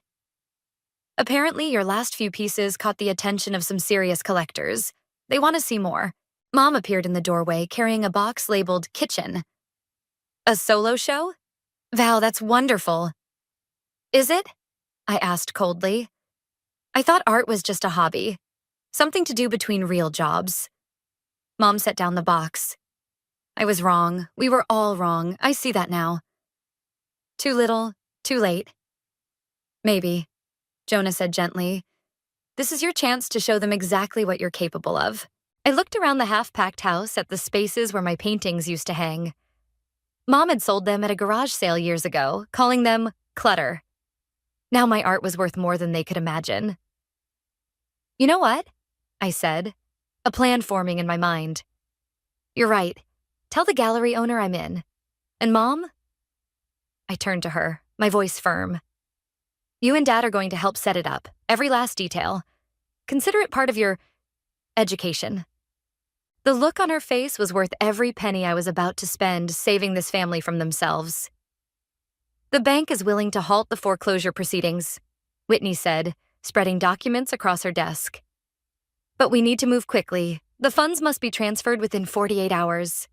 "Apparently, your last few pieces caught the attention of some serious collectors. They want to see more." Mom appeared in the doorway carrying a box labeled kitchen. "A solo show? Val, that's wonderful." "Is it?" I asked coldly. I thought art was just a hobby, something to do between real jobs. Mom set down the box. "I was wrong. We were all wrong. I see that now." "Too little, too late." "Maybe," Jonah said gently. "This is your chance to show them exactly what you're capable of." I looked around the half-packed house at the spaces where my paintings used to hang. Mom had sold them at a garage sale years ago, calling them clutter. Now my art was worth more than they could imagine. "You know what?" I said, a plan forming in my mind. "You're right. Tell the gallery owner I'm in. And Mom?" I turned to her, my voice firm. "You and Dad are going to help set it up, every last detail. Consider it part of your education." The look on her face was worth every penny I was about to spend saving this family from themselves. "The bank is willing to halt the foreclosure proceedings," Whitney said, spreading documents across her desk. "But we need to move quickly. The funds must be transferred within 48 hours.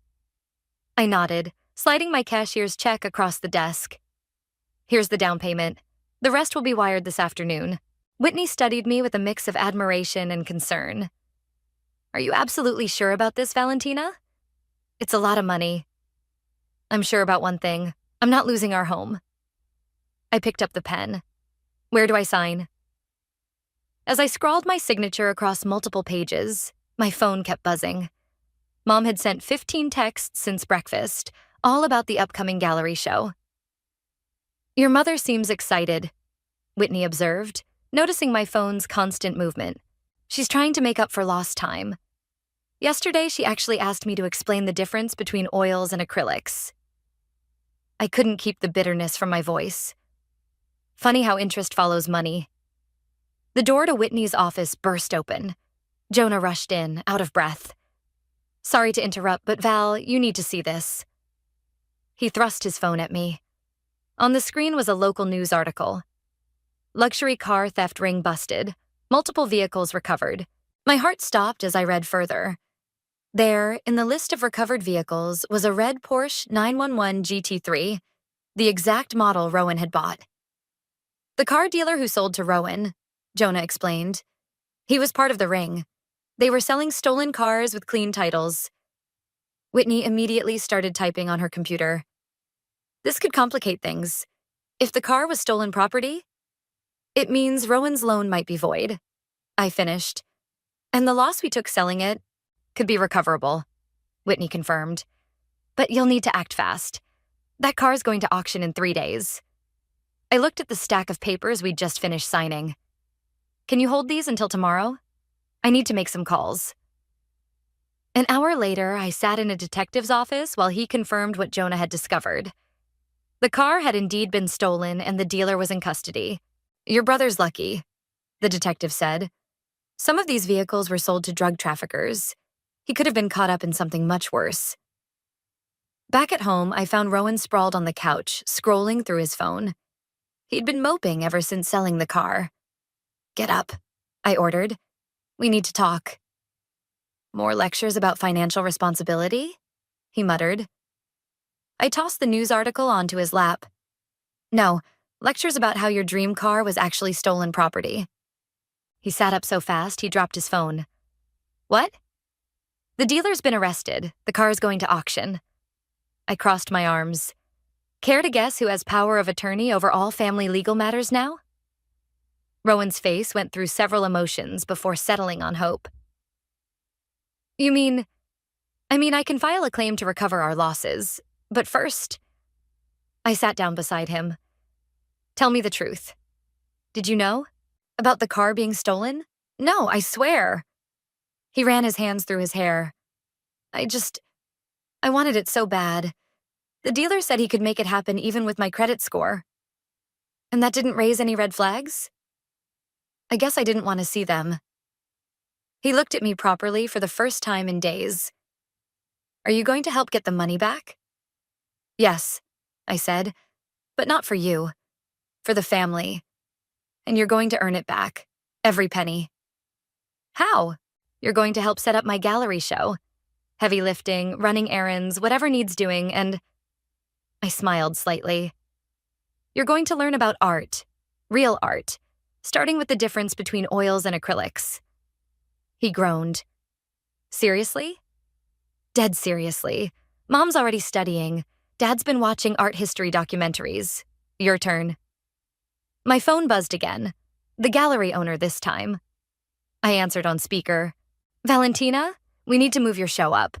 I nodded, sliding my cashier's check across the desk. "Here's the down payment. The rest will be wired this afternoon." Whitney studied me with a mix of admiration and concern. "Are you absolutely sure about this, Valentina?" "It's a lot of money." "I'm sure about one thing. I'm not losing our home." I picked up the pen. "Where do I sign?" As I scrawled my signature across multiple pages, my phone kept buzzing. Mom had sent 15 texts since breakfast, all about the upcoming gallery show. "Your mother seems excited," Whitney observed, noticing my phone's constant movement. "She's trying to make up for lost time. Yesterday, she actually asked me to explain the difference between oils and acrylics." I couldn't keep the bitterness from my voice. Funny how interest follows money. The door to Whitney's office burst open. Jonah rushed in, out of breath. "Sorry to interrupt, but Val, you need to see this." He thrust his phone at me. On the screen was a local news article. "Luxury car theft ring busted. Multiple vehicles recovered." My heart stopped as I read further. There, in the list of recovered vehicles, was a red Porsche 911 GT3, the exact model Rowan had bought. "The car dealer who sold to Rowan," Jonah explained. "He was part of the ring. They were selling stolen cars with clean titles." Whitney immediately started typing on her computer. "This could complicate things. If the car was stolen property, it means Rowan's loan might be void." I finished. "And the loss we took selling it could be recoverable," Whitney confirmed. "But you'll need to act fast. That car's going to auction in 3 days." I looked at the stack of papers we'd just finished signing. "Can you hold these until tomorrow? I need to make some calls." An hour later, I sat in a detective's office while he confirmed what Jonah had discovered. The car had indeed been stolen and the dealer was in custody. "Your brother's lucky," the detective said. "Some of these vehicles were sold to drug traffickers. He could have been caught up in something much worse." Back at home, I found Rowan sprawled on the couch, scrolling through his phone. He'd been moping ever since selling the car. "Get up," I ordered. "We need to talk." "More lectures about financial responsibility?" he muttered. I tossed the news article onto his lap. "No, lectures about how your dream car was actually stolen property." He sat up so fast he dropped his phone. "What?" "The dealer's been arrested. The car's going to auction." I crossed my arms. Care to guess who has power of attorney over all family legal matters now? Rowan's face went through several emotions before settling on hope. You mean, I can file a claim to recover our losses, but first... I sat down beside him. Tell me the truth. Did you know? About the car being stolen? No, I swear. He ran his hands through his hair. I wanted it so bad. The dealer said he could make it happen even with my credit score. And that didn't raise any red flags? I guess I didn't want to see them. He looked at me properly for the first time in days. Are you going to help get the money back? Yes, I said, but not for you. For the family. And you're going to earn it back. Every penny. How? You're going to help set up my gallery show. Heavy lifting, running errands, whatever needs doing, and... I smiled slightly. You're going to learn about art. Real art. Starting with the difference between oils and acrylics. He groaned. Seriously? Dead seriously. Mom's already studying. Dad's been watching art history documentaries. Your turn. My phone buzzed again. The gallery owner this time. I answered on speaker. Valentina, we need to move your show up.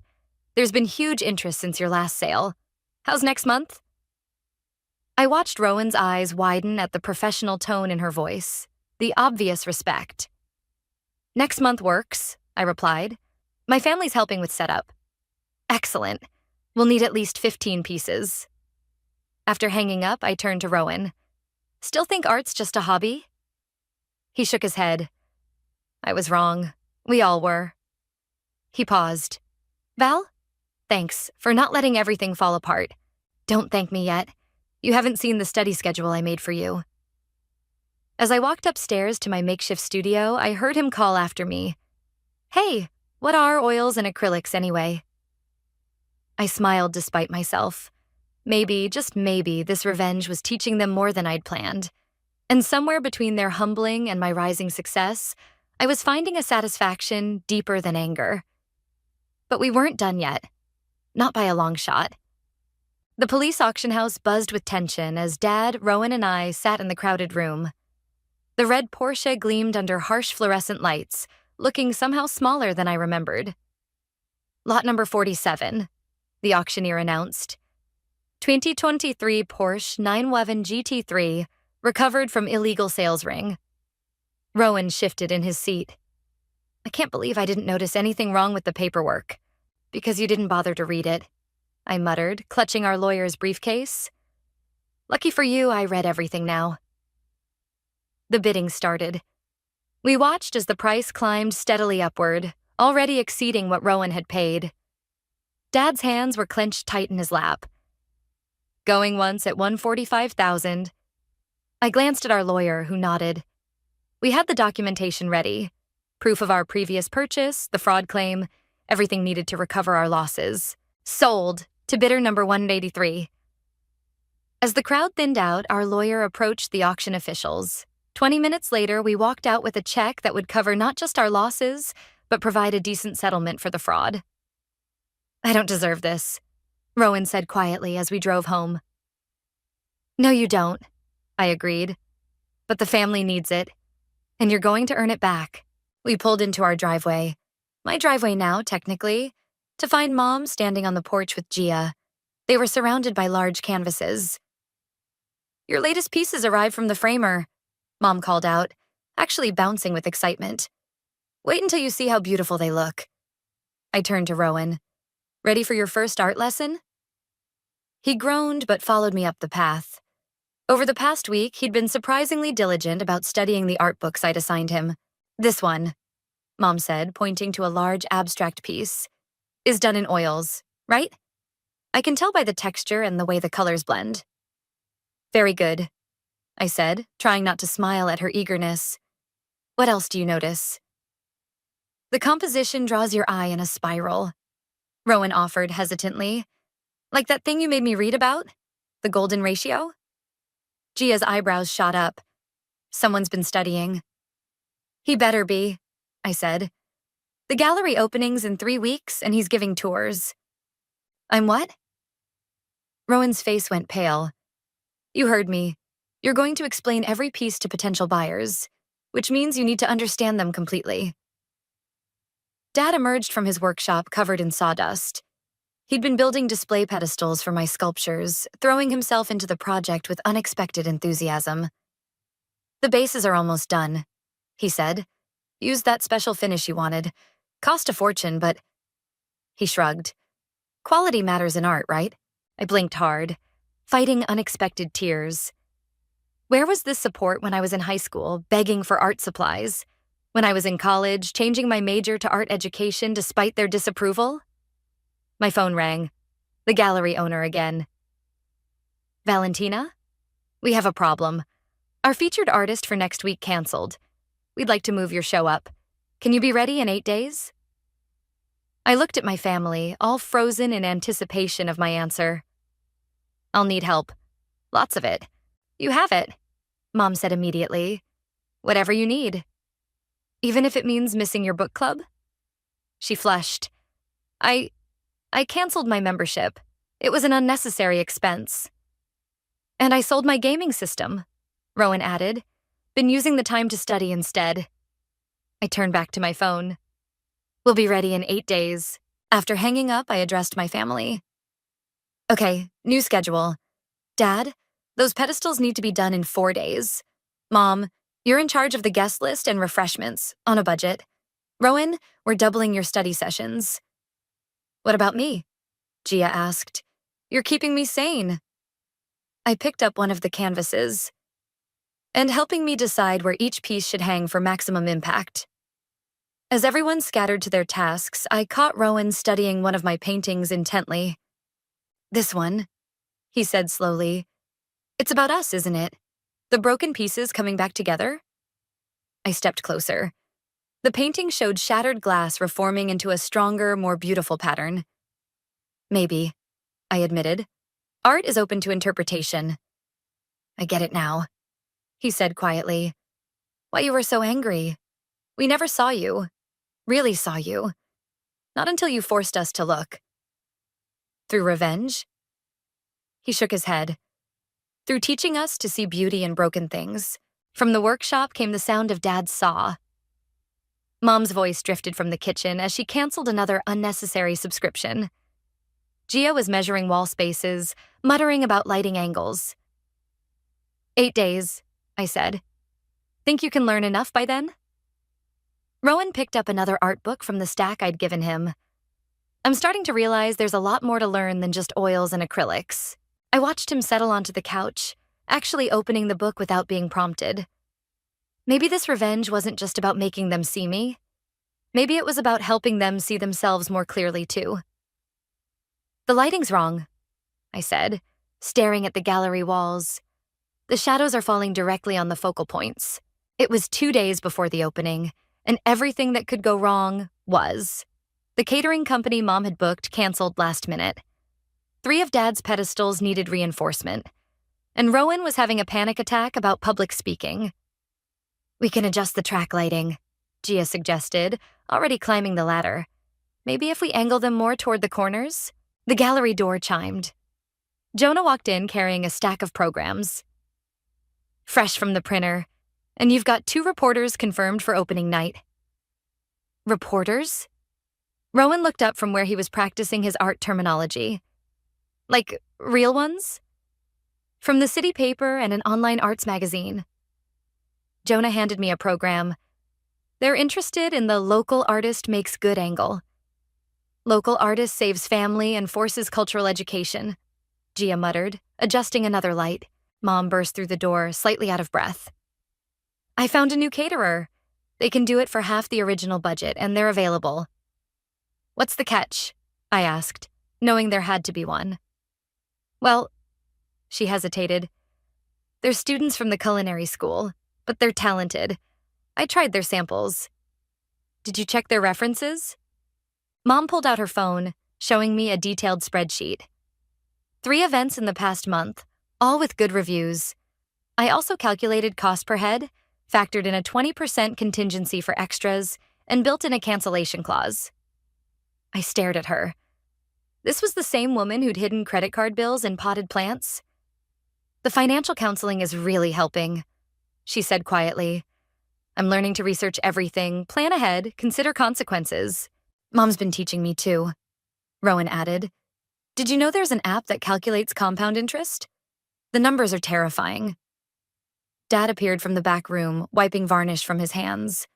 There's been huge interest since your last sale. How's next month? I watched Rowan's eyes widen at the professional tone in her voice, the obvious respect. Next month works, I replied. My family's helping with setup. Excellent. We'll need at least 15 pieces. After hanging up, I turned to Rowan. Still think art's just a hobby? He shook his head. I was wrong. We all were. He paused. Val? Thanks for not letting everything fall apart. Don't thank me yet. You haven't seen the study schedule I made for you. As I walked upstairs to my makeshift studio, I heard him call after me. Hey, what are oils and acrylics anyway? I smiled despite myself. Maybe, just maybe, this revenge was teaching them more than I'd planned. And somewhere between their humbling and my rising success, I was finding a satisfaction deeper than anger. But we weren't done yet. Not by a long shot. The police auction house buzzed with tension as Dad, Rowan, and I sat in the crowded room. The red Porsche gleamed under harsh fluorescent lights, looking somehow smaller than I remembered. Lot number 47, the auctioneer announced. 2023 Porsche 911 GT3, recovered from illegal sales ring. Rowan shifted in his seat. I can't believe I didn't notice anything wrong with the paperwork. Because you didn't bother to read it, I muttered, clutching our lawyer's briefcase. Lucky for you, I read everything now. The bidding started. We watched as the price climbed steadily upward, already exceeding what Rowan had paid. Dad's hands were clenched tight in his lap. Going once at $145,000. I glanced at our lawyer, who nodded. We had the documentation ready. Proof of our previous purchase, the fraud claim, everything needed to recover our losses. Sold to bidder number 183. As the crowd thinned out, our lawyer approached the auction officials. 20 minutes later, we walked out with a check that would cover not just our losses, but provide a decent settlement for the fraud. I don't deserve this, Rowan said quietly as we drove home. No, you don't, I agreed. But the family needs it, and you're going to earn it back. We pulled into our driveway. My driveway now, technically, to find Mom standing on the porch with Gia. They were surrounded by large canvases. Your latest pieces arrived from the framer, Mom called out, actually bouncing with excitement. Wait until you see how beautiful they look. I turned to Rowan. Ready for your first art lesson? He groaned but followed me up the path. Over the past week, he'd been surprisingly diligent about studying the art books I'd assigned him. This one, Mom said, pointing to a large abstract piece, is done in oils, right? I can tell by the texture and the way the colors blend. Very good, I said, trying not to smile at her eagerness. What else do you notice? The composition draws your eye in a spiral, Rowan offered hesitantly. Like that thing you made me read about? The golden ratio? Gia's eyebrows shot up. Someone's been studying. He better be, I said. The gallery opening's in 3 weeks, and he's giving tours. I'm what? Rowan's face went pale. You heard me. You're going to explain every piece to potential buyers. which means you need to understand them completely. Dad emerged from his workshop covered in sawdust. He'd been building display pedestals for my sculptures, throwing himself into the project with unexpected enthusiasm. "The bases are almost done," he said. "Used that special finish you wanted. Cost a fortune, but—" He shrugged. "Quality matters in art, right?" I blinked hard, fighting unexpected tears. Where was this support when I was in high school, begging for art supplies? When I was in college, changing my major to art education despite their disapproval? My phone rang. The gallery owner again. "Valentina? We have a problem. Our featured artist for next week canceled. We'd like to move your show up. Can you be ready in 8 days?" I looked at my family, all frozen in anticipation of my answer. "I'll need help. Lots of it. You have it," Mom said immediately. "Whatever you need. Even if it means missing your book club?" She flushed. I canceled my membership. It was an unnecessary expense. "And I sold my gaming system," Rowan added. "Been using the time to study instead." I turned back to my phone. "We'll be ready in 8 days. After hanging up, I addressed my family. "Okay, new schedule. Dad, those pedestals need to be done in 4 days. Mom, you're in charge of the guest list and refreshments, on a budget. Rowan, we're doubling your study sessions." "What about me?" Gia asked. "You're keeping me sane." I picked up one of the canvases. "And helping me decide where each piece should hang for maximum impact." As everyone scattered to their tasks, I caught Rowan studying one of my paintings intently. "This one," he said slowly. "It's about us, isn't it? The broken pieces coming back together?" I stepped closer. The painting showed shattered glass reforming into a stronger, more beautiful pattern. "Maybe," I admitted. "Art is open to interpretation." "I get it now," he said quietly. "Why you were so angry? We never saw you. Really saw you. Not until you forced us to look." "Through revenge?" He shook his head. "Through teaching us to see beauty in broken things." From the workshop came the sound of Dad's saw. Mom's voice drifted from the kitchen as she canceled another unnecessary subscription. Gia was measuring wall spaces, muttering about lighting angles. 8 days, I said. "Think you can learn enough by then?" Rowan picked up another art book from the stack I'd given him. "I'm starting to realize there's a lot more to learn than just oils and acrylics." I watched him settle onto the couch, actually opening the book without being prompted. Maybe this revenge wasn't just about making them see me. Maybe it was about helping them see themselves more clearly, too. "The lighting's wrong," I said, staring at the gallery walls. The shadows are falling directly on the focal points. It was 2 days before the opening, and everything that could go wrong was. The catering company Mom had booked canceled last minute. 3 of Dad's pedestals needed reinforcement, and Rowan was having a panic attack about public speaking. "We can adjust the track lighting," Gia suggested, already climbing the ladder. "Maybe if we angle them more toward the corners?" The gallery door chimed. Jonah walked in carrying a stack of programs. "Fresh from the printer, and you've got 2 reporters confirmed for opening night." "Reporters?" Rowan looked up from where he was practicing his art terminology. "Like, real ones?" "From the city paper and an online arts magazine." Jonah handed me a program. "They're interested in the local artist makes good angle. Local artist saves family and forces cultural education," Gia muttered, adjusting another light. Mom burst through the door, slightly out of breath. "I found a new caterer. They can do it for half the original budget, and they're available." "What's the catch?" I asked, knowing there had to be one. "Well," she hesitated. "They're students from the culinary school, but they're talented. I tried their samples." "Did you check their references?" Mom pulled out her phone, showing me a detailed spreadsheet. 3 events in the past month, all with good reviews. I also calculated cost per head, factored in a 20% contingency for extras, and built in a cancellation clause. I stared at her. This was the same woman who'd hidden credit card bills in potted plants. "The financial counseling is really helping," she said quietly. I'm learning to research everything, plan ahead, consider consequences. Mom's been teaching me too, Rowan added. Did you know there's an app that calculates compound interest? The numbers are terrifying. Dad appeared from the back room, wiping varnish from his hands.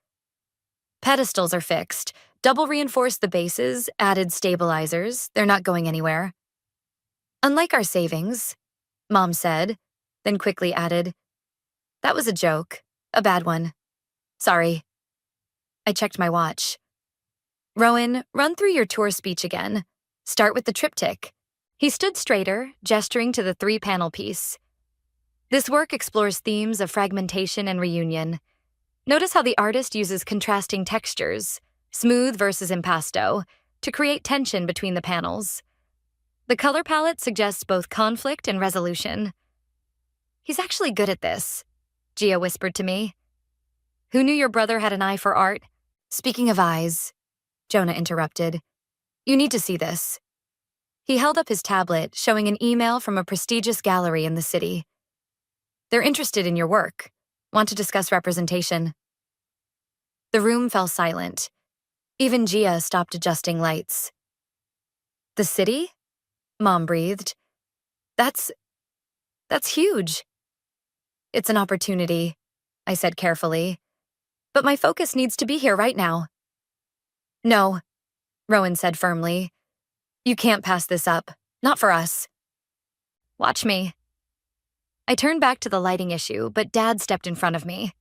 Pedestals are fixed. Double reinforced the bases, added stabilizers. They're not going anywhere. Unlike our savings, Mom said, then quickly added, that was a joke. A bad one. Sorry. I checked my watch. Rowan, run through your tour speech again. Start with the triptych. He stood straighter, gesturing to the 3-panel piece. This work explores themes of fragmentation and reunion. Notice how the artist uses contrasting textures, smooth versus impasto, to create tension between the panels. The color palette suggests both conflict and resolution. He's actually good at this, Gia whispered to me. Who knew your brother had an eye for art? Speaking of eyes, Jonah interrupted. You need to see this. He held up his tablet, showing an email from a prestigious gallery in the city. They're interested in your work. Want to discuss representation. The room fell silent. Even Gia stopped adjusting lights. The city? Mom breathed. That's huge. It's an opportunity, I said carefully. But my focus needs to be here right now. No, Rowan said firmly. You can't pass this up. Not for us. Watch me. I turned back to the lighting issue, but Dad stepped in front of me.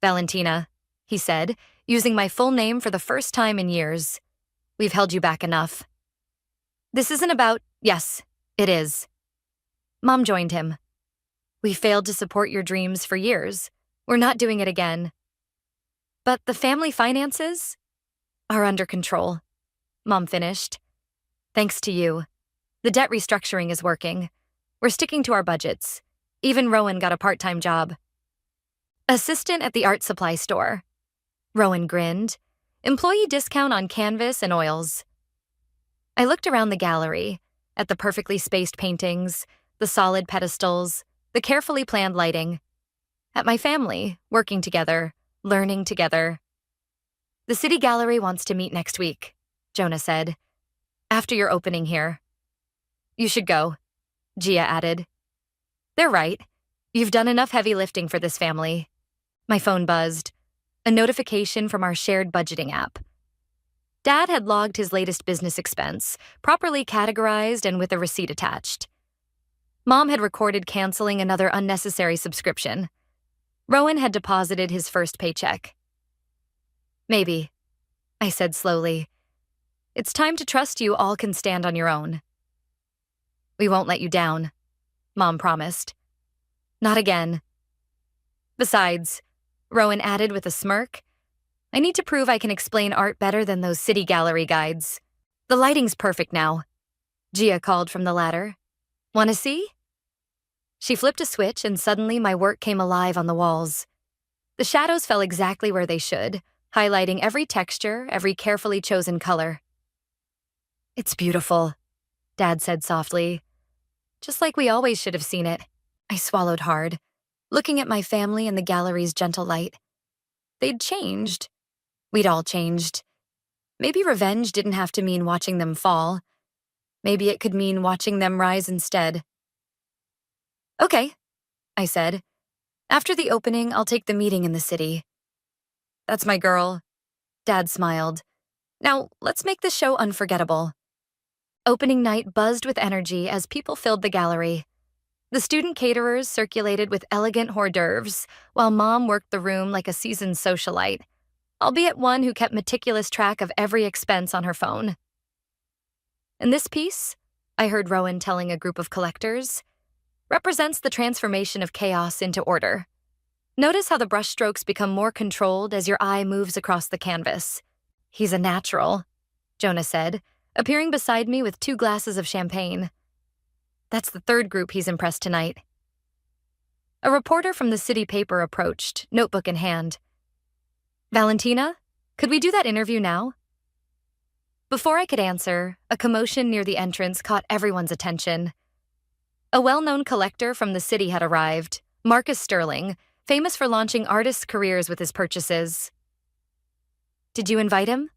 Valentina, he said, using my full name for the first time in years. We've held you back enough. This isn't about, yes, it is. Mom joined him. We failed to support your dreams for years. We're not doing it again. But the family finances are under control, Mom finished. Thanks to you. The debt restructuring is working. We're sticking to our budgets. Even Rowan got a part-time job. Assistant at the art supply store. Rowan grinned. Employee discount on canvas and oils. I looked around the gallery, at the perfectly spaced paintings, the solid pedestals, the carefully planned lighting. At my family, working together, learning together. The City Gallery wants to meet next week, Jonah said. After your opening here. You should go, Gia added. They're right. You've done enough heavy lifting for this family. My phone buzzed. A notification from our shared budgeting app. Dad had logged his latest business expense, properly categorized and with a receipt attached. Mom had recorded canceling another unnecessary subscription. Rowan had deposited his first paycheck. Maybe, I said slowly. It's time to trust you all can stand on your own. We won't let you down, Mom promised. Not again. Besides, Rowan added with a smirk, I need to prove I can explain art better than those city gallery guides. The lighting's perfect now, Gia called from the ladder. Want to see? She flipped a switch and suddenly my work came alive on the walls. The shadows fell exactly where they should, highlighting every texture, every carefully chosen color. It's beautiful, Dad said softly. Just like we always should have seen it. I swallowed hard, looking at my family in the gallery's gentle light. They'd changed. We'd all changed. Maybe revenge didn't have to mean watching them fall. Maybe it could mean watching them rise instead. Okay, I said. After the opening, I'll take the meeting in the city. That's my girl. Dad smiled. Now, let's make this show unforgettable. Opening night buzzed with energy as people filled the gallery. The student caterers circulated with elegant hors d'oeuvres, while Mom worked the room like a seasoned socialite, albeit one who kept meticulous track of every expense on her phone. And this piece, I heard Rowan telling a group of collectors, represents the transformation of chaos into order. Notice how the brushstrokes become more controlled as your eye moves across the canvas. He's a natural, Jonah said, appearing beside me with 2 glasses of champagne. That's the 3rd group he's impressed tonight. A reporter from the city paper approached, notebook in hand. Valentina, could we do that interview now? Before I could answer, a commotion near the entrance caught everyone's attention. A well-known collector from the city had arrived, Marcus Sterling, famous for launching artists' careers with his purchases. Did you invite him?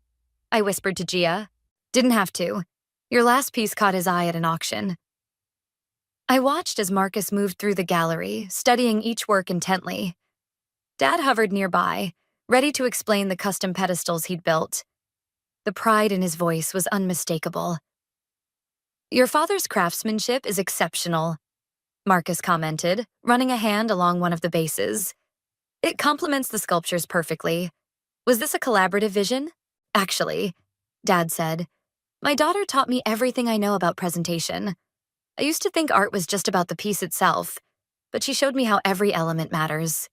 I whispered to Gia. Didn't have to. Your last piece caught his eye at an auction. I watched as Marcus moved through the gallery, studying each work intently. Dad hovered nearby, ready to explain the custom pedestals he'd built. The pride in his voice was unmistakable. Your father's craftsmanship is exceptional, Marcus commented, running a hand along one of the bases. It complements the sculptures perfectly. Was this a collaborative vision? Actually, Dad said, my daughter taught me everything I know about presentation. I used to think art was just about the piece itself, but she showed me how every element matters.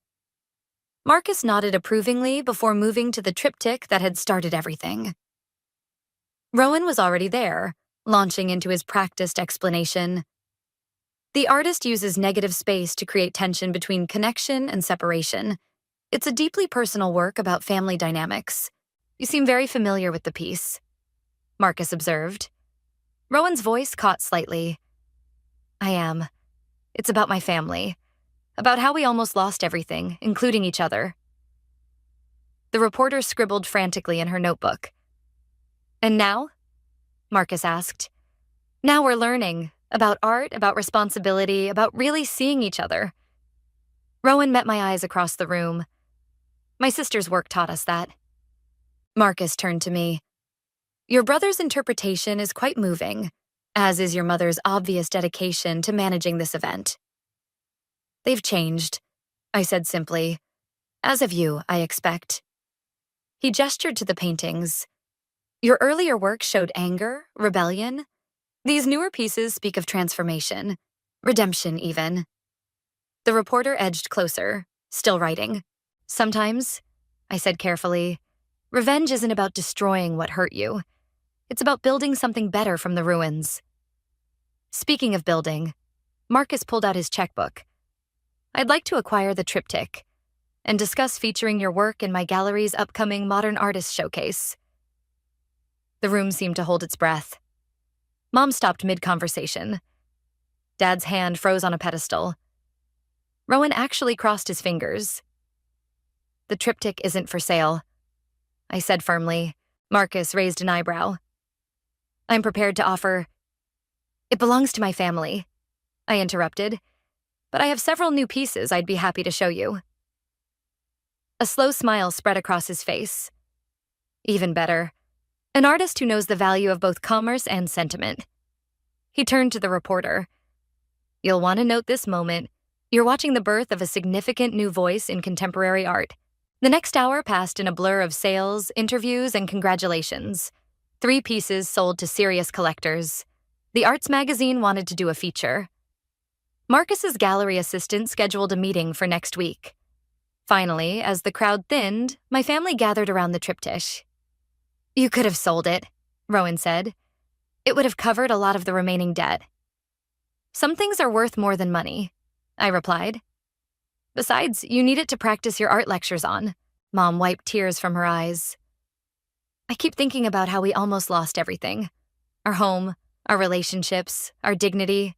Marcus nodded approvingly before moving to the triptych that had started everything. Rowan was already there, launching into his practiced explanation. The artist uses negative space to create tension between connection and separation. It's a deeply personal work about family dynamics. You seem very familiar with the piece, Marcus observed. Rowan's voice caught slightly. I am. It's about my family, about how we almost lost everything, including each other. The reporter scribbled frantically in her notebook. And now? Marcus asked. Now we're learning about art, about responsibility, about really seeing each other. Rowan met my eyes across the room. My sister's work taught us that. Marcus turned to me. Your brother's interpretation is quite moving, as is your mother's obvious dedication to managing this event. They've changed, I said simply. As have you, I expect. He gestured to the paintings. Your earlier work showed anger, rebellion. These newer pieces speak of transformation, redemption even. The reporter edged closer, still writing. Sometimes, I said carefully, revenge isn't about destroying what hurt you. It's about building something better from the ruins. Speaking of building, Marcus pulled out his checkbook. I'd like to acquire the triptych and discuss featuring your work in my gallery's upcoming Modern Artists Showcase. The room seemed to hold its breath. Mom stopped mid-conversation. Dad's hand froze on a pedestal. Rowan actually crossed his fingers. The triptych isn't for sale, I said firmly. Marcus raised an eyebrow. I'm prepared to offer. It belongs to my family, I interrupted, but I have several new pieces I'd be happy to show you. A slow smile spread across his face. Even better, an artist who knows the value of both commerce and sentiment. He turned to the reporter. You'll want to note this moment. You're watching the birth of a significant new voice in contemporary art. The next hour passed in a blur of sales, interviews, and congratulations. 3 pieces sold to serious collectors. The arts magazine wanted to do a feature. Marcus's gallery assistant scheduled a meeting for next week. Finally, as the crowd thinned, my family gathered around the triptych. You could have sold it, Rowan said. It would have covered a lot of the remaining debt. Some things are worth more than money, I replied. Besides, you need it to practice your art lectures on. Mom wiped tears from her eyes. I keep thinking about how we almost lost everything. Our home, our relationships, our dignity.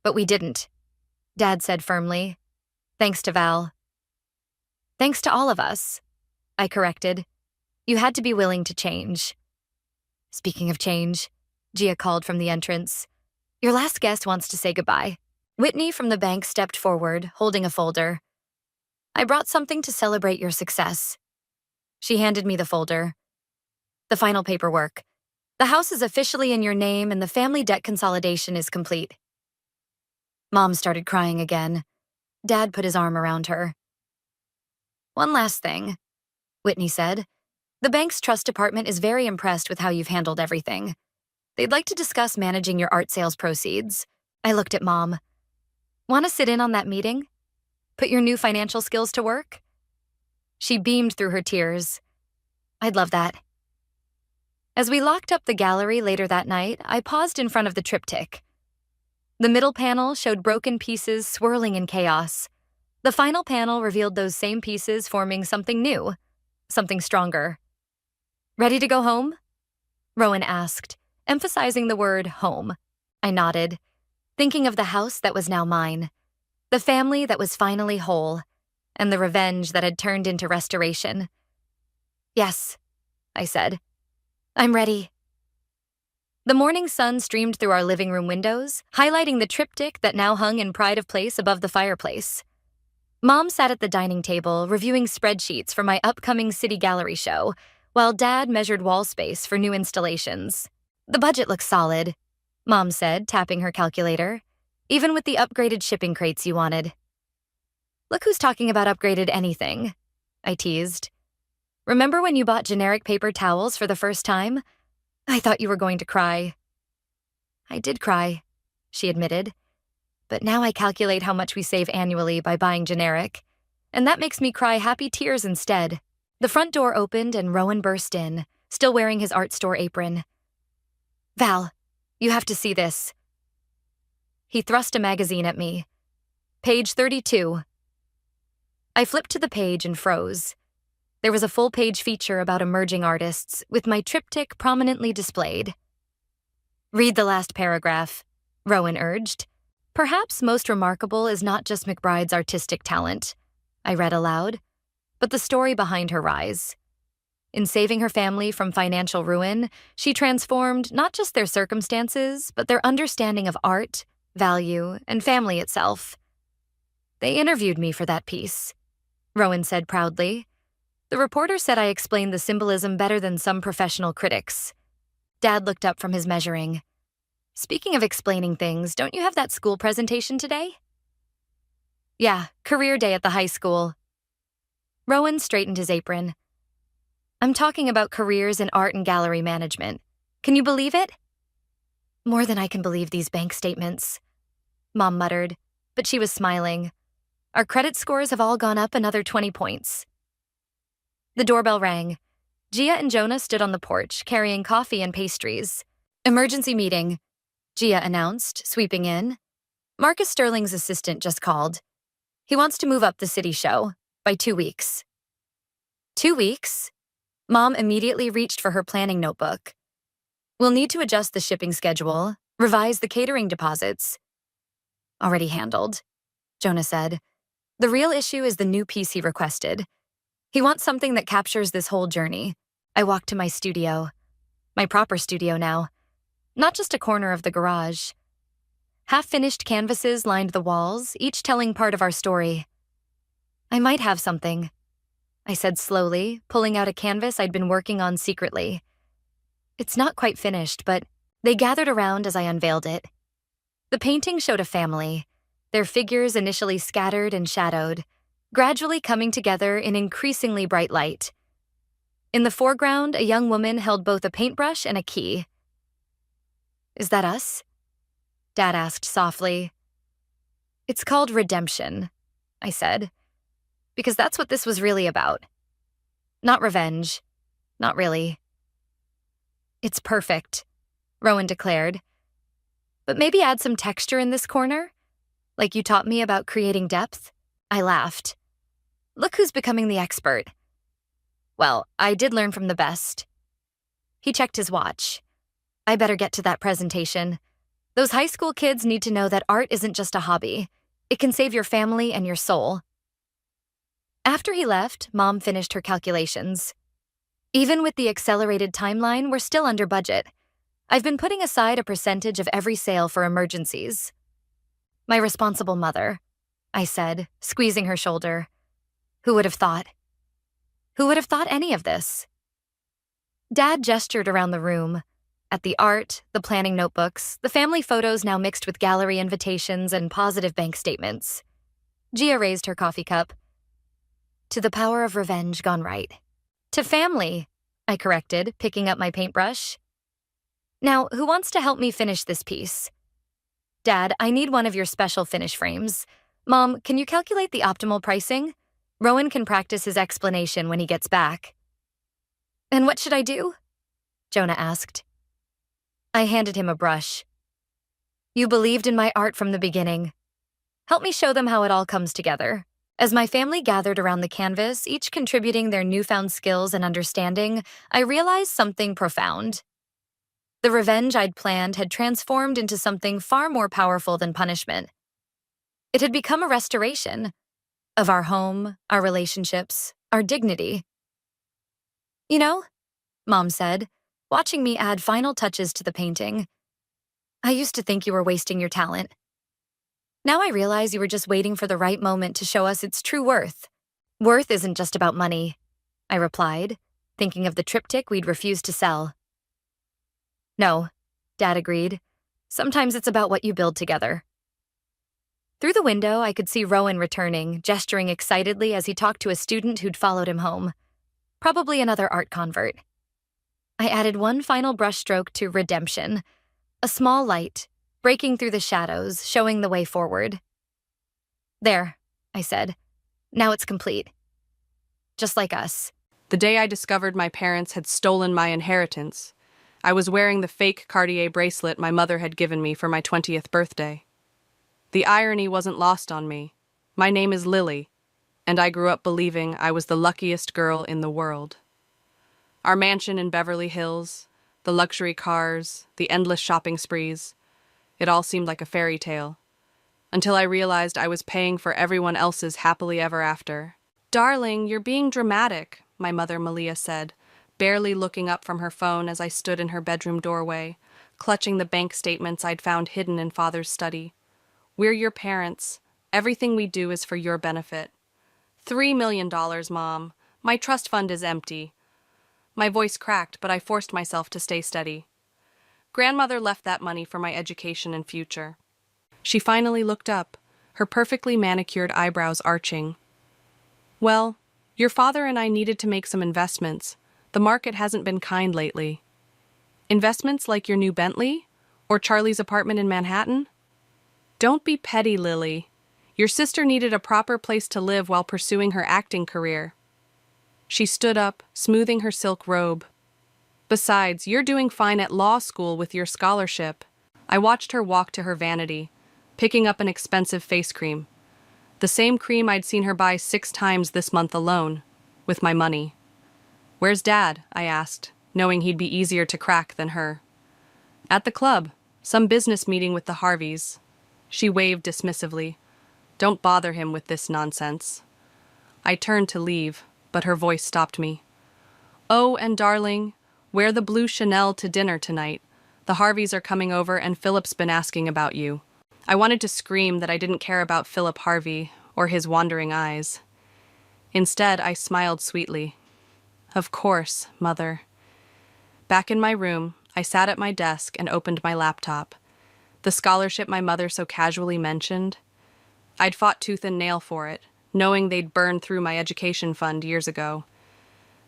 But we didn't, Dad said firmly. Thanks to Val. Thanks to all of us, I corrected. You had to be willing to change. Speaking of change, Gia called from the entrance. Your last guest wants to say goodbye. Whitney from the bank stepped forward, holding a folder. I brought something to celebrate your success. She handed me the folder. The final paperwork. The house is officially in your name and the family debt consolidation is complete. Mom started crying again. Dad put his arm around her. One last thing, Whitney said. The bank's trust department is very impressed with how you've handled everything. They'd like to discuss managing your art sales proceeds. I looked at Mom. Want to sit in on that meeting? Put your new financial skills to work? She beamed through her tears. I'd love that. As we locked up the gallery later that night, I paused in front of the triptych. The middle panel showed broken pieces swirling in chaos. The final panel revealed those same pieces forming something new, something stronger. Ready to go home? Rowan asked, emphasizing the word home. I nodded, thinking of the house that was now mine, the family that was finally whole. and the revenge that had turned into restoration. "Yes," I said. "I'm ready." The morning sun streamed through our living room windows, highlighting the triptych that now hung in pride of place above the fireplace. Mom sat at the dining table, reviewing spreadsheets for my upcoming city gallery show, while Dad measured wall space for new installations. "The budget looks solid," Mom said, tapping her calculator, "even with the upgraded shipping crates you wanted." "Look who's talking about upgraded anything," I teased. "Remember when you bought generic paper towels for the first time? I thought you were going to cry." "I did cry," she admitted. "But now I calculate how much we save annually by buying generic, and that makes me cry happy tears instead." The front door opened and Rowan burst in, still wearing his art store apron. "Val, you have to see this." He thrust a magazine at me. "Page 32. I flipped to the page and froze. There was a full-page feature about emerging artists, with my triptych prominently displayed. "Read the last paragraph," Rowan urged. "Perhaps most remarkable is not just McBride's artistic talent," I read aloud, "but the story behind her rise. In saving her family from financial ruin, she transformed not just their circumstances, but their understanding of art, value, and family itself." "They interviewed me for that piece," Rowan said proudly. "The reporter said I explained the symbolism better than some professional critics." Dad looked up from his measuring. "Speaking of explaining things, don't you have that school presentation today?" "Yeah, career day at the high school." Rowan straightened his apron. "I'm talking about careers in art and gallery management. Can you believe it?" "More than I can believe these bank statements," Mom muttered, but she was smiling. "Our credit scores have all gone up another 20 points. The doorbell rang. Gia and Jonah stood on the porch, carrying coffee and pastries. "Emergency meeting," Gia announced, sweeping in. "Marcus Sterling's assistant just called. He wants to move up the city show by 2 weeks. 2 weeks? Mom immediately reached for her planning notebook. "We'll need to adjust the shipping schedule, revise the catering deposits." "Already handled," Jonah said. "The real issue is the new piece he requested. He wants something that captures this whole journey." I walked to my studio. My proper studio now. Not just a corner of the garage. Half-finished canvases lined the walls, each telling part of our story. "I might have something," I said slowly, pulling out a canvas I'd been working on secretly. "It's not quite finished, but..." They gathered around as I unveiled it. The painting showed a family, their figures initially scattered and shadowed, gradually coming together in increasingly bright light. In the foreground, a young woman held both a paintbrush and a key. "Is that us?" Dad asked softly. "It's called redemption," I said, "because that's what this was really about. Not revenge. Not really." "It's perfect," Rowan declared. "But maybe add some texture in this corner? Like you taught me about creating depth?" I laughed. "Look who's becoming the expert." "Well, I did learn from the best." He checked his watch. "I better get to that presentation. Those high school kids need to know that art isn't just a hobby. It can save your family and your soul." After he left, Mom finished her calculations. "Even with the accelerated timeline, we're still under budget. I've been putting aside a percentage of every sale for emergencies." "My responsible mother," I said, squeezing her shoulder. "Who would have thought? Who would have thought any of this?" Dad gestured around the room, at the art, the planning notebooks, the family photos now mixed with gallery invitations and positive bank statements. Gia raised her coffee cup. "To the power of revenge gone right." "To family," I corrected, picking up my paintbrush. "Now, who wants to help me finish this piece?" "Dad, I need one of your special finish frames. Mom, can you calculate the optimal pricing? Rowan can practice his explanation when he gets back." "And what should I do?" Jonah asked. I handed him a brush. "You believed in my art from the beginning. Help me show them how it all comes together." As my family gathered around the canvas, each contributing their newfound skills and understanding, I realized something profound. The revenge I'd planned had transformed into something far more powerful than punishment. It had become a restoration, of our home, our relationships, our dignity. You know, Mom said, watching me add final touches to the painting, I used to think you were wasting your talent. Now I realize you were just waiting for the right moment to show us its true worth. Worth isn't just about money, I replied, thinking of the triptych we'd refused to sell. No, Dad agreed. Sometimes it's about what you build together. Through the window, I could see Rowan returning, gesturing excitedly as he talked to a student who'd followed him home. Probably another art convert. I added one final brushstroke to redemption, a small light, breaking through the shadows, showing the way forward. There, I said. Now it's complete. Just like us. The day I discovered my parents had stolen my inheritance, I was wearing the fake Cartier bracelet my mother had given me for my 20th birthday. The irony wasn't lost on me. My name is Lily, and I grew up believing I was the luckiest girl in the world. Our mansion in Beverly Hills, the luxury cars, the endless shopping sprees, it all seemed like a fairy tale, until I realized I was paying for everyone else's happily ever after. "Darling, you're being dramatic," my mother Malia said, barely looking up from her phone as I stood in her bedroom doorway, clutching the bank statements I'd found hidden in Father's study. "We're your parents. Everything we do is for your benefit." $3 million, Mom. My trust fund is empty." My voice cracked, but I forced myself to stay steady. "Grandmother left that money for my education and future." She finally looked up, her perfectly manicured eyebrows arching. "Well, your father and I needed to make some investments. The market hasn't been kind lately." "Investments like your new Bentley? Or Charlie's apartment in Manhattan?" "Don't be petty, Lily. Your sister needed a proper place to live while pursuing her acting career." She stood up, smoothing her silk robe. "Besides, you're doing fine at law school with your scholarship." I watched her walk to her vanity, picking up an expensive face cream. The same cream I'd seen her buy 6 times this month alone, with my money. "Where's Dad?" I asked, knowing he'd be easier to crack than her. "At the club, some business meeting with the Harveys." She waved dismissively. "Don't bother him with this nonsense." I turned to leave, but her voice stopped me. "Oh, and darling, wear the blue Chanel to dinner tonight. The Harveys are coming over and Philip's been asking about you." I wanted to scream that I didn't care about Philip Harvey or his wandering eyes. Instead, I smiled sweetly. "Of course, Mother." Back in my room, I sat at my desk and opened my laptop. The scholarship my mother so casually mentioned. I'd fought tooth and nail for it, knowing they'd burned through my education fund years ago.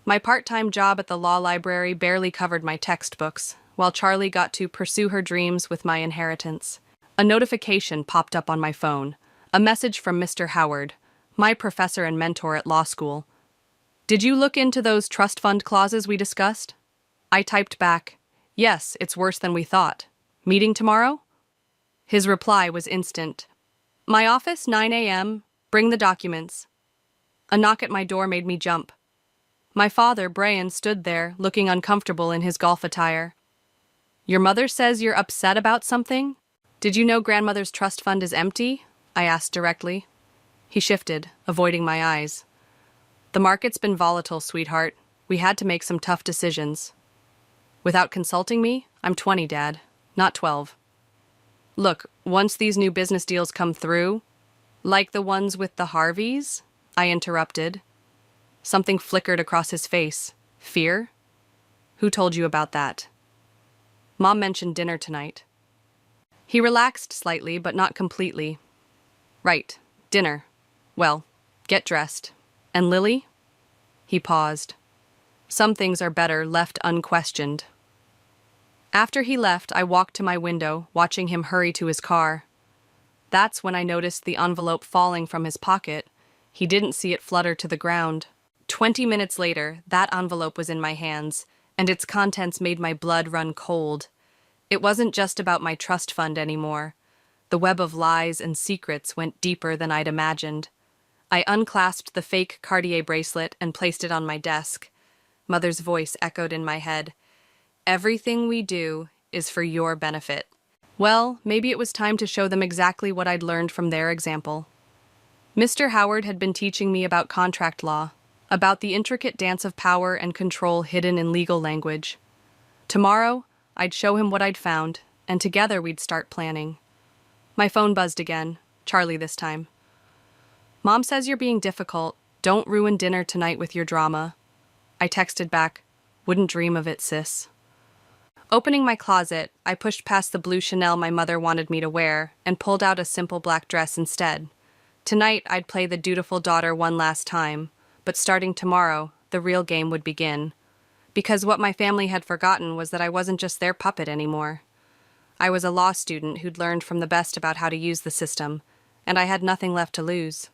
My part-time job at the law library barely covered my textbooks, while Charlie got to pursue her dreams with my inheritance. A notification popped up on my phone, a message from Mr. Howard, my professor and mentor at law school. "Did you look into those trust fund clauses we discussed?" I typed back, "Yes, it's worse than we thought. Meeting tomorrow?" His reply was instant. "My office, 9 a.m., bring the documents." A knock at my door made me jump. My father, Brian, stood there, looking uncomfortable in his golf attire. "Your mother says you're upset about something? Did you know grandmother's trust fund is empty?" I asked directly. He shifted, avoiding my eyes. "The market's been volatile, sweetheart. We had to make some tough decisions." "Without consulting me? I'm 20, Dad, not 12. "Look, once these new business deals come through, like the ones with the Harveys," I interrupted. Something flickered across his face. "Fear? Who told you about that?" "Mom mentioned dinner tonight." He relaxed slightly, but not completely. "Right, dinner. Well, get dressed. And Lily?" He paused. "Some things are better left unquestioned." After he left, I walked to my window, watching him hurry to his car. That's when I noticed the envelope falling from his pocket. He didn't see it flutter to the ground. 20 minutes later, that envelope was in my hands, and its contents made my blood run cold. It wasn't just about my trust fund anymore. The web of lies and secrets went deeper than I'd imagined. I unclasped the fake Cartier bracelet and placed it on my desk. Mother's voice echoed in my head. "Everything we do is for your benefit." Well, maybe it was time to show them exactly what I'd learned from their example. Mr. Howard had been teaching me about contract law, about the intricate dance of power and control hidden in legal language. Tomorrow, I'd show him what I'd found, and together we'd start planning. My phone buzzed again, Charlie this time. Mom says you're being difficult. Don't ruin dinner tonight with your drama. I texted back, wouldn't dream of it, sis. Opening my closet, I pushed past the blue Chanel my mother wanted me to wear and pulled out a simple black dress instead. Tonight, I'd play the dutiful daughter one last time, but starting tomorrow, the real game would begin. Because what my family had forgotten was that I wasn't just their puppet anymore. I was a law student who'd learned from the best about how to use the system, and I had nothing left to lose.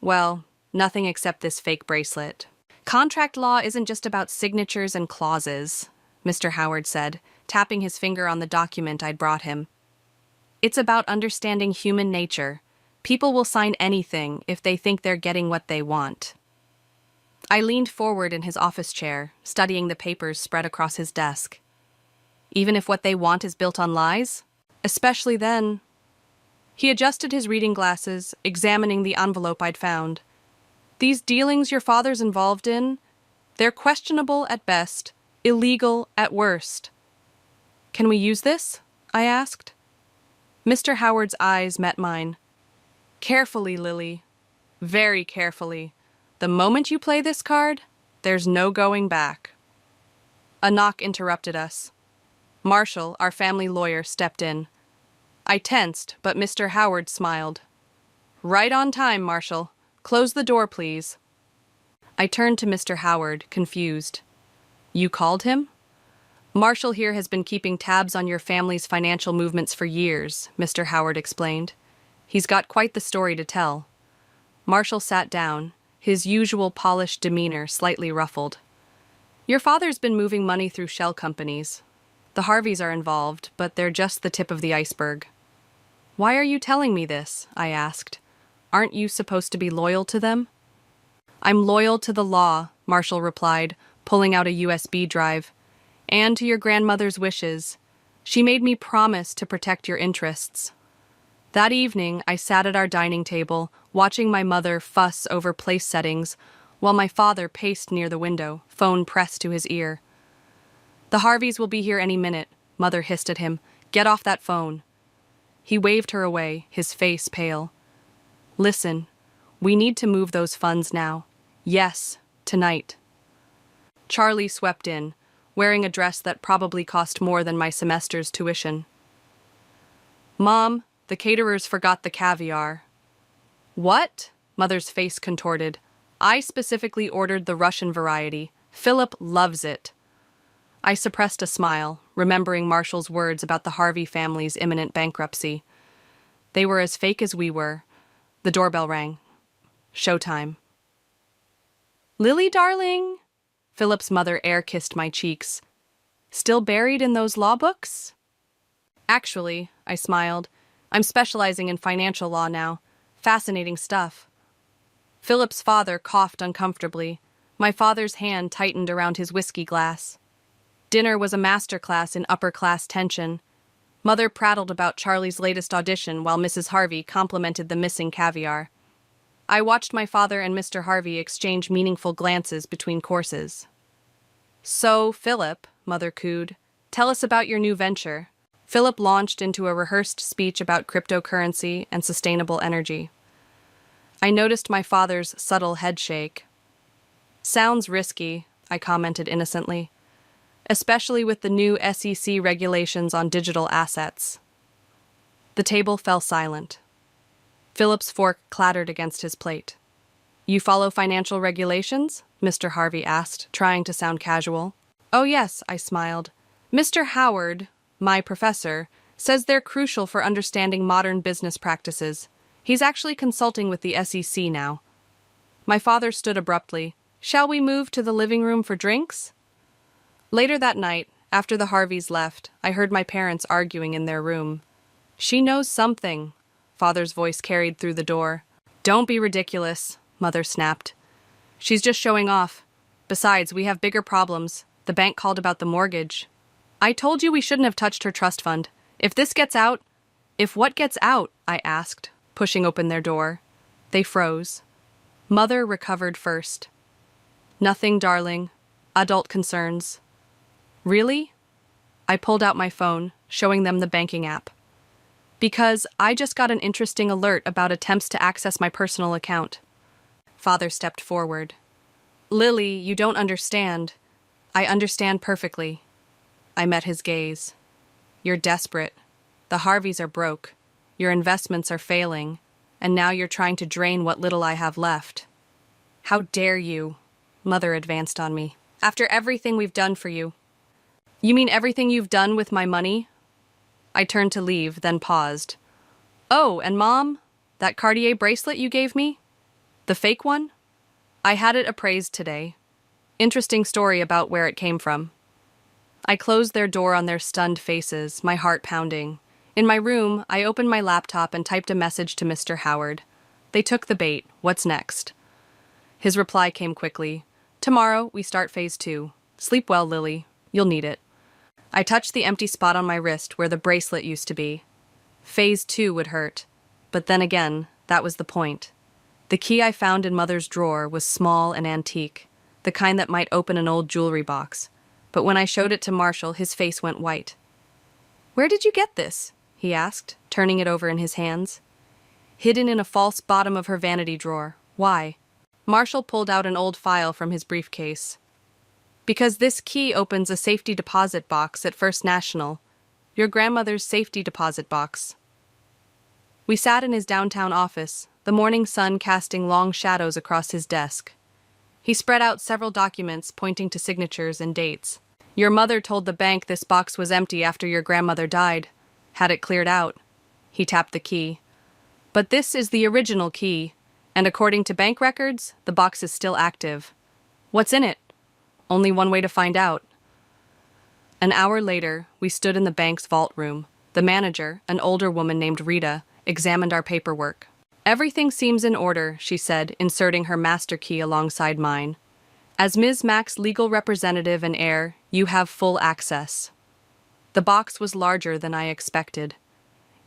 Well, nothing except this fake bracelet. Contract law isn't just about signatures and clauses, Mr. Howard said, tapping his finger on the document I'd brought him. It's about understanding human nature. People will sign anything if they think they're getting what they want. I leaned forward in his office chair, studying the papers spread across his desk. Even if what they want is built on lies? Especially then. He adjusted his reading glasses, examining the envelope I'd found. These dealings your father's involved in, they're questionable at best, illegal at worst. Can we use this? I asked. Mr. Howard's eyes met mine. Carefully, Lily. Very carefully. The moment you play this card, there's no going back. A knock interrupted us. Marshall, our family lawyer, stepped in. I tensed, but Mr. Howard smiled. Right on time, Marshall. Close the door, please. I turned to Mr. Howard, confused. You called him? Marshall here has been keeping tabs on your family's financial movements for years, Mr. Howard explained. He's got quite the story to tell. Marshall sat down, his usual polished demeanor slightly ruffled. Your father's been moving money through shell companies. The Harveys are involved, but they're just the tip of the iceberg. Why are you telling me this? I asked. Aren't you supposed to be loyal to them? I'm loyal to the law, Marshall replied, pulling out a USB drive, and to your grandmother's wishes. She made me promise to protect your interests. That evening, I sat at our dining table, watching my mother fuss over place settings, while my father paced near the window, phone pressed to his ear. The Harveys will be here any minute, Mother hissed at him. Get off that phone. He waved her away, his face pale. Listen, we need to move those funds now. Yes, tonight. Charlie swept in, wearing a dress that probably cost more than my semester's tuition. Mom, the caterers forgot the caviar. What? Mother's face contorted. I specifically ordered the Russian variety. Philip loves it. I suppressed a smile, remembering Marshall's words about the Harvey family's imminent bankruptcy. They were as fake as we were. The doorbell rang. Showtime. Lily, darling! Philip's mother air-kissed my cheeks. Still buried in those law books? Actually, I smiled, I'm specializing in financial law now. Fascinating stuff. Philip's father coughed uncomfortably. My father's hand tightened around his whiskey glass. Dinner was a masterclass in upper-class tension. Mother prattled about Charlie's latest audition while Mrs. Harvey complimented the missing caviar. I watched my father and Mr. Harvey exchange meaningful glances between courses. So, Philip, Mother cooed, tell us about your new venture. Philip launched into a rehearsed speech about cryptocurrency and sustainable energy. I noticed my father's subtle headshake. Sounds risky, I commented innocently, especially with the new SEC regulations on digital assets. The table fell silent. Philip's fork clattered against his plate. You follow financial regulations? Mr. Harvey asked, trying to sound casual. Oh yes, I smiled. Mr. Howard, my professor, says they're crucial for understanding modern business practices. He's actually consulting with the SEC now. My father stood abruptly. Shall we move to the living room for drinks? Later that night, after the Harveys left, I heard my parents arguing in their room. She knows something, Father's voice carried through the door. Don't be ridiculous, Mother snapped. She's just showing off. Besides, we have bigger problems. The bank called about the mortgage. I told you we shouldn't have touched her trust fund. If this gets out... If what gets out? I asked, pushing open their door. They froze. Mother recovered first. Nothing, darling. Adult concerns. Really? I pulled out my phone, showing them the banking app. Because I just got an interesting alert about attempts to access my personal account. Father stepped forward. Lily, you don't understand. I understand perfectly. I met his gaze. You're desperate. The Harveys are broke. Your investments are failing. And now you're trying to drain what little I have left. How dare you? Mother advanced on me. After everything we've done for you. You mean everything you've done with my money? I turned to leave, then paused. Oh, and Mom, that Cartier bracelet you gave me? The fake one? I had it appraised today. Interesting story about where it came from. I closed their door on their stunned faces, my heart pounding. In my room, I opened my laptop and typed a message to Mr. Howard. They took the bait. What's next? His reply came quickly. Tomorrow, we start phase 2. Sleep well, Lily. You'll need it. I touched the empty spot on my wrist where the bracelet used to be. Phase 2 would hurt. But then again, that was the point. The key I found in Mother's drawer was small and antique, the kind that might open an old jewelry box. But when I showed it to Marshall, his face went white. Where did you get this? He asked, turning it over in his hands. Hidden in a false bottom of her vanity drawer. Why? Marshall pulled out an old file from his briefcase. Because this key opens a safety deposit box at First National, your grandmother's safety deposit box. We sat in his downtown office, the morning sun casting long shadows across his desk. He spread out several documents pointing to signatures and dates. Your mother told the bank this box was empty after your grandmother died. Had it cleared out. He tapped the key. But this is the original key, and according to bank records, the box is still active. What's in it? Only one way to find out. An hour later, we stood in the bank's vault room. The manager, an older woman named Rita, examined our paperwork. Everything seems in order, she said, inserting her master key alongside mine. As Ms. Mack's legal representative and heir, you have full access. The box was larger than I expected.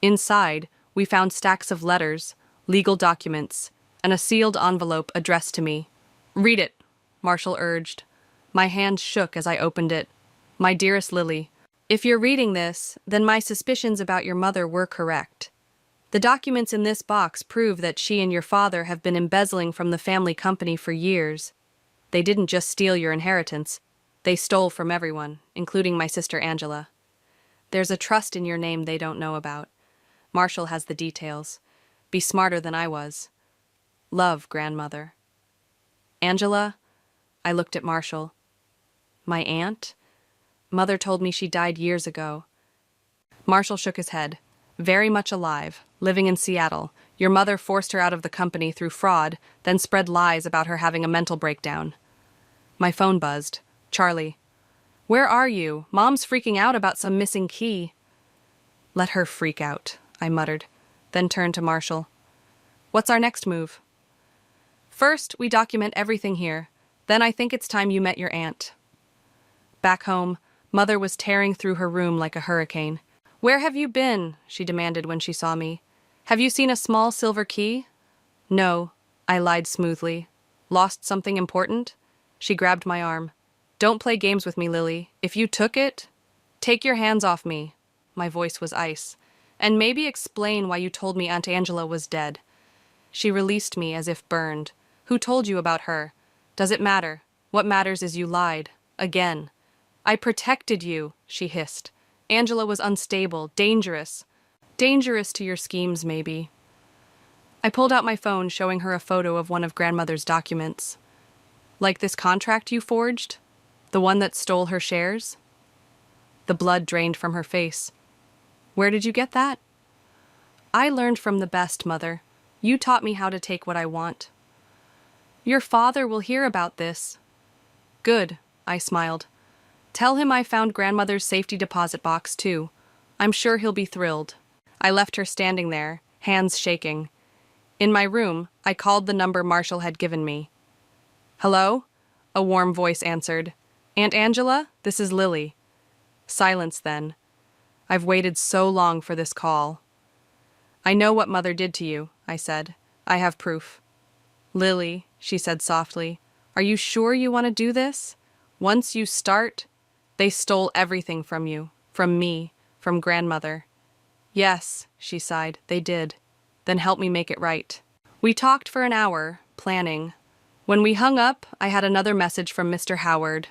Inside, we found stacks of letters, legal documents, and a sealed envelope addressed to me. Read it, Marshall urged. My hand shook as I opened it. My dearest Lily, if you're reading this, then my suspicions about your mother were correct. The documents in this box prove that she and your father have been embezzling from the family company for years. They didn't just steal your inheritance. They stole from everyone, including my sister Angela. There's a trust in your name they don't know about. Marshall has the details. Be smarter than I was. Love, grandmother. Angela? I looked at Marshall. My aunt? Mother told me she died years ago. Marshall shook his head. Very much alive, living in Seattle. Your mother forced her out of the company through fraud, then spread lies about her having a mental breakdown. My phone buzzed. Charlie. Where are you? Mom's freaking out about some missing key. Let her freak out, I muttered, then turned to Marshall. What's our next move? First, we document everything here. Then I think it's time you met your aunt. Back home, Mother was tearing through her room like a hurricane. Where have you been? She demanded when she saw me. Have you seen a small silver key? No, I lied smoothly. Lost something important? She grabbed my arm. Don't play games with me, Lily. If you took it, take your hands off me. My voice was ice. And maybe explain why you told me Aunt Angela was dead. She released me as if burned. Who told you about her? Does it matter? What matters is you lied. Again. I protected you, she hissed. Angela was unstable, dangerous. Dangerous to your schemes, maybe. I pulled out my phone, showing her a photo of one of grandmother's documents. Like this contract you forged? The one that stole her shares? The blood drained from her face. Where did you get that? I learned from the best, Mother. You taught me how to take what I want. Your father will hear about this. Good, I smiled. Tell him I found grandmother's safety deposit box, too. I'm sure he'll be thrilled. I left her standing there, hands shaking. In my room, I called the number Marshall had given me. Hello? A warm voice answered. Aunt Angela, this is Lily. Silence then. I've waited so long for this call. I know what Mother did to you, I said. I have proof. Lily, she said softly, are you sure you want to do this? Once you start, they stole everything from you, from me, from grandmother. Yes, she sighed, they did. Then help me make it right. We talked for an hour, planning. When we hung up, I had another message from Mr. Howard.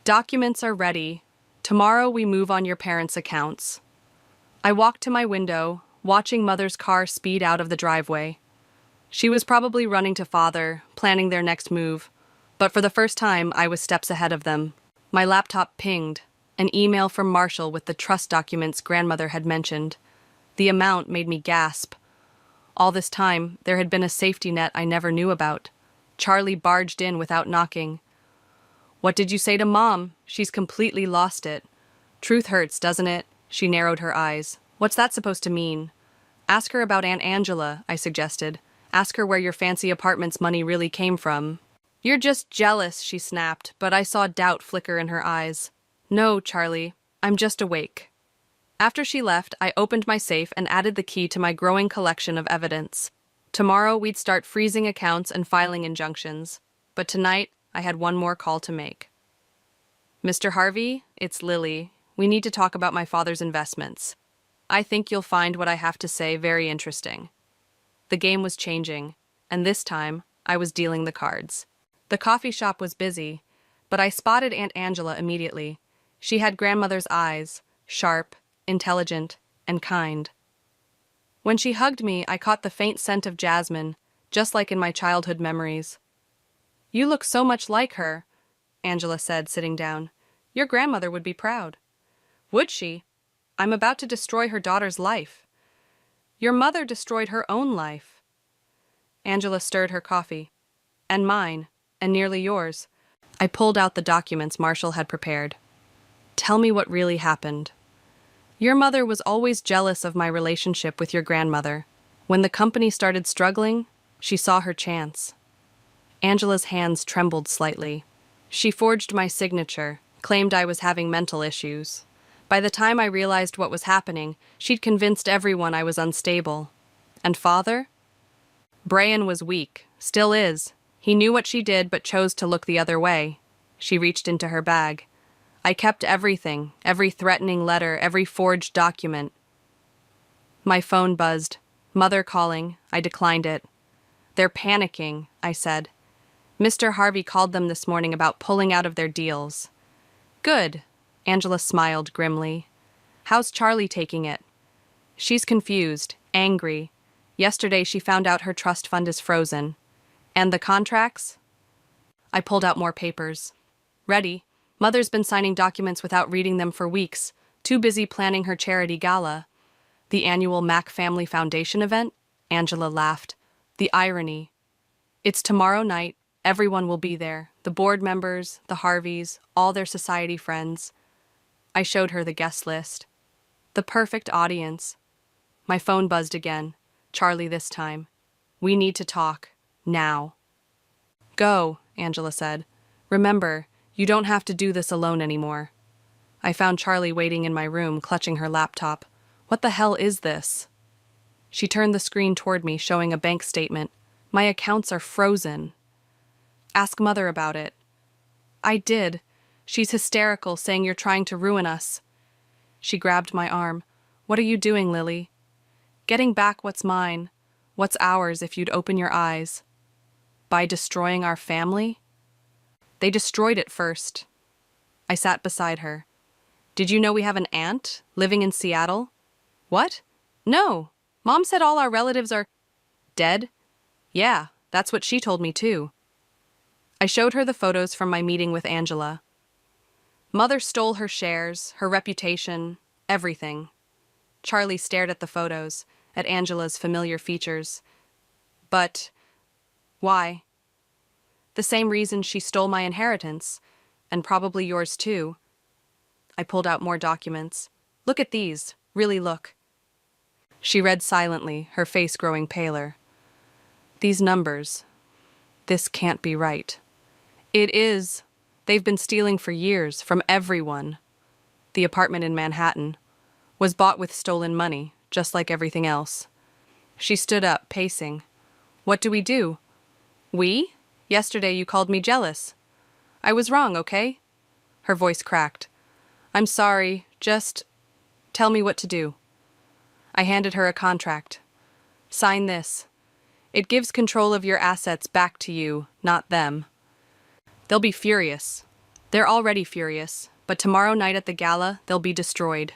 Documents are ready. Tomorrow we move on your parents' accounts. I walked to my window, watching Mother's car speed out of the driveway. She was probably running to Father, planning their next move, but for the first time I was steps ahead of them. My laptop pinged, an email from Marshall with the trust documents Grandmother had mentioned. The amount made me gasp. All this time, there had been a safety net I never knew about. Charlie barged in without knocking. What did you say to Mom? She's completely lost it. Truth hurts, doesn't it? She narrowed her eyes. What's that supposed to mean? Ask her about Aunt Angela, I suggested. Ask her where your fancy apartment's money really came from. You're just jealous, she snapped, but I saw doubt flicker in her eyes. No, Charlie, I'm just awake. After she left, I opened my safe and added the key to my growing collection of evidence. Tomorrow, we'd start freezing accounts and filing injunctions, but tonight, I had one more call to make. Mr. Harvey, it's Lily. We need to talk about my father's investments. I think you'll find what I have to say very interesting. The game was changing, and this time, I was dealing the cards. The coffee shop was busy, but I spotted Aunt Angela immediately. She had grandmother's eyes, sharp, intelligent, and kind. When she hugged me, I caught the faint scent of jasmine, just like in my childhood memories. You look so much like her, Angela said, sitting down. Your grandmother would be proud. Would she? I'm about to destroy her daughter's life. Your mother destroyed her own life. Angela stirred her coffee. And mine, and nearly yours. I pulled out the documents Marshall had prepared. Tell me what really happened. Your mother was always jealous of my relationship with your grandmother. When the company started struggling, she saw her chance. Angela's hands trembled slightly. She forged my signature, claimed I was having mental issues. By the time I realized what was happening, she'd convinced everyone I was unstable. And Father? Brian was weak, still is. He knew what she did but chose to look the other way. She reached into her bag. I kept everything, every threatening letter, every forged document. My phone buzzed. Mother calling. I declined it. They're panicking, I said. Mr. Harvey called them this morning about pulling out of their deals. Good. Angela smiled grimly. How's Charlie taking it? She's confused, angry. Yesterday she found out her trust fund is frozen. And the contracts? I pulled out more papers. Ready. Mother's been signing documents without reading them for weeks, too busy planning her charity gala. The annual Mac Family Foundation event? Angela laughed. The irony. It's tomorrow night. Everyone will be there. The board members, the Harveys, all their society friends. I showed her the guest list. The perfect audience. My phone buzzed again. Charlie this time. We need to talk. Now. Go, Angela said. Remember, you don't have to do this alone anymore. I found Charlie waiting in my room, clutching her laptop. What the hell is this? She turned the screen toward me, showing a bank statement. My accounts are frozen. Ask Mother about it. I did. She's hysterical, saying you're trying to ruin us. She grabbed my arm. What are you doing, Lily? Getting back what's mine, what's ours if you'd open your eyes. By destroying our family? They destroyed it first. I sat beside her. Did you know we have an aunt living in Seattle? What? No. Mom said all our relatives are dead. Yeah, that's what she told me too. I showed her the photos from my meeting with Angela. Mother stole her shares, her reputation, everything. Charlie stared at the photos, at Angela's familiar features. But why? The same reason she stole my inheritance, and probably yours too. I pulled out more documents. Look at these. Really look. She read silently, her face growing paler. These numbers. This can't be right. It is. They've been stealing for years, from everyone. The apartment in Manhattan was bought with stolen money, just like everything else. She stood up, pacing. What do we do? We? Yesterday you called me jealous. I was wrong, okay? Her voice cracked. I'm sorry, just tell me what to do. I handed her a contract. Sign this. It gives control of your assets back to you, not them. They'll be furious. They're already furious, but tomorrow night at the gala, they'll be destroyed.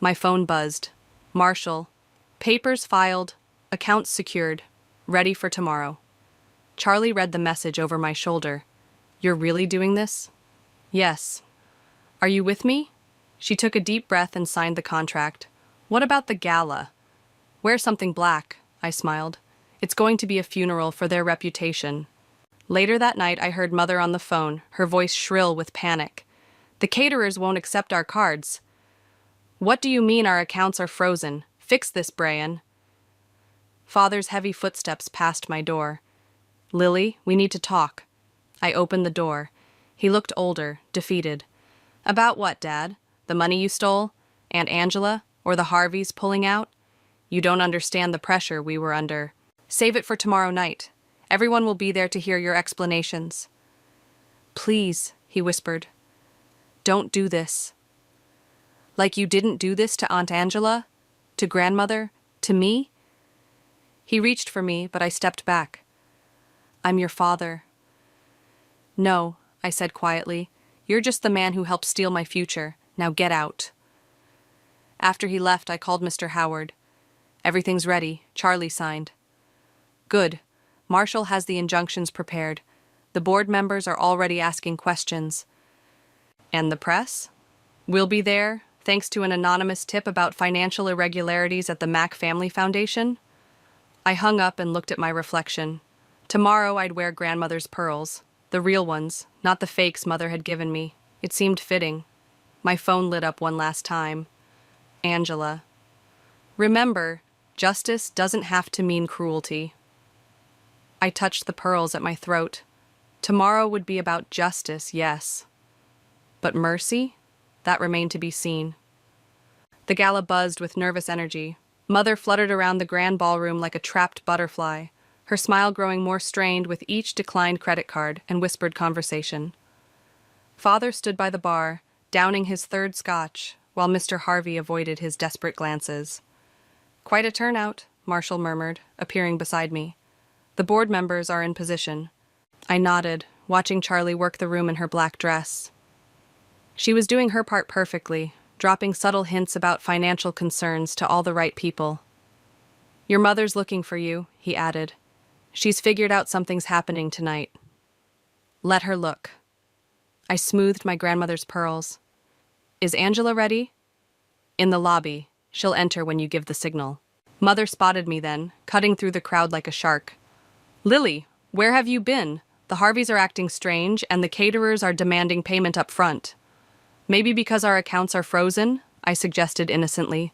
My phone buzzed. Marshall. Papers filed. Accounts secured. Ready for tomorrow. Charlie read the message over my shoulder. You're really doing this? Yes. Are you with me? She took a deep breath and signed the contract. What about the gala? Wear something black, I smiled. It's going to be a funeral for their reputation. Later that night, I heard Mother on the phone, her voice shrill with panic. The caterers won't accept our cards. What do you mean our accounts are frozen? Fix this, Brian. Father's heavy footsteps passed my door. Lily, we need to talk. I opened the door. He looked older, defeated. About what, Dad? The money you stole? Aunt Angela? Or the Harveys pulling out? You don't understand the pressure we were under. Save it for tomorrow night. Everyone will be there to hear your explanations. Please, he whispered. Don't do this. Like you didn't do this to Aunt Angela? To grandmother? To me? He reached for me, but I stepped back. I'm your father. No, I said quietly. You're just the man who helped steal my future. Now get out. After he left, I called Mr. Howard. Everything's ready. Charlie signed. Good. Marshall has the injunctions prepared. The board members are already asking questions. And the press? We'll be there, thanks to an anonymous tip about financial irregularities at the Mack Family Foundation. I hung up and looked at my reflection. Tomorrow I'd wear grandmother's pearls. The real ones, not the fakes Mother had given me. It seemed fitting. My phone lit up one last time. Angela. Remember, justice doesn't have to mean cruelty. I touched the pearls at my throat. Tomorrow would be about justice, yes. But mercy? That remained to be seen. The gala buzzed with nervous energy. Mother fluttered around the grand ballroom like a trapped butterfly, her smile growing more strained with each declined credit card and whispered conversation. Father stood by the bar, downing his third scotch, while Mr. Harvey avoided his desperate glances. Quite a turnout, Marshall murmured, appearing beside me. The board members are in position. I nodded, watching Charlie work the room in her black dress. She was doing her part perfectly, dropping subtle hints about financial concerns to all the right people. Your mother's looking for you, he added. She's figured out something's happening tonight. Let her look. I smoothed my grandmother's pearls. Is Angela ready? In the lobby. She'll enter when you give the signal. Mother spotted me then, cutting through the crowd like a shark. Lily, where have you been? The Harveys are acting strange, and the caterers are demanding payment up front. Maybe because our accounts are frozen, I suggested innocently.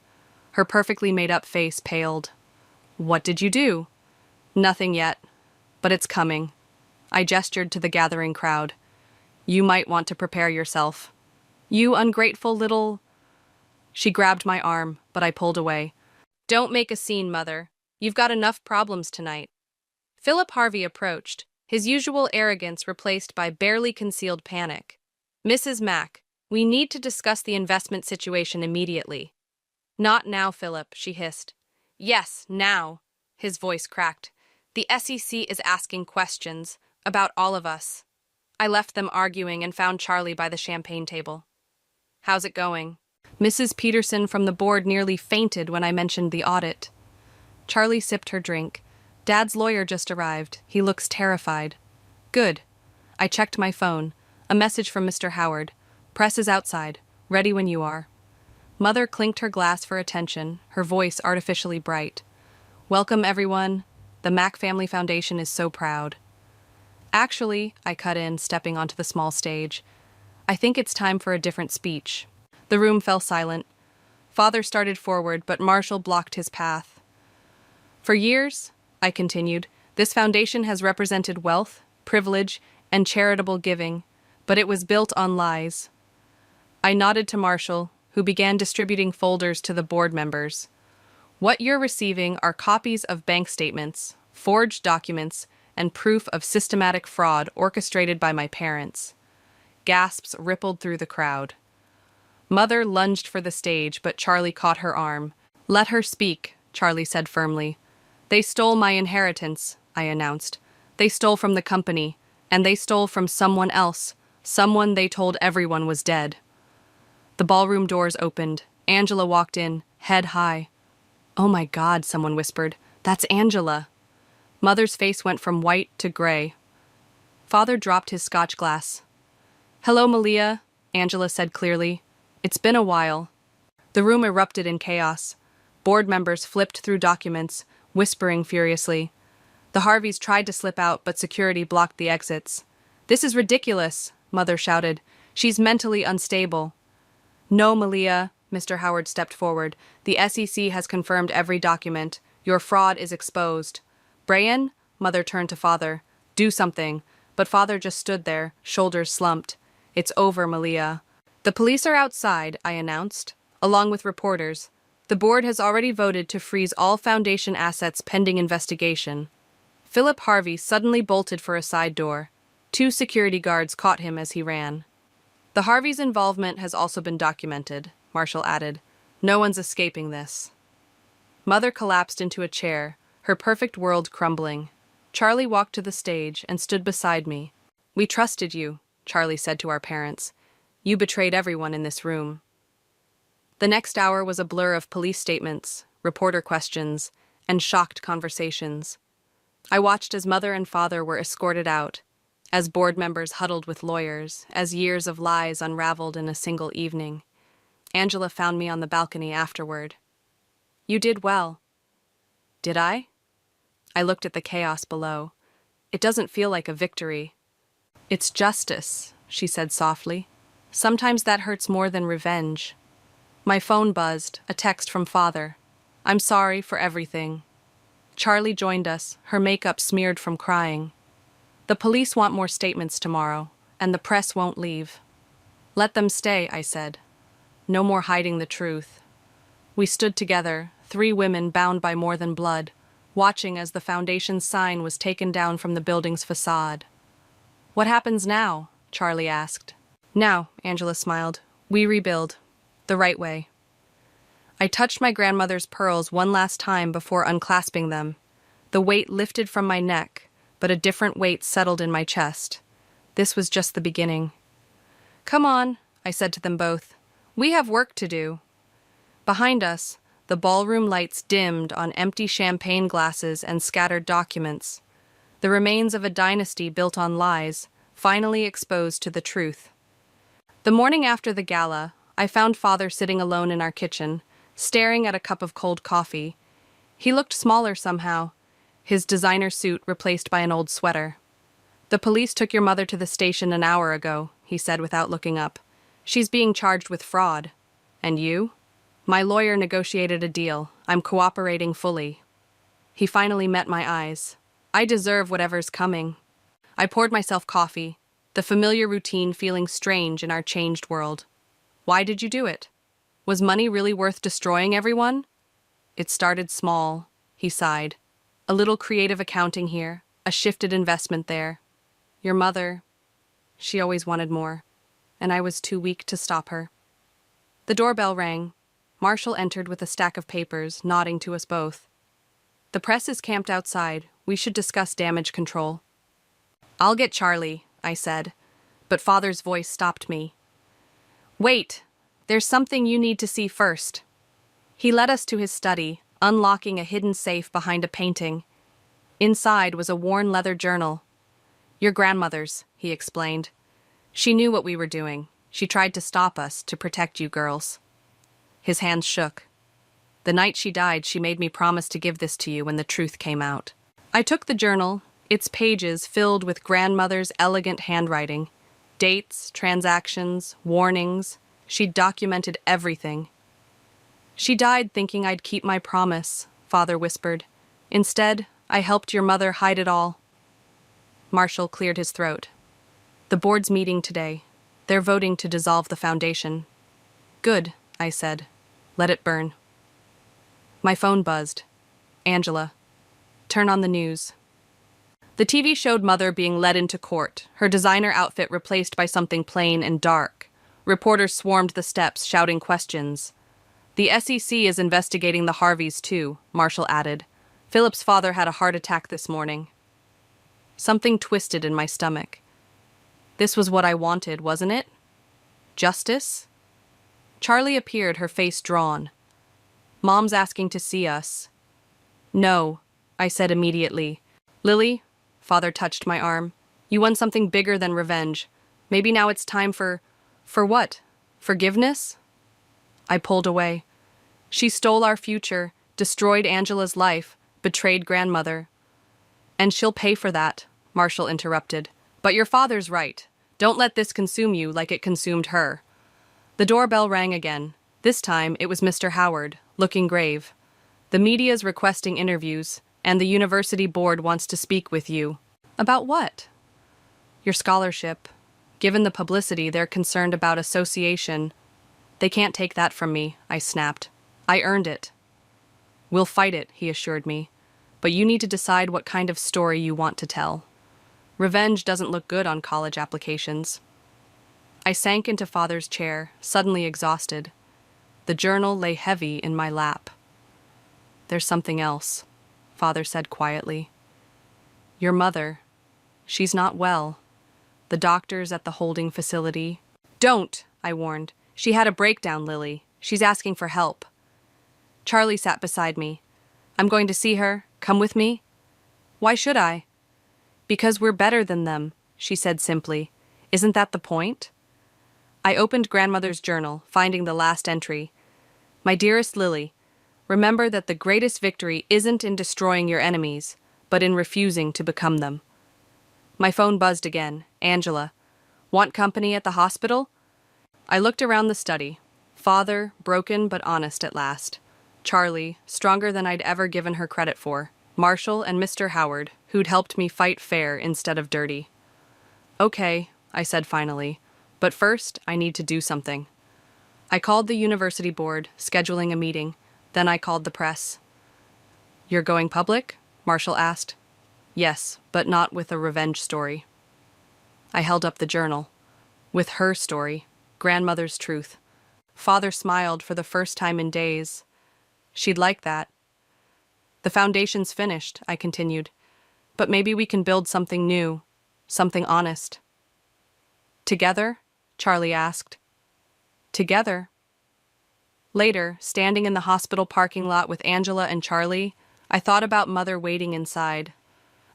Her perfectly made-up face paled. What did you do? Nothing yet, but it's coming. I gestured to the gathering crowd. You might want to prepare yourself. You ungrateful little... She grabbed my arm, but I pulled away. Don't make a scene, Mother. You've got enough problems tonight. Philip Harvey approached, his usual arrogance replaced by barely concealed panic. Mrs. Mack, we need to discuss the investment situation immediately. Not now, Philip, she hissed. Yes, now, his voice cracked. The SEC is asking questions about all of us. I left them arguing and found Charlie by the champagne table. How's it going? Mrs. Peterson from the board nearly fainted when I mentioned the audit. Charlie sipped her drink. Dad's lawyer just arrived. He looks terrified. Good. I checked my phone. A message from Mr. Howard. Press is outside. Ready when you are. Mother clinked her glass for attention, her voice artificially bright. Welcome, everyone. The Mack Family Foundation is so proud. Actually, I cut in, stepping onto the small stage. I think it's time for a different speech. The room fell silent. Father started forward, but Marshall blocked his path. For years, I continued, this foundation has represented wealth, privilege, and charitable giving, but it was built on lies. I nodded to Marshall, who began distributing folders to the board members. What you're receiving are copies of bank statements, forged documents, and proof of systematic fraud orchestrated by my parents. Gasps rippled through the crowd. Mother lunged for the stage, but Charlie caught her arm. "Let her speak," Charlie said firmly. "They stole my inheritance," I announced. "They stole from the company, and they stole from someone else, someone they told everyone was dead." The ballroom doors opened. Angela walked in, head high. "Oh my God," someone whispered. "That's Angela." Mother's face went from white to gray. Father dropped his scotch glass. "Hello, Malia," Angela said clearly. "It's been a while." The room erupted in chaos. Board members flipped through documents, whispering furiously. The Harveys tried to slip out, but security blocked the exits. "This is ridiculous," Mother shouted. "She's mentally unstable." "No, Malia," Mr. Howard stepped forward. "The SEC has confirmed every document. Your fraud is exposed." "Brian?" Mother turned to Father. "Do something." But Father just stood there, shoulders slumped. "It's over, Malia." "The police are outside," I announced, along with reporters. "The board has already voted to freeze all foundation assets pending investigation." Philip Harvey suddenly bolted for a side door. 2 security guards caught him as he ran. "The Harveys' involvement has also been documented," Marshall added. "No one's escaping this." Mother collapsed into a chair, her perfect world crumbling. Charlie walked to the stage and stood beside me. "We trusted you," Charlie said to our parents. "You betrayed everyone in this room." The next hour was a blur of police statements, reporter questions, and shocked conversations. I watched as Mother and Father were escorted out, as board members huddled with lawyers, as years of lies unraveled in a single evening. Angela found me on the balcony afterward. "You did well." "Did I?" I looked at the chaos below. "It doesn't feel like a victory." "It's justice," she said softly. "Sometimes that hurts more than revenge." My phone buzzed, a text from Father. "I'm sorry for everything." Charlie joined us, her makeup smeared from crying. "The police want more statements tomorrow, and the press won't leave." "Let them stay," I said. "No more hiding the truth." We stood together, 3 women bound by more than blood, watching as the foundation's sign was taken down from the building's facade. "What happens now?" Charlie asked. "Now," Angela smiled, "we rebuild. The right way." I touched my grandmother's pearls one last time before unclasping them. The weight lifted from my neck, but a different weight settled in my chest. This was just the beginning. "Come on," I said to them both. "We have work to do." Behind us, the ballroom lights dimmed on empty champagne glasses and scattered documents. The remains of a dynasty built on lies, finally exposed to the truth. The morning after the gala, I found Father sitting alone in our kitchen, staring at a cup of cold coffee. He looked smaller somehow, his designer suit replaced by an old sweater. "The police took your mother to the station an hour ago," he said without looking up. "She's being charged with fraud." "And you?" "My lawyer negotiated a deal. I'm cooperating fully." He finally met my eyes. "I deserve whatever's coming." I poured myself coffee, the familiar routine feeling strange in our changed world. "Why did you do it? Was money really worth destroying everyone?" "It started small," he sighed. "A little creative accounting here, a shifted investment there. Your mother, she always wanted more, and I was too weak to stop her." The doorbell rang. Marshall entered with a stack of papers, nodding to us both. "The press is camped outside. We should discuss damage control." "I'll get Charlie," I said, but Father's voice stopped me. "Wait, there's something you need to see first." He led us to his study, unlocking a hidden safe behind a painting. Inside was a worn leather journal. "Your grandmother's," he explained. "She knew what we were doing. She tried to stop us, to protect you girls." His hands shook. "The night she died, she made me promise to give this to you when the truth came out." I took the journal, its pages filled with grandmother's elegant handwriting. Dates, transactions, warnings. She'd documented everything. "She died thinking I'd keep my promise," Father whispered. "Instead, I helped your mother hide it all." Marshall cleared his throat. "The board's meeting today. They're voting to dissolve the foundation." "Good," I said. "Let it burn." My phone buzzed. "Angela." Turn on the news. The TV showed Mother being led into court, her designer outfit replaced by something plain and dark. Reporters swarmed the steps, shouting questions. The SEC is investigating the Harveys, too, Marshall added. Philip's father had a heart attack this morning. Something twisted in my stomach. This was what I wanted, wasn't it? Justice? Charlie appeared, her face drawn. Mom's asking to see us. No, I said immediately. Lily, Father touched my arm. You won something bigger than revenge. Maybe now it's time for what? Forgiveness? I pulled away. She stole our future, destroyed Angela's life, betrayed grandmother. And she'll pay for that, Marshall interrupted. But your father's right. Don't let this consume you like it consumed her. The doorbell rang again. This time it was Mr. Howard, looking grave. The media's requesting interviews, and the university board wants to speak with you. About what? Your scholarship. Given the publicity, they're concerned about association. They can't take that from me, I snapped. I earned it. We'll fight it, he assured me. But you need to decide what kind of story you want to tell. Revenge doesn't look good on college applications. I sank into Father's chair, suddenly exhausted. The journal lay heavy in my lap. There's something else, Father said quietly. Your mother. She's not well. The doctors at the holding facility. Don't, I warned. She had a breakdown, Lily. She's asking for help. Charlie sat beside me. I'm going to see her. Come with me. Why should I? Because we're better than them, she said simply. Isn't that the point? I opened grandmother's journal, finding the last entry. My dearest Lily, remember that the greatest victory isn't in destroying your enemies, but in refusing to become them. My phone buzzed again. Angela. Want company at the hospital? I looked around the study. Father, broken but honest at last. Charlie, stronger than I'd ever given her credit for. Marshall and Mr. Howard, who'd helped me fight fair instead of dirty. Okay, I said finally, but first I need to do something. I called the university board, scheduling a meeting. Then I called the press. You're going public? Marshall asked. Yes, but not with a revenge story. I held up the journal. With her story, grandmother's truth. Father smiled for the first time in days. She'd like that. The foundation's finished, I continued. But maybe we can build something new, something honest. Together? Charlie asked. Together. Later, standing in the hospital parking lot with Angela and Charlie, I thought about Mother waiting inside,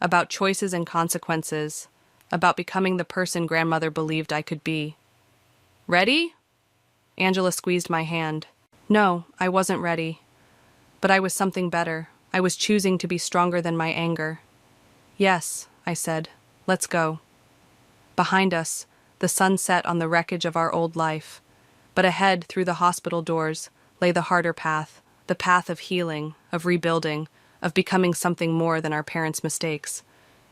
about choices and consequences, about becoming the person grandmother believed I could be. Ready? Angela squeezed my hand. No, I wasn't ready. But I was something better. I was choosing to be stronger than my anger. Yes, I said. Let's go. Behind us, the sun set on the wreckage of our old life. But ahead, through the hospital doors, lay the harder path, the path of healing, of rebuilding, of becoming something more than our parents' mistakes.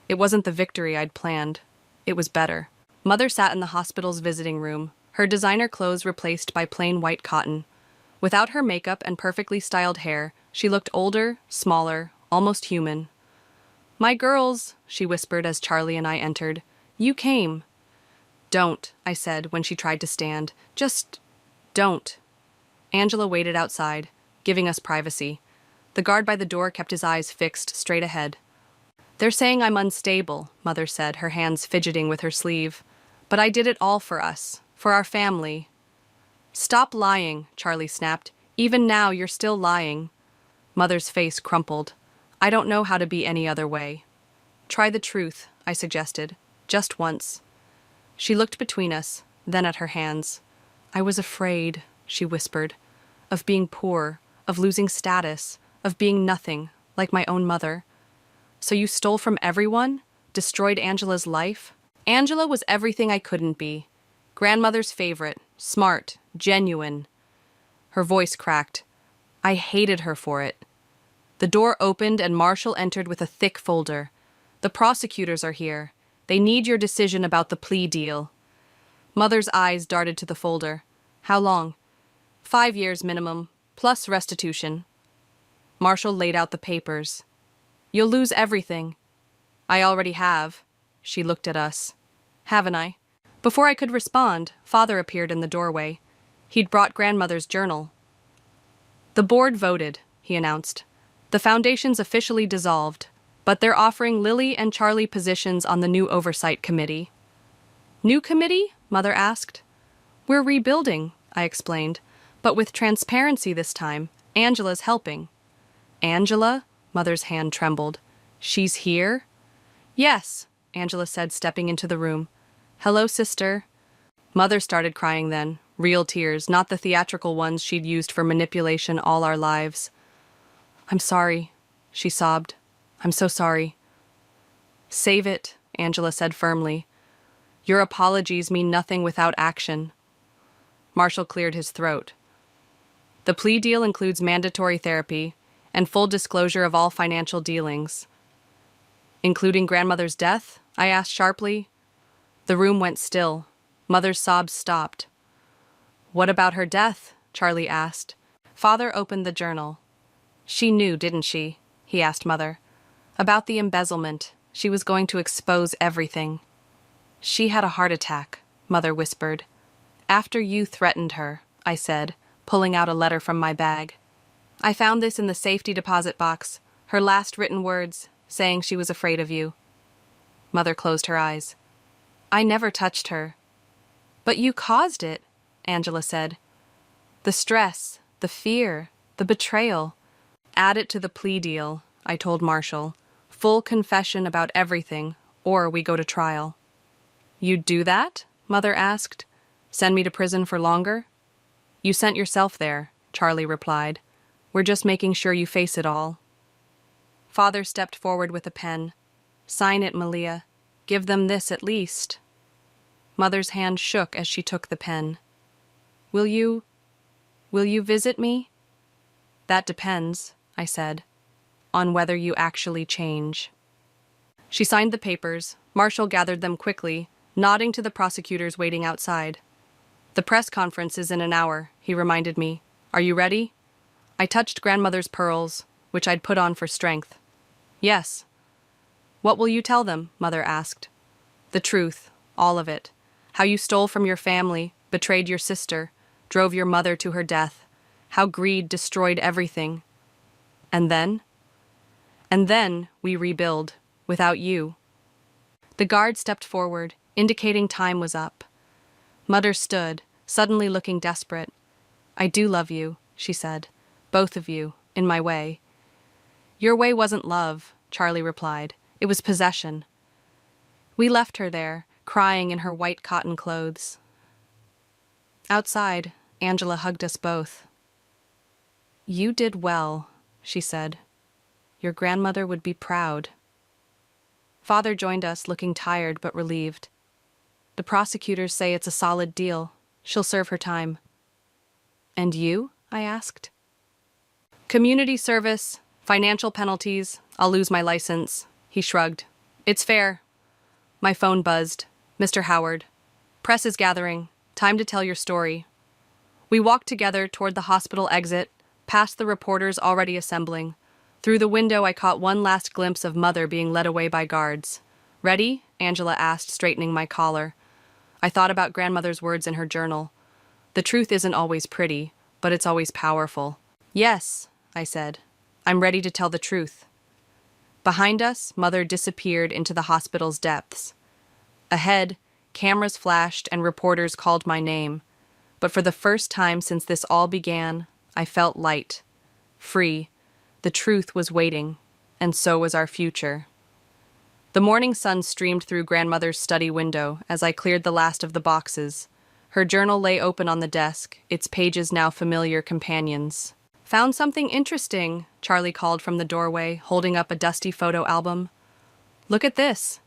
It wasn't the victory I'd planned. It was better. Mother sat in the hospital's visiting room, her designer clothes replaced by plain white cotton. Without her makeup and perfectly styled hair, she looked older, smaller, almost human. My girls, she whispered as Charlie and I entered. You came. Don't, I said when she tried to stand. Just don't. Angela waited outside, giving us privacy. The guard by the door kept his eyes fixed straight ahead. They're saying I'm unstable, Mother said, her hands fidgeting with her sleeve. But I did it all for us, for our family. Stop lying, Charlie snapped. Even now you're still lying. Mother's face crumpled. I don't know how to be any other way. Try the truth, I suggested. Just once. She looked between us, then at her hands. I was afraid, she whispered, of being poor, of losing status, of being nothing, like my own mother. So you stole from everyone? Destroyed Angela's life? Angela was everything I couldn't be. Grandmother's favorite, smart, genuine. Her voice cracked. I hated her for it. The door opened and Marshall entered with a thick folder. The prosecutors are here. They need your decision about the plea deal. Mother's eyes darted to the folder. How long? 5 years minimum, plus restitution. Marshall laid out the papers. You'll lose everything. I already have. She looked at us. Haven't I? Before I could respond, Father appeared in the doorway. He'd brought grandmother's journal. The board voted, he announced. The foundation's officially dissolved, but they're offering Lily and Charlie positions on the new oversight committee. New committee? Mother asked. We're rebuilding, I explained, but with transparency this time. Angela's helping. Angela? Mother's hand trembled. She's here? Yes, Angela said, stepping into the room. Hello, sister. Mother started crying then, real tears, not the theatrical ones she'd used for manipulation all our lives. I'm sorry, she sobbed. I'm so sorry. Save it, Angela said firmly. Your apologies mean nothing without action. Marshall cleared his throat. The plea deal includes mandatory therapy and full disclosure of all financial dealings. Including grandmother's death? I asked sharply. The room went still. Mother's sobs stopped. What about her death? Charlie asked. Father opened the journal. She knew, didn't she? He asked Mother. About the embezzlement. She was going to expose everything. She had a heart attack, Mother whispered. After you threatened her, I said, pulling out a letter from my bag. I found this in the safety deposit box, her last written words, saying she was afraid of you. Mother closed her eyes. I never touched her. But you caused it, Angela said. The stress, the fear, the betrayal. Add it to the plea deal, I told Marshall. Full confession about everything, or we go to trial. You'd do that? Mother asked. Send me to prison for longer? You sent yourself there, Charlie replied. We're just making sure you face it all. Father stepped forward with a pen. Sign it, Malia. Give them this at least. Mother's hand shook as she took the pen. Will you visit me? That depends, I said, on whether you actually change. She signed the papers. Marshall gathered them quickly, nodding to the prosecutors waiting outside. The press conference is in an hour, he reminded me. Are you ready? I touched grandmother's pearls, which I'd put on for strength. Yes. What will you tell them? Mother asked. The truth, all of it. How you stole from your family, betrayed your sister, drove your mother to her death. How greed destroyed everything. And then? And then we rebuild, without you. The guard stepped forward, indicating time was up. Mother stood, suddenly looking desperate. I do love you, she said. Both of you, in my way. Your way wasn't love, Charlie replied. It was possession. We left her there, crying in her white cotton clothes. Outside, Angela hugged us both. You did well, she said. Your grandmother would be proud. Father joined us, looking tired but relieved. The prosecutors say it's a solid deal. She'll serve her time. And you? I asked. Community service, financial penalties, I'll lose my license. He shrugged. It's fair. My phone buzzed. Mr. Howard. Press is gathering. Time to tell your story. We walked together toward the hospital exit, past the reporters already assembling. Through the window, I caught one last glimpse of Mother being led away by guards. Ready? Angela asked, straightening my collar. I thought about grandmother's words in her journal. The truth isn't always pretty, but it's always powerful. Yes, I said. I'm ready to tell the truth. Behind us, Mother disappeared into the hospital's depths. Ahead, cameras flashed and reporters called my name. But for the first time since this all began, I felt light, free. The truth was waiting, and so was our future. The morning sun streamed through grandmother's study window as I cleared the last of the boxes. Her journal lay open on the desk, its pages now familiar companions. Found something interesting, Charlie called from the doorway, holding up a dusty photo album. Look at this.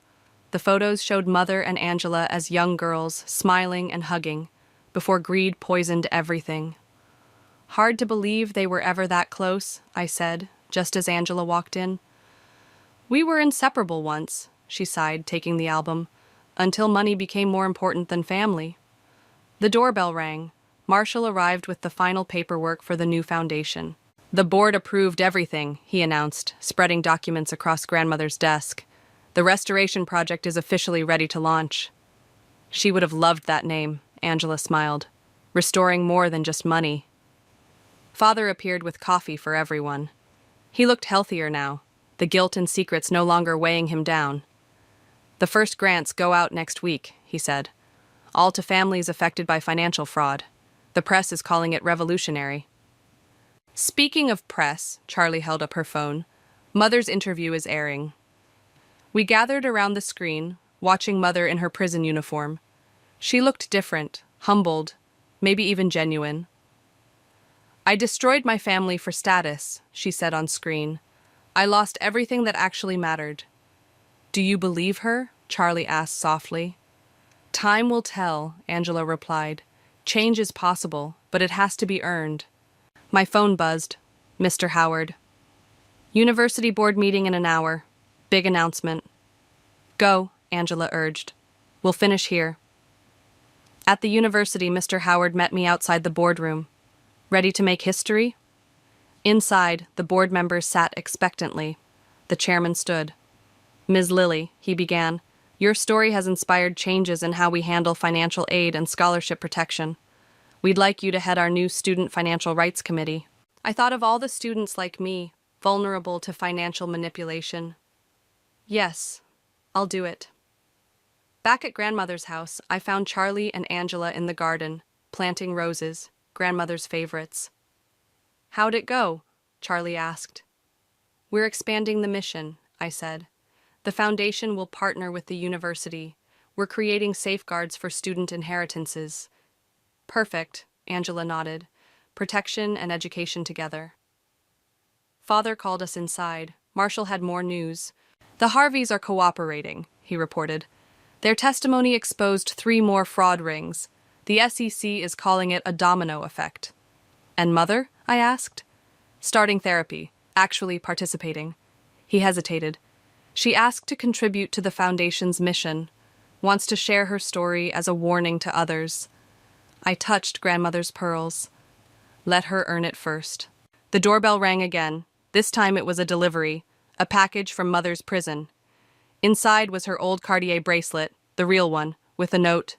The photos showed Mother and Angela as young girls, smiling and hugging, before greed poisoned everything. Hard to believe they were ever that close, I said, just as Angela walked in. We were inseparable once, she sighed, taking the album, until money became more important than family. The doorbell rang. Marshall arrived with the final paperwork for the new foundation. The board approved everything, he announced, spreading documents across grandmother's desk. The restoration project is officially ready to launch. She would have loved that name, Angela smiled. Restoring more than just money. Father appeared with coffee for everyone. He looked healthier now, the guilt and secrets no longer weighing him down. The first grants go out next week, he said. All to families affected by financial fraud. The press is calling it revolutionary. Speaking of press, Charlie held up her phone. Mother's interview is airing. We gathered around the screen, watching Mother in her prison uniform. She looked different, humbled, maybe even genuine. I destroyed my family for status, she said on screen. I lost everything that actually mattered. Do you believe her? Charlie asked softly. Time will tell, Angela replied. Change is possible, but it has to be earned. My phone buzzed. Mr. Howard. University board meeting in an hour. Big announcement. Go, Angela urged. We'll finish here. At the university, Mr. Howard met me outside the boardroom. Ready to make history? Inside, the board members sat expectantly. The chairman stood. Ms. Lilly, he began, your story has inspired changes in how we handle financial aid and scholarship protection. We'd like you to head our new Student Financial Rights Committee. I thought of all the students like me, vulnerable to financial manipulation. Yes, I'll do it. Back at grandmother's house, I found Charlie and Angela in the garden, planting roses, grandmother's favorites. How'd it go? Charlie asked. We're expanding the mission, I said. The foundation will partner with the university. We're creating safeguards for student inheritances. Perfect, Angela nodded. Protection and education together. Father called us inside. Marshall had more news. The Harveys are cooperating, he reported. Their testimony exposed 3 more fraud rings. The SEC is calling it a domino effect. And Mother? I asked. Starting therapy, actually participating. He hesitated. She asked to contribute to the foundation's mission, wants to share her story as a warning to others. I touched grandmother's pearls. Let her earn it first. The doorbell rang again. This time it was a delivery, a package from Mother's prison. Inside was her old Cartier bracelet, the real one, with a note.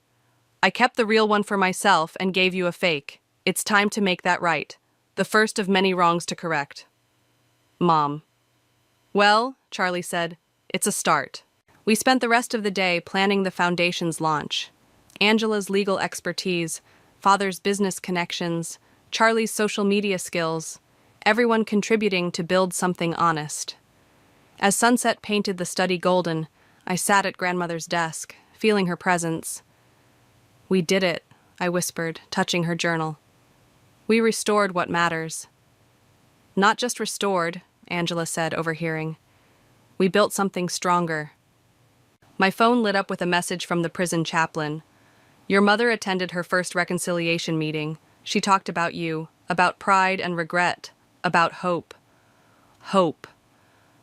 I kept the real one for myself and gave you a fake. It's time to make that right. The first of many wrongs to correct. Mom. Well, Charlie said, it's a start. We spent the rest of the day planning the foundation's launch. Angela's legal expertise, Father's business connections, Charlie's social media skills, everyone contributing to build something honest. As sunset painted the study golden, I sat at grandmother's desk, feeling her presence. We did it, I whispered, touching her journal. We restored what matters. Not just restored, Angela said, overhearing. We built something stronger. My phone lit up with a message from the prison chaplain. Your mother attended her first reconciliation meeting. She talked about you, about pride and regret, about hope. Hope.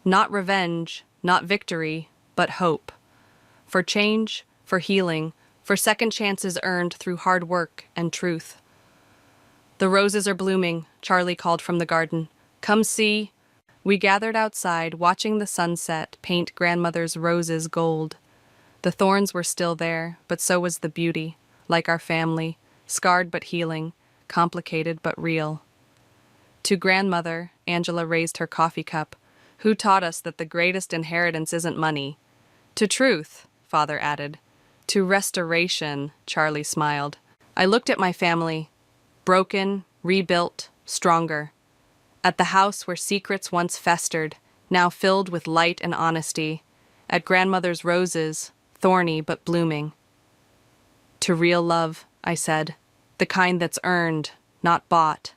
Not revenge, not victory, but hope. For change, for healing, for second chances earned through hard work and truth. The roses are blooming, Charlie called from the garden. Come see. We gathered outside, watching the sunset paint grandmother's roses gold. The thorns were still there, but so was the beauty, like our family, scarred but healing, complicated but real. To grandmother, Angela raised her coffee cup. Who taught us that the greatest inheritance isn't money? To truth, Father added. To restoration, Charlie smiled. I looked at my family, broken, rebuilt, stronger. At the house where secrets once festered, now filled with light and honesty. At grandmother's roses, thorny but blooming. To real love, I said, the kind that's earned, not bought.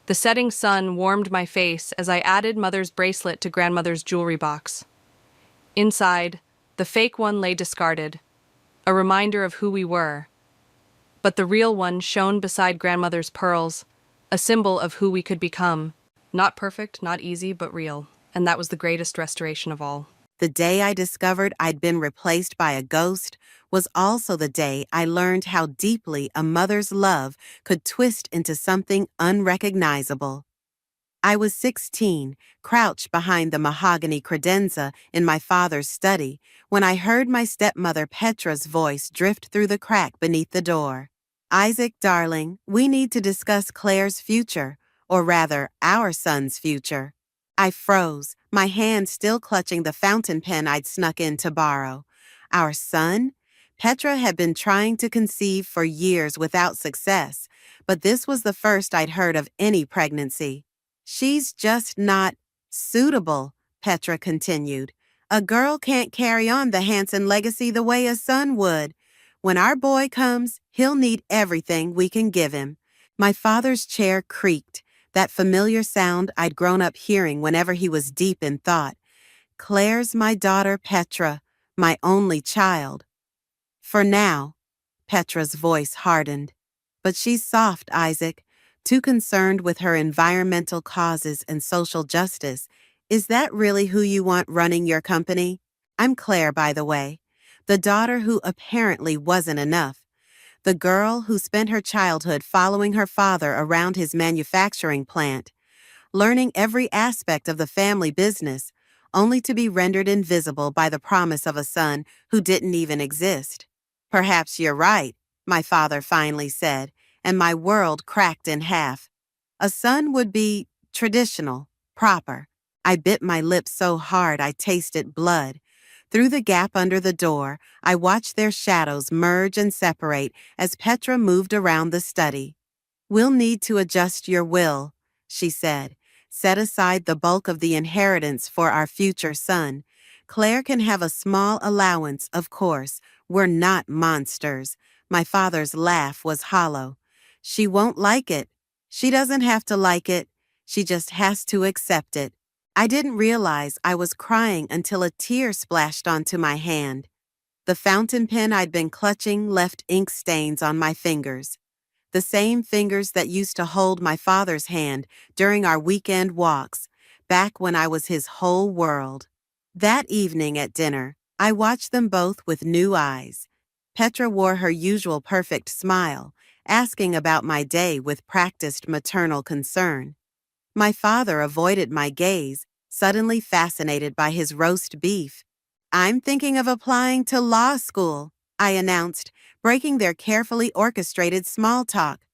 The setting sun warmed my face as I added Mother's bracelet to grandmother's jewelry box. Inside, the fake one lay discarded, a reminder of who we were. But the real one shone beside grandmother's pearls, a symbol of who we could become. Not perfect, not easy, but real. And that was the greatest restoration of all. The day I discovered I'd been replaced by a ghost was also the day I learned how deeply a mother's love could twist into something unrecognizable. I was 16, crouched behind the mahogany credenza in my father's study, when I heard my stepmother Petra's voice drift through the crack beneath the door. "Isaac, darling, we need to discuss Claire's future, or rather, our son's future." I froze, my hand still clutching the fountain pen I'd snuck in to borrow. Our son? Petra had been trying to conceive for years without success, but this was the first I'd heard of any pregnancy. "She's just not suitable," Petra continued. "A girl can't carry on the Hanson legacy the way a son would. When our boy comes, he'll need everything we can give him." My father's chair creaked, that familiar sound I'd grown up hearing whenever he was deep in thought. "Claire's my daughter Petra, my only child." "For now," Petra's voice hardened. "But she's soft, Isaac, too concerned with her environmental causes and social justice. Is that really who you want running your company? I'm Claire, by the way, the daughter who apparently wasn't enough. The girl who spent her childhood following her father around his manufacturing plant, learning every aspect of the family business, only to be rendered invisible by the promise of a son who didn't even exist." "Perhaps you're right," my father finally said, and my world cracked in half. "A son would be traditional, proper." I bit my lip so hard I tasted blood. Through the gap under the door, I watched their shadows merge and separate as Petra moved around the study. "We'll need to adjust your will," she said. "Set aside the bulk of the inheritance for our future son. Claire can have a small allowance, of course. We're not monsters." My father's laugh was hollow. "She won't like it. She doesn't have to like it. She just has to accept it." I didn't realize I was crying until a tear splashed onto my hand. The fountain pen I'd been clutching left ink stains on my fingers. The same fingers that used to hold my father's hand during our weekend walks, back when I was his whole world. That evening at dinner, I watched them both with new eyes. Petra wore her usual perfect smile, asking about my day with practiced maternal concern. My father avoided my gaze, suddenly fascinated by his roast beef. "I'm thinking of applying to law school," I announced, breaking their carefully orchestrated small talk.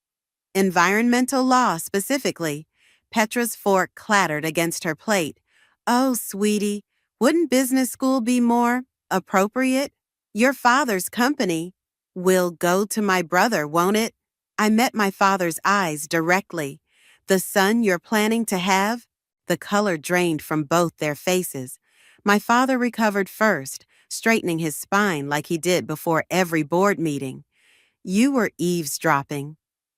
"Environmental law, specifically." Petra's fork clattered against her plate. "Oh, sweetie, wouldn't business school be more appropriate? Your father's company will go to my brother, won't it?" I met my father's eyes directly. "The son you're planning to have?" The color drained from both their faces. My father recovered first, straightening his spine like he did before every board meeting. "You were eavesdropping.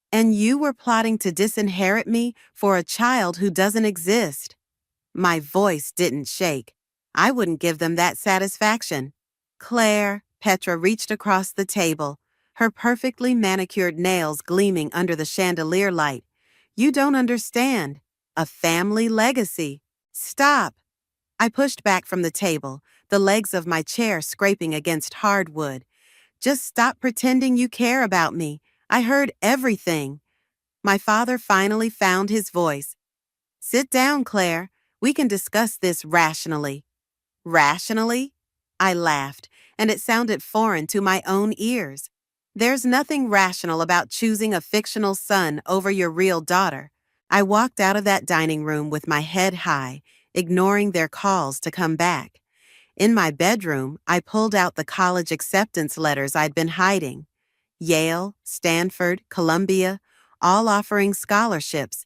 And you were plotting to disinherit me for a child who doesn't exist." My voice didn't shake. "I wouldn't give them that satisfaction." "Claire," Petra reached across the table, her perfectly manicured nails gleaming under the chandelier light. "You don't understand. A family legacy." "Stop." I pushed back from the table, the legs of my chair scraping against hardwood. "Just stop pretending you care about me. I heard everything." My father finally found his voice. "Sit down, Claire. We can discuss this rationally." "Rationally?" I laughed, and it sounded foreign to my own ears. "There's nothing rational about choosing a fictional son over your real daughter." I walked out of that dining room with my head high, ignoring their calls to come back. In my bedroom, I pulled out the college acceptance letters I'd been hiding. Yale, Stanford, Columbia, all offering scholarships.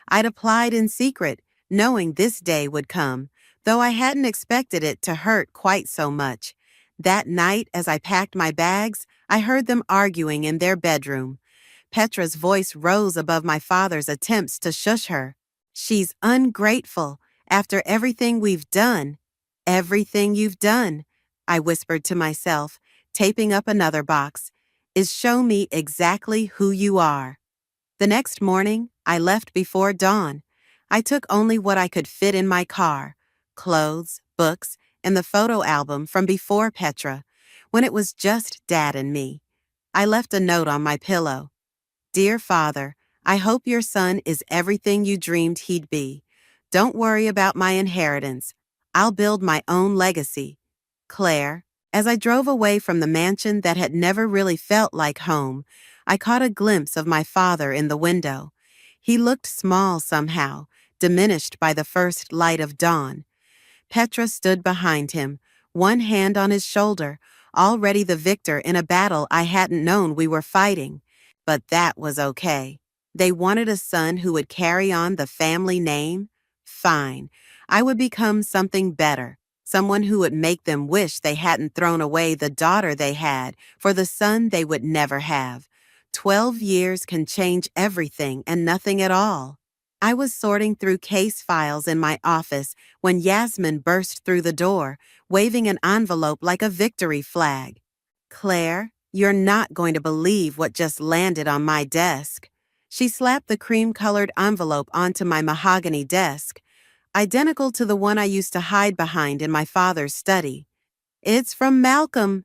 I'd applied in secret, knowing this day would come, though I hadn't expected it to hurt quite so much. That night, as I packed my bags, I heard them arguing in their bedroom. Petra's voice rose above my father's attempts to shush her. "She's ungrateful, after everything we've done." "Everything you've done," I whispered to myself, taping up another box, "is show me exactly who you are." The next morning, I left before dawn. I took only what I could fit in my car: clothes, books, and the photo album from before Petra, when it was just Dad and me. I left a note on my pillow. "Dear Father, I hope your son is everything you dreamed he'd be. Don't worry about my inheritance. I'll build my own legacy. Claire. As I drove away from the mansion that had never really felt like home, I caught a glimpse of my father in the window. He looked small somehow, diminished by the first light of dawn. Petra stood behind him, one hand on his shoulder, already the victor in a battle I hadn't known we were fighting. But that was okay. They wanted a son who would carry on the family name? Fine. I would become something better, someone who would make them wish they hadn't thrown away the daughter they had for the son they would never have. 12 years can change everything and nothing at all. I was sorting through case files in my office when Yasmin burst through the door, waving an envelope like a victory flag. Claire, you're not going to believe what just landed on my desk. She slapped the cream-colored envelope onto my mahogany desk, identical to the one I used to hide behind in my father's study. It's from Malcolm.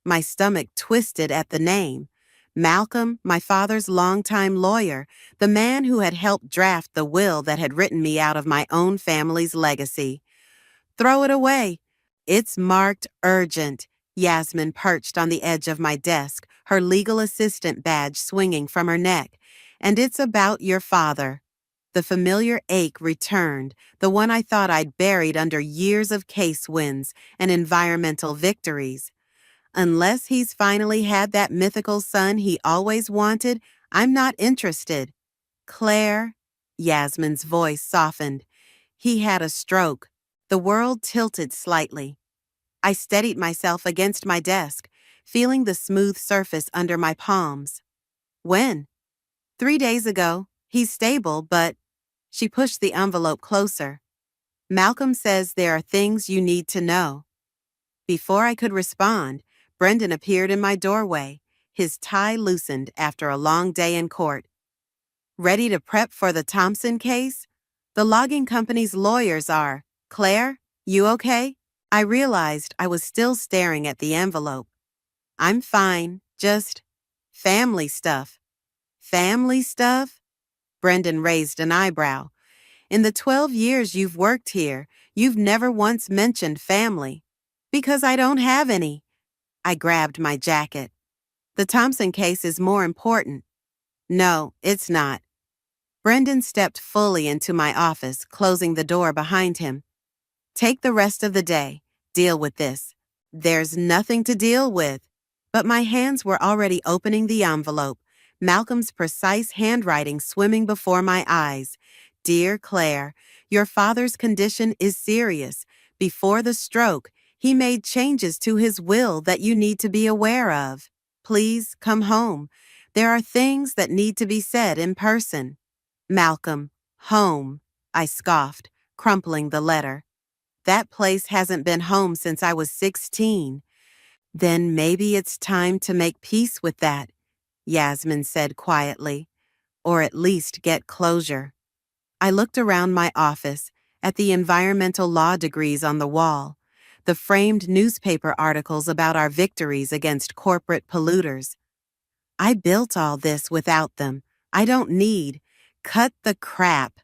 My stomach twisted at the name. Malcolm, my father's longtime lawyer, the man who had helped draft the will that had written me out of my own family's legacy. Throw it away. It's marked urgent. Yasmin perched on the edge of my desk, her legal assistant badge swinging from her neck. And it's about your father. The familiar ache returned, the one I thought I'd buried under years of case wins and environmental victories. Unless he's finally had that mythical son he always wanted, I'm not interested. Claire, Yasmin's voice softened. He had a stroke. The world tilted slightly. I steadied myself against my desk, feeling the smooth surface under my palms. When? 3 days ago. He's stable, but... She pushed the envelope closer. Malcolm says there are things you need to know. Before I could respond, Brendan appeared in my doorway, his tie loosened after a long day in court. Ready to prep for the Thompson case? The logging company's lawyers are. Claire, you okay? I realized I was still staring at the envelope. I'm fine, just family stuff. Family stuff? Brendan raised an eyebrow. In the 12 years you've worked here, you've never once mentioned family. Because I don't have any. I grabbed my jacket. The Thompson case is more important. No, it's not. Brendan stepped fully into my office, closing the door behind him. Take the rest of the day. Deal with this. There's nothing to deal with. But my hands were already opening the envelope, Malcolm's precise handwriting swimming before my eyes. Dear Claire, your father's condition is serious. Before the stroke, he made changes to his will that you need to be aware of. Please come home. There are things that need to be said in person. Malcolm, home, I scoffed, crumpling the letter. That place hasn't been home since I was 16. Then maybe it's time to make peace with that, Yasmin said quietly, or at least get closure. I looked around my office, at the environmental law degrees on the wall, the framed newspaper articles about our victories against corporate polluters. I built all this without them. I don't need. Cut the crap,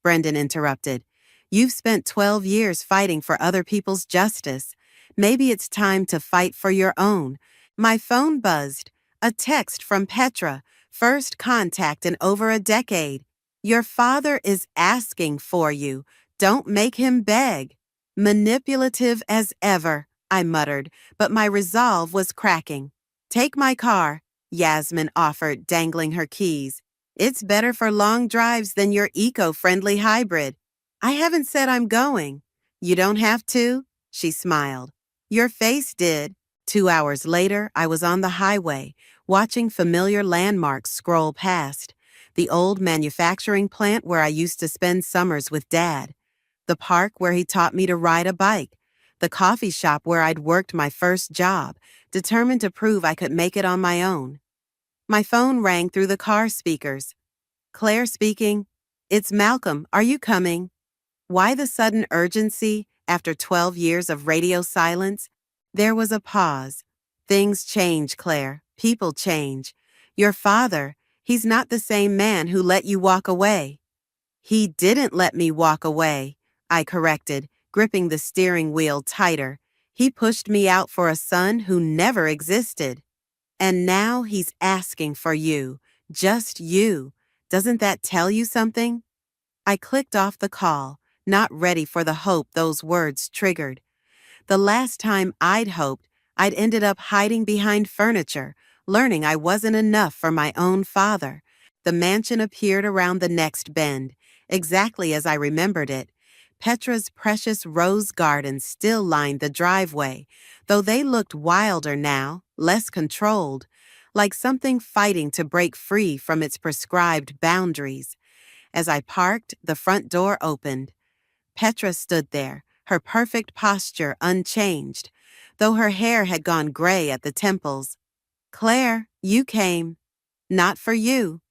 Brendan interrupted. You've spent 12 years fighting for other people's justice. Maybe it's time to fight for your own. My phone buzzed. A text from Petra, first contact in over a decade. Your father is asking for you. Don't make him beg. Manipulative as ever, I muttered, but my resolve was cracking. Take my car, Yasmin offered, dangling her keys. It's better for long drives than your eco-friendly hybrid. I haven't said I'm going. You don't have to, she smiled. Your face did. 2 hours later, I was on the highway, watching familiar landmarks scroll past. The old manufacturing plant where I used to spend summers with Dad. The park where he taught me to ride a bike. The coffee shop where I'd worked my first job, determined to prove I could make it on my own. My phone rang through the car speakers. Claire speaking. It's Malcolm. Are you coming? Why the sudden urgency after 12 years of radio silence? There was a pause. Things change, Claire. People change. Your father, he's not the same man who let you walk away. He didn't let me walk away, I corrected, gripping the steering wheel tighter. He pushed me out for a son who never existed. And now he's asking for you, just you. Doesn't that tell you something? I clicked off the call, not ready for the hope those words triggered. The last time I'd hoped, I'd ended up hiding behind furniture, learning I wasn't enough for my own father. The mansion appeared around the next bend, exactly as I remembered it. Petra's precious rose gardens still lined the driveway, though they looked wilder now, less controlled, like something fighting to break free from its prescribed boundaries. As I parked, the front door opened. Petra stood there, her perfect posture unchanged, though her hair had gone gray at the temples. "Claire, you came." "Not for you."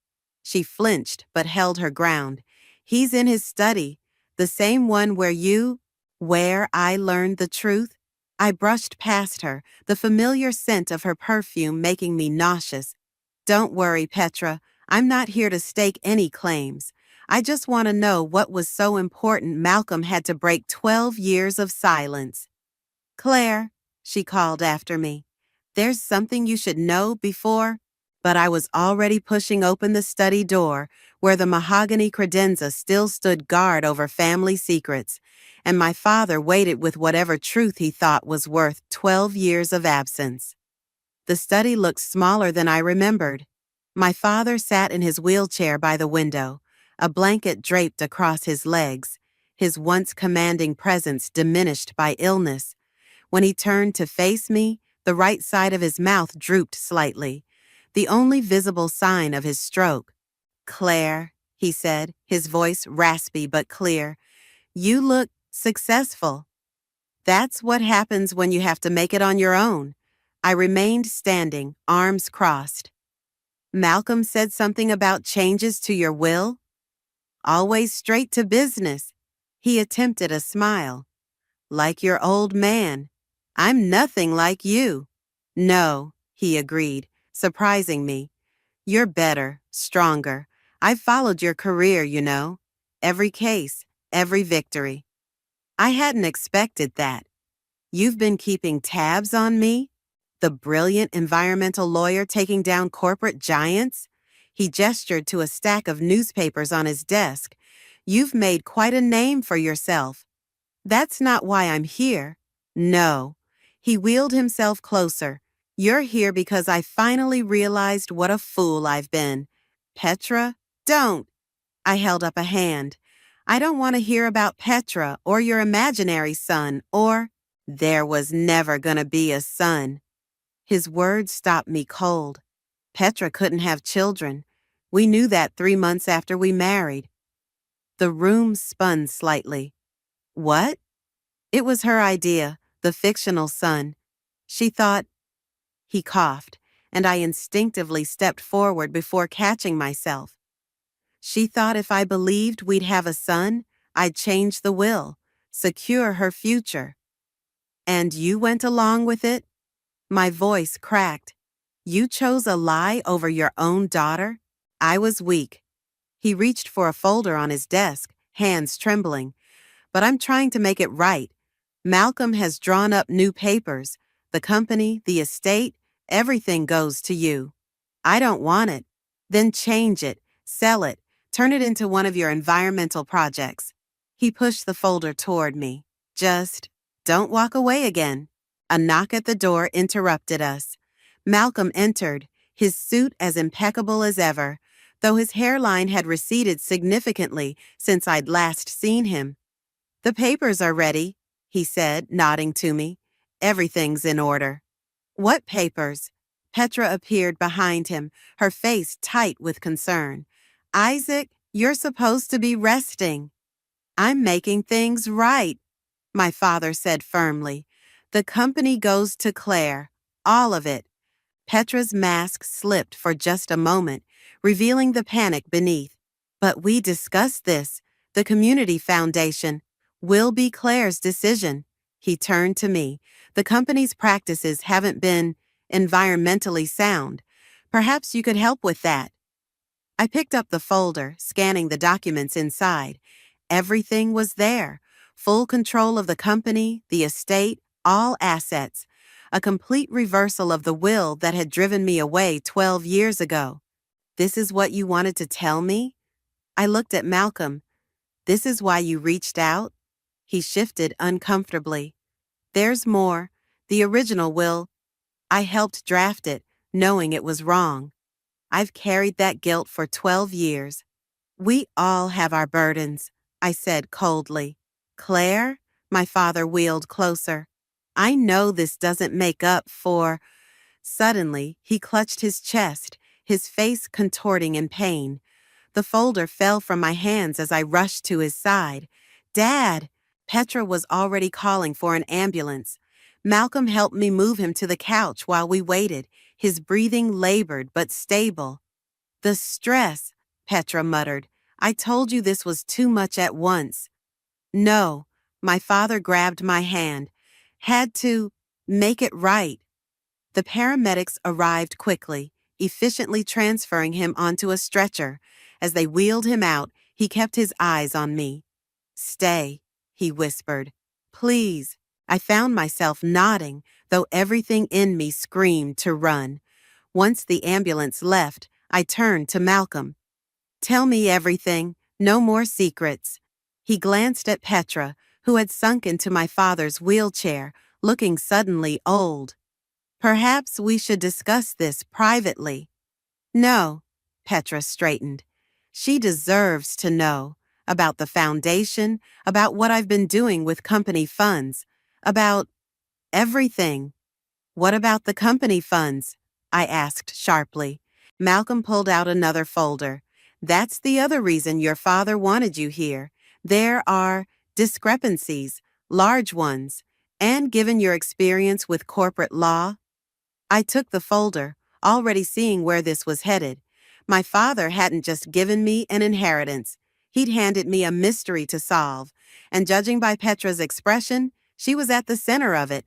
She flinched but held her ground. "He's in his study, the same one where I learned the truth." I brushed past her, the familiar scent of her perfume making me nauseous. "Don't worry, Petra. I'm not here to stake any claims. I just want to know what was so important Malcolm had to break 12 years of silence." "Claire," she called after me, "there's something you should know before." But I was already pushing open the study door, where the mahogany credenza still stood guard over family secrets, and my father waited with whatever truth he thought was worth 12 years of absence. The study looked smaller than I remembered. My father sat in his wheelchair by the window, a blanket draped across his legs, his once commanding presence diminished by illness. When he turned to face me, the right side of his mouth drooped slightly, the only visible sign of his stroke. "Claire," he said, his voice raspy but clear, "you look successful." "That's what happens when you have to make it on your own." I remained standing, arms crossed. "Malcolm said something about changes to your will?" "Always straight to business." He attempted a smile. "Like your old man. I'm nothing like you." "No," he agreed, surprising me. "You're better, stronger. I've followed your career, you know. Every case, every victory." I hadn't expected that. "You've been keeping tabs on me? The brilliant environmental lawyer taking down corporate giants?" He gestured to a stack of newspapers on his desk. "You've made quite a name for yourself." "That's not why I'm here." "No." He wheeled himself closer. "You're here because I finally realized what a fool I've been." "Petra, don't." I held up a hand. "I don't want to hear about Petra or your imaginary son or—" "There was never gonna be a son." His words stopped me cold. Petra couldn't have children. We knew that 3 months after we married. The room spun slightly. "What?" "It was her idea, the fictional son. She thought—" He coughed, and I instinctively stepped forward before catching myself. "She thought if I believed we'd have a son, I'd change the will, secure her future." "And you went along with it?" My voice cracked. "You chose a lie over your own daughter?" I was weak. He reached for a folder on his desk, hands trembling. "But I'm trying to make it right. Malcolm has drawn up new papers. The company, the estate, everything goes to you." "I don't want it." "Then change it, sell it, turn it into one of your environmental projects." He pushed the folder toward me. "Just don't walk away again." A knock at the door interrupted us. Malcolm entered, his suit as impeccable as ever, though his hairline had receded significantly since I'd last seen him. "The papers are ready," he said, nodding to me. "Everything's in order." "What papers?" Petra appeared behind him, her face tight with concern. "Isaac, you're supposed to be resting." "I'm making things right," my father said firmly. "The company goes to Claire, all of it." Petra's mask slipped for just a moment, revealing the panic beneath. "But we discussed this. The community foundation will be Claire's decision." He turned to me. "The company's practices haven't been environmentally sound. Perhaps you could help with that." I picked up the folder, scanning the documents inside. Everything was there. Full control of the company, the estate, all assets. A complete reversal of the will that had driven me away 12 years ago. This is what you wanted to tell me? I looked at Malcolm. This is why you reached out? He shifted uncomfortably. There's more. The original will. I helped draft it, knowing it was wrong. I've carried that guilt for 12 years. We all have our burdens, I said coldly. Claire? My father wheeled closer. I know this doesn't make up for... Suddenly, he clutched his chest, his face contorting in pain. The folder fell from my hands as I rushed to his side. Dad! Petra was already calling for an ambulance. Malcolm helped me move him to the couch while we waited, his breathing labored but stable. The stress, Petra muttered. I told you this was too much at once. No, my father grabbed my hand. Had to make it right. The paramedics arrived quickly, efficiently transferring him onto a stretcher. As they wheeled him out, he kept his eyes on me. Stay, he whispered. Please. I found myself nodding, though everything in me screamed to run. Once the ambulance left, I turned to Malcolm. Tell me everything, no more secrets. He glanced at Petra, who had sunk into my father's wheelchair, looking suddenly old. Perhaps we should discuss this privately. No, Petra straightened. She deserves to know about the foundation, about what I've been doing with company funds, about everything. What about the company funds? I asked sharply. Malcolm pulled out another folder. That's the other reason your father wanted you here. There are discrepancies, large ones, and given your experience with corporate law. I took the folder, already seeing where this was headed. My father hadn't just given me an inheritance. He'd handed me a mystery to solve, and judging by Petra's expression, she was at the center of it.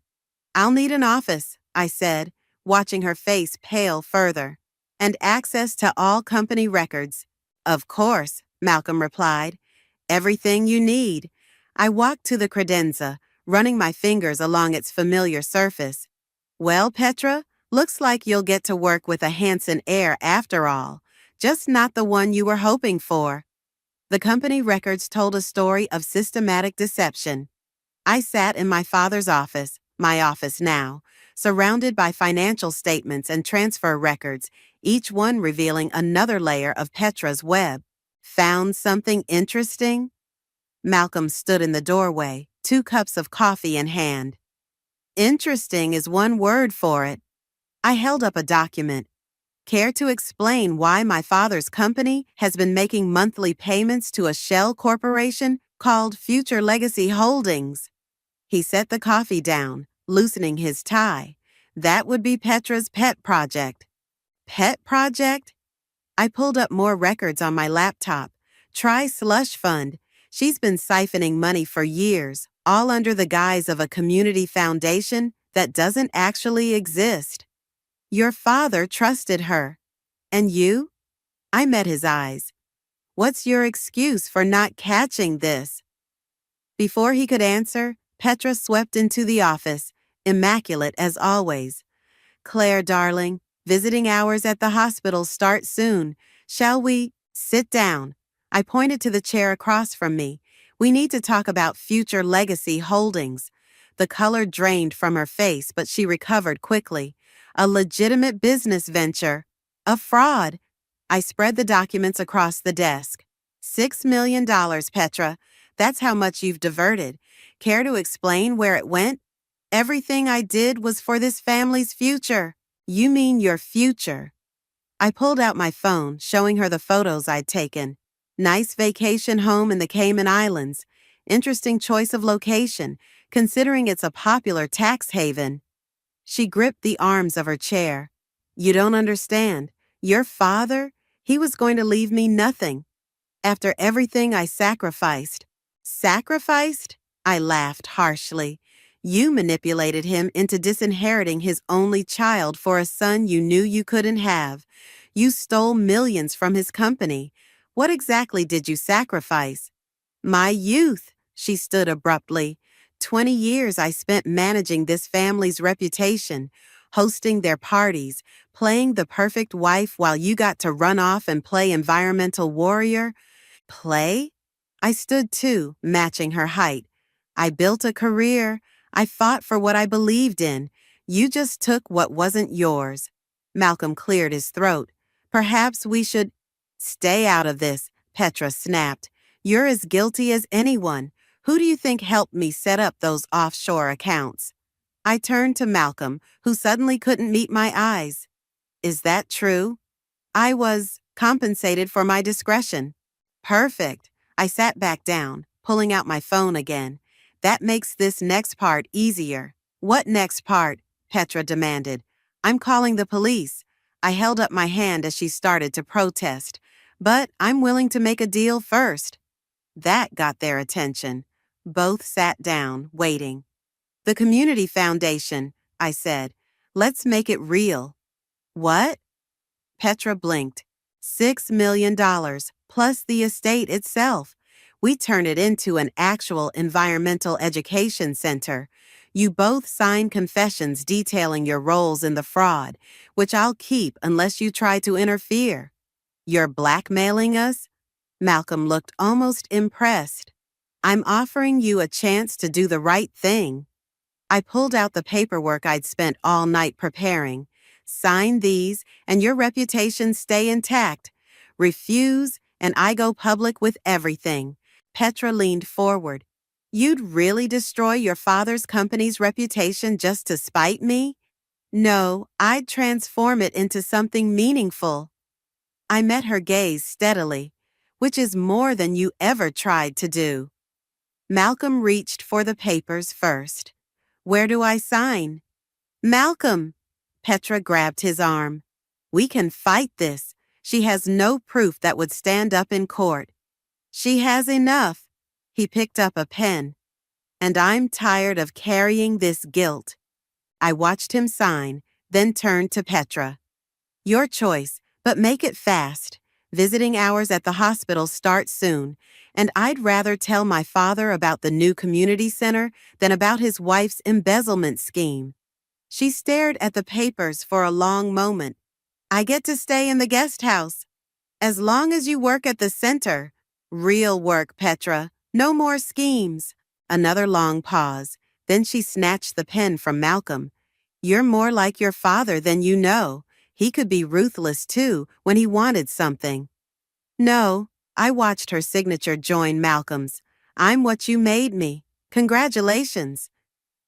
I'll need an office, I said, watching her face pale further, and access to all company records. Of course, Malcolm replied. Everything you need. I walked to the credenza, running my fingers along its familiar surface. Well, Petra, looks like you'll get to work with a Hanson heir after all, just not the one you were hoping for. The company records told a story of systematic deception. I sat in my father's office, my office now, surrounded by financial statements and transfer records, each one revealing another layer of Petra's web. Found something interesting? Malcolm stood in the doorway, 2 cups of coffee in hand. Interesting is one word for it. I held up a document. Care to explain why my father's company has been making monthly payments to a shell corporation called Future Legacy Holdings? He set the coffee down, loosening his tie. That would be Petra's pet project. Pet project? I pulled up more records on my laptop. Try slush fund. She's been siphoning money for years, all under the guise of a community foundation that doesn't actually exist. Your father trusted her. And you? I met his eyes. What's your excuse for not catching this? Before he could answer, Petra swept into the office, immaculate as always. Claire, darling, visiting hours at the hospital start soon. Shall we sit down? I pointed to the chair across from me. We need to talk about Future Legacy Holdings. The color drained from her face, but she recovered quickly. A legitimate business venture. A fraud. I spread the documents across the desk. $6 million, Petra. That's how much you've diverted. Care to explain where it went? Everything I did was for this family's future. You mean your future. I pulled out my phone, showing her the photos I'd taken. Nice vacation home in the Cayman Islands. Interesting choice of location, considering it's a popular tax haven. She gripped the arms of her chair. You don't understand. Your father, he was going to leave me nothing. After everything I sacrificed. Sacrificed? I laughed harshly. You manipulated him into disinheriting his only child for a son you knew you couldn't have. You stole millions from his company. What exactly did you sacrifice? My youth, she stood abruptly. 20 years I spent managing this family's reputation, hosting their parties, playing the perfect wife while you got to run off and play environmental warrior. Play? I stood too, matching her height. I built a career. I fought for what I believed in. You just took what wasn't yours. Malcolm cleared his throat. Perhaps we should— Stay out of this, Petra snapped. You're as guilty as anyone. Who do you think helped me set up those offshore accounts? I turned to Malcolm, who suddenly couldn't meet my eyes. Is that true? I was compensated for my discretion. Perfect. I sat back down, pulling out my phone again. That makes this next part easier. What next part? Petra demanded. I'm calling the police. I held up my hand as she started to protest. But I'm willing to make a deal first. That got their attention. Both sat down, waiting. The Community Foundation, I said. Let's make it real. What? Petra blinked. $6 million, plus the estate itself. We turn it into an actual environmental education center. You both sign confessions detailing your roles in the fraud, which I'll keep unless you try to interfere. You're blackmailing us? Malcolm looked almost impressed. I'm offering you a chance to do the right thing. I pulled out the paperwork I'd spent all night preparing. Sign these, and your reputation stay intact. Refuse, and I go public with everything. Petra leaned forward. You'd really destroy your father's company's reputation just to spite me? No, I'd transform it into something meaningful. I met her gaze steadily, which is more than you ever tried to do. Malcolm reached for the papers first. Where do I sign? Malcolm! Petra grabbed his arm. We can fight this. She has no proof that would stand up in court. She has enough. He picked up a pen. And I'm tired of carrying this guilt. I watched him sign, then turned to Petra. Your choice, but make it fast. Visiting hours at the hospital start soon, and I'd rather tell my father about the new community center than about his wife's embezzlement scheme. She stared at the papers for a long moment. I get to stay in the guest house. As long as you work at the center. Real work, Petra. No more schemes. Another long pause. Then she snatched the pen from Malcolm. You're more like your father than you know. He could be ruthless, too, when he wanted something. No, I watched her signature join Malcolm's. I'm what you made me. Congratulations.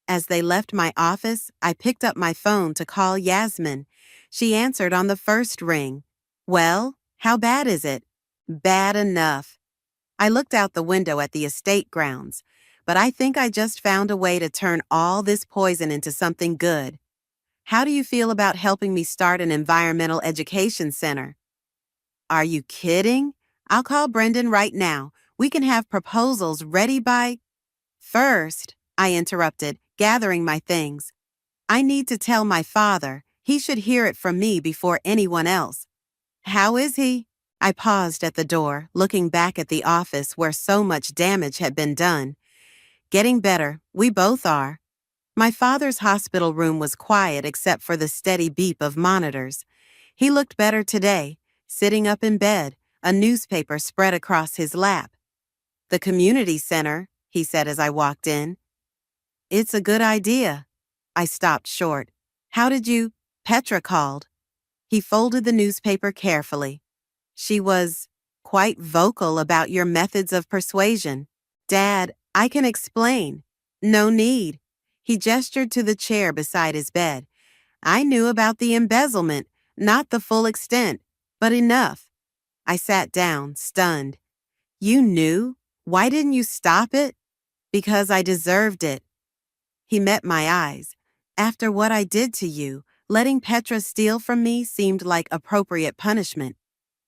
As they left my office, I picked up my phone to call Yasmin. She answered on the first ring. Well, how bad is it? Bad enough. I looked out the window at the estate grounds, but I think I just found a way to turn all this poison into something good. How do you feel about helping me start an environmental education center? Are you kidding? I'll call Brendan right now. We can have proposals ready by— First, I interrupted, gathering my things. I need to tell my father. He should hear it from me before anyone else. How is he? I paused at the door, looking back at the office where so much damage had been done. Getting better, we both are. My father's hospital room was quiet except for the steady beep of monitors. He looked better today, sitting up in bed, a newspaper spread across his lap. The community center, he said as I walked in. It's a good idea. I stopped short. How did you— Petra called. He folded the newspaper carefully. She was quite vocal about your methods of persuasion. Dad, I can explain. No need. He gestured to the chair beside his bed. I knew about the embezzlement, not the full extent, but enough. I sat down, stunned. You knew? Why didn't you stop it? Because I deserved it. He met my eyes. After what I did to you, letting Petra steal from me seemed like appropriate punishment.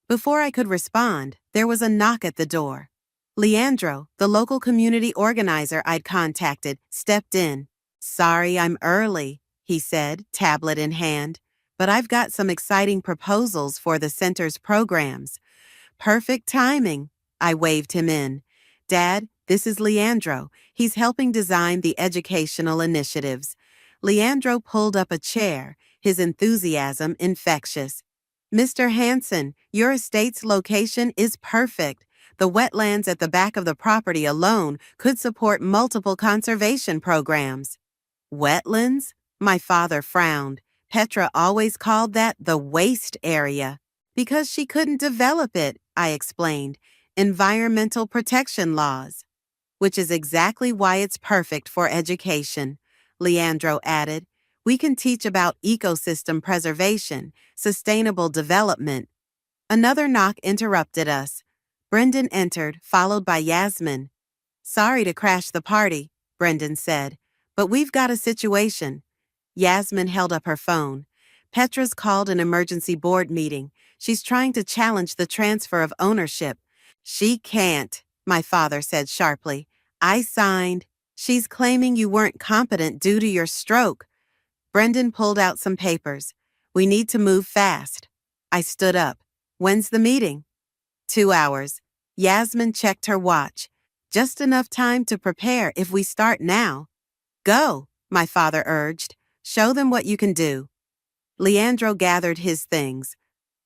Before I could respond, there was a knock at the door. Leandro, the local community organizer I'd contacted, stepped in. Sorry I'm early, he said, tablet in hand. but I've got some exciting proposals for the center's programs. Perfect timing. I waved him in. Dad, this is Leandro. He's helping design the educational initiatives. Leandro pulled up a chair, his enthusiasm infectious. Mr. Hanson, your estate's location is perfect. The wetlands at the back of the property alone could support multiple conservation programs. Wetlands? My father frowned. Petra always called that the waste area. Because she couldn't develop it, I explained. Environmental protection laws. Which is exactly why it's perfect for education, Leandro added. We can teach about ecosystem preservation, sustainable development. Another knock interrupted us. Brendan entered, followed by Yasmin. Sorry to crash the party, Brendan said, but we've got a situation. Yasmin held up her phone. Petra's called an emergency board meeting. She's trying to challenge the transfer of ownership. She can't, my father said sharply. I signed. She's claiming you weren't competent due to your stroke. Brendan pulled out some papers. We need to move fast. I stood up. When's the meeting? 2 hours. Yasmin checked her watch. Just enough time to prepare if we start now. Go, my father urged. Show them what you can do. Leandro gathered his things.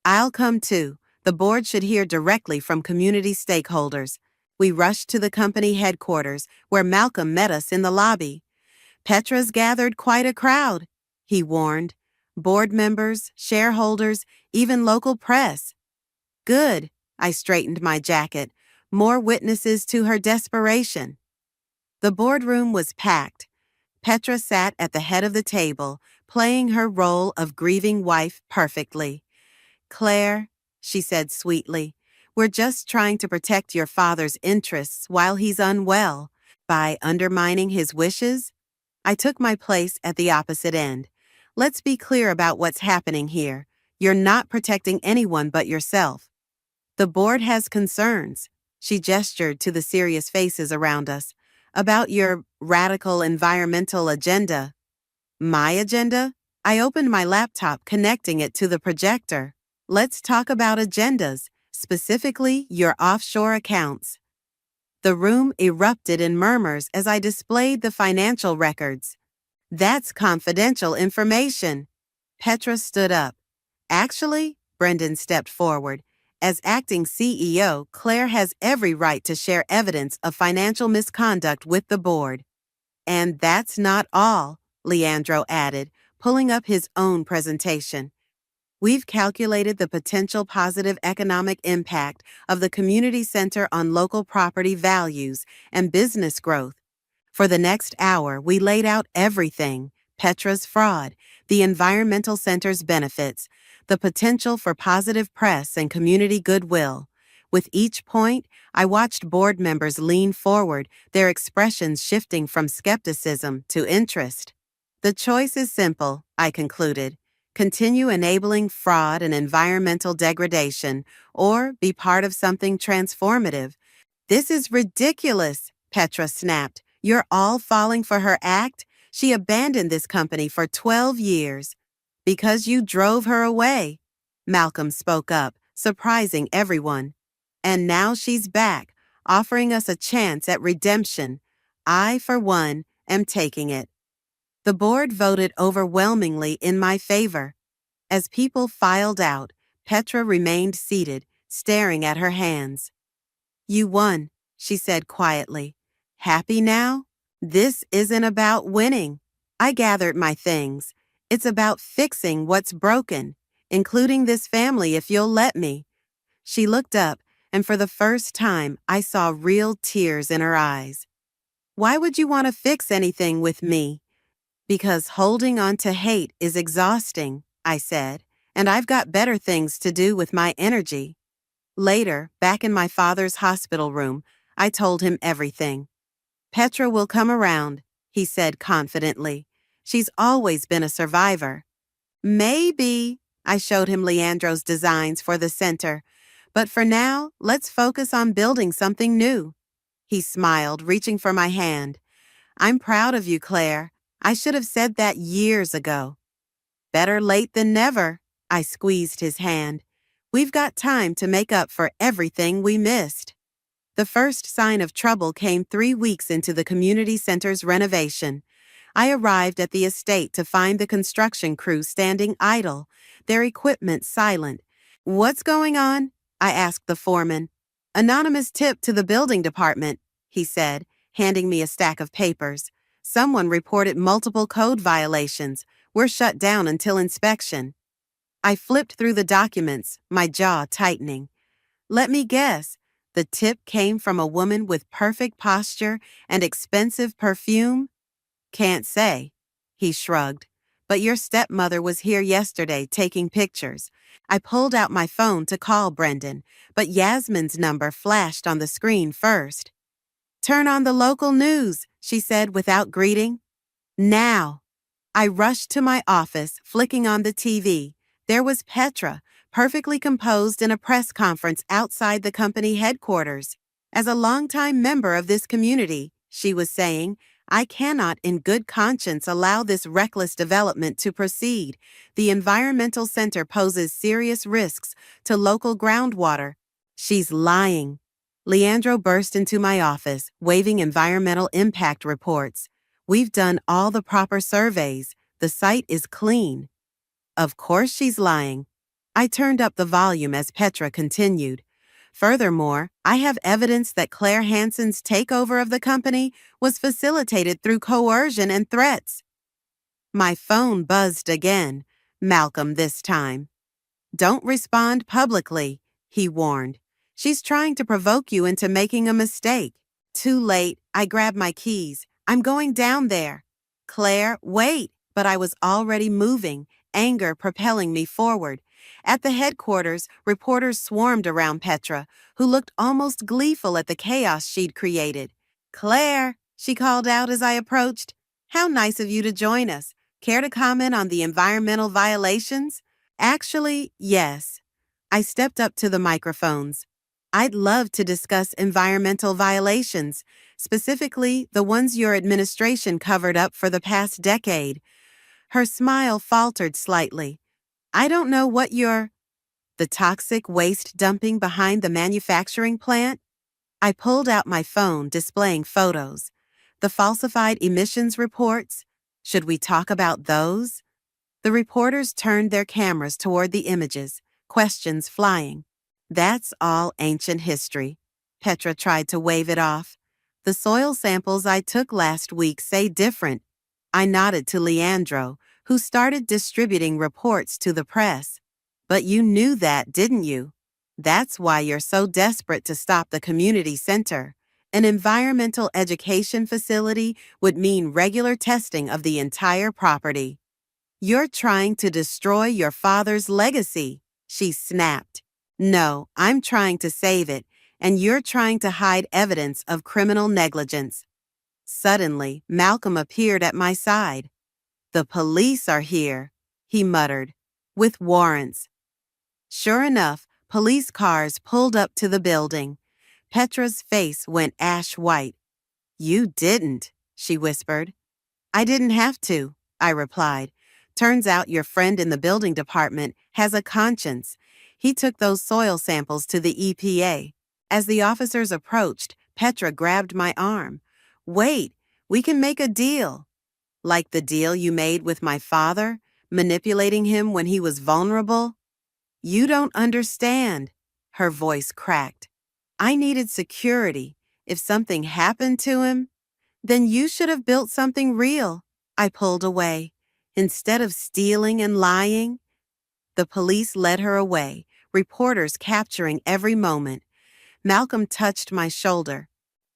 I'll come too. The board should hear directly from community stakeholders. We rushed to the company headquarters, where Malcolm met us in the lobby. Petra's gathered quite a crowd, he warned. Board members, shareholders, even local press. Good, I straightened my jacket. More witnesses to her desperation. The boardroom was packed. Petra sat at the head of the table, playing her role of grieving wife perfectly. Claire, she said sweetly, we're just trying to protect your father's interests while he's unwell. By undermining his wishes? I took my place at the opposite end. Let's be clear about what's happening here. You're not protecting anyone but yourself. The board has concerns. She gestured to the serious faces around us. About your radical environmental agenda. My agenda? I opened my laptop, connecting it to the projector. Let's talk about agendas, specifically your offshore accounts. The room erupted in murmurs as I displayed the financial records. That's confidential information. Petra stood up. Actually, Brendan stepped forward. As acting CEO, Claire has every right to share evidence of financial misconduct with the board. And that's not all, Leandro added, pulling up his own presentation. We've calculated the potential positive economic impact of the community center on local property values and business growth. For the next hour, we laid out everything: Petra's fraud, the environmental center's benefits, the potential for positive press and community goodwill. With each point, I watched board members lean forward, their expressions shifting from skepticism to interest. The choice is simple, I concluded. Continue enabling fraud and environmental degradation, or be part of something transformative. This is ridiculous, Petra snapped. You're all falling for her act? She abandoned this company for 12 years. Because you drove her away, Malcolm spoke up, surprising everyone. And now she's back, offering us a chance at redemption. I, for one, am taking it. The board voted overwhelmingly in my favor. As people filed out, Petra remained seated, staring at her hands. You won, she said quietly. Happy now? This isn't about winning. I gathered my things. It's about fixing what's broken, including this family if you'll let me. She looked up, and for the first time, I saw real tears in her eyes. Why would you want to fix anything with me? Because holding on to hate is exhausting, I said, and I've got better things to do with my energy. Later, back in my father's hospital room, I told him everything. Petra will come around, he said confidently. She's always been a survivor. Maybe, I showed him Leandro's designs for the center. But for now, let's focus on building something new. He smiled, reaching for my hand. I'm proud of you, Claire. I should have said that years ago. Better late than never. I squeezed his hand. We've got time to make up for everything we missed. The first sign of trouble came 3 weeks into the community center's renovation. I arrived at the estate to find the construction crew standing idle, their equipment silent. What's going on? I asked the foreman. Anonymous tip to the building department, he said, handing me a stack of papers. Someone reported multiple code violations. We're shut down until inspection. I flipped through the documents, my jaw tightening. Let me guess. The tip came from a woman with perfect posture and expensive perfume? Can't say. He shrugged. But your stepmother was here yesterday taking pictures. I pulled out my phone to call Brendan, but Yasmin's number flashed on the screen first. Turn on the local news, she said without greeting. Now. I rushed to my office, flicking on the TV. There was Petra, perfectly composed in a press conference outside the company headquarters. As a longtime member of this community, she was saying, I cannot in good conscience allow this reckless development to proceed. The environmental center poses serious risks to local groundwater. She's lying. Leandro burst into my office, waving environmental impact reports. We've done all the proper surveys. The site is clean. Of course she's lying. I turned up the volume as Petra continued. Furthermore, I have evidence that Claire Hansen's takeover of the company was facilitated through coercion and threats. My phone buzzed again, Malcolm this time. Don't respond publicly, he warned. She's trying to provoke you into making a mistake. Too late, I grabbed my keys. I'm going down there. Claire, wait! But I was already moving, anger propelling me forward. At the headquarters, reporters swarmed around Petra, who looked almost gleeful at the chaos she'd created. Claire, she called out as I approached. How nice of you to join us. Care to comment on the environmental violations? Actually, yes. I stepped up to the microphones. I'd love to discuss environmental violations, specifically the ones your administration covered up for the past decade. Her smile faltered slightly. I don't know what you're... The toxic waste dumping behind the manufacturing plant? I pulled out my phone, displaying photos. The falsified emissions reports? Should we talk about those? The reporters turned their cameras toward the images, questions flying. That's all ancient history. Petra tried to wave it off. The soil samples I took last week say different. I nodded to Leandro, who started distributing reports to the press. But you knew that, didn't you? That's why you're so desperate to stop the community center. An environmental education facility would mean regular testing of the entire property. You're trying to destroy your father's legacy, she snapped. No, I'm trying to save it, and you're trying to hide evidence of criminal negligence. Suddenly, Malcolm appeared at my side. The police are here, he muttered, with warrants. Sure enough, police cars pulled up to the building. Petra's face went ash white. You didn't, she whispered. I didn't have to, I replied. Turns out your friend in the building department has a conscience. He took those soil samples to the EPA. As the officers approached, Petra grabbed my arm. Wait, we can make a deal. Like the deal you made with my father, manipulating him when he was vulnerable? You don't understand. Her voice cracked. I needed security. If something happened to him, then you should have built something real. I pulled away. Instead of stealing and lying, the police led her away, reporters capturing every moment. Malcolm touched my shoulder.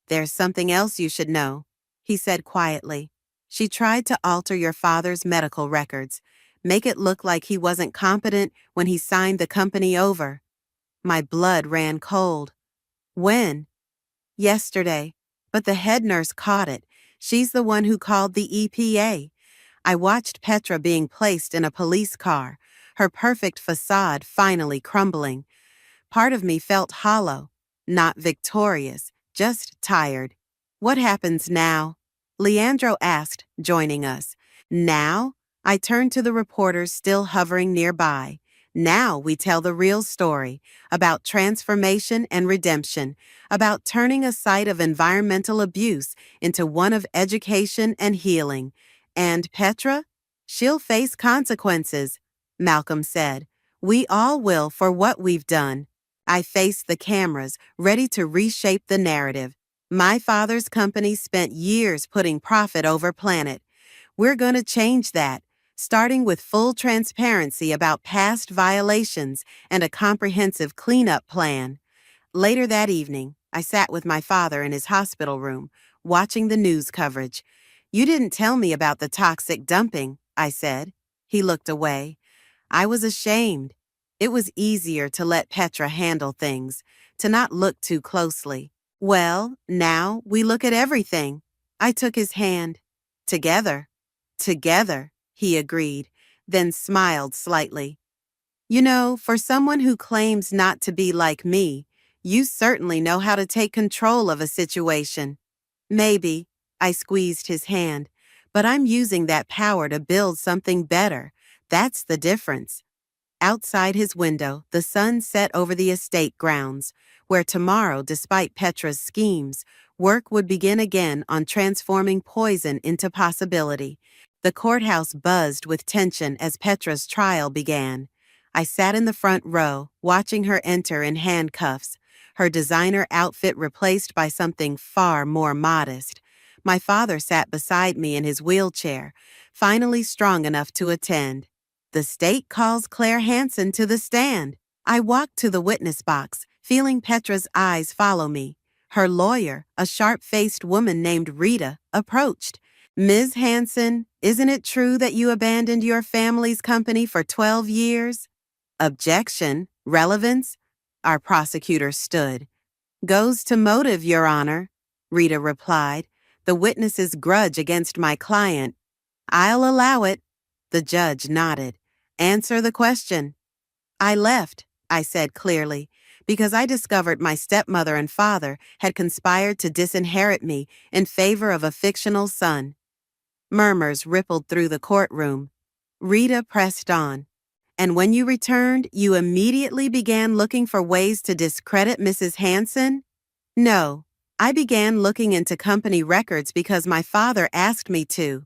There's something else you should know, he said quietly. She tried to alter your father's medical records, make it look like he wasn't competent when he signed the company over. My blood ran cold. When? Yesterday. But the head nurse caught it. She's the one who called the EPA. I watched Petra being placed in a police car, her perfect facade finally crumbling. Part of me felt hollow, not victorious, just tired. What happens now? Leandro asked, joining us. Now? I turned to the reporters still hovering nearby. Now we tell the real story about transformation and redemption, about turning a site of environmental abuse into one of education and healing. And Petra? She'll face consequences, Malcolm said. We all will for what we've done. I faced the cameras, ready to reshape the narrative. My father's company spent years putting profit over planet. We're going to change that, starting with full transparency about past violations and a comprehensive cleanup plan. Later that evening, I sat with my father in his hospital room, watching the news coverage. You didn't tell me about the toxic dumping, I said. He looked away. I was ashamed. It was easier to let Petra handle things, to not look too closely. Well, now we look at everything. I took his hand. Together. Together, he agreed, then smiled slightly. You know, for someone who claims not to be like me, you certainly know how to take control of a situation. Maybe, I squeezed his hand, but I'm using that power to build something better. That's the difference. Outside his window, the sun set over the estate grounds, where tomorrow, despite Petra's schemes, work would begin again on transforming poison into possibility. The courthouse buzzed with tension as Petra's trial began. I sat in the front row, watching her enter in handcuffs, her designer outfit replaced by something far more modest. My father sat beside me in his wheelchair, finally strong enough to attend. The state calls Claire Hansen to the stand. I walked to the witness box, feeling Petra's eyes follow me. Her lawyer, a sharp-faced woman named Rita, approached. Ms. Hansen, isn't it true that you abandoned your family's company for 12 years? Objection. Relevance? Our prosecutor stood. Goes to motive, Your Honor, Rita replied. The witness's grudge against my client. I'll allow it. The judge nodded. Answer the question. I left, I said clearly, because I discovered my stepmother and father had conspired to disinherit me in favor of a fictional son. Murmurs rippled through the courtroom. Rita pressed on. And when you returned, you immediately began looking for ways to discredit Mrs. Hansen? No, I began looking into company records because my father asked me to.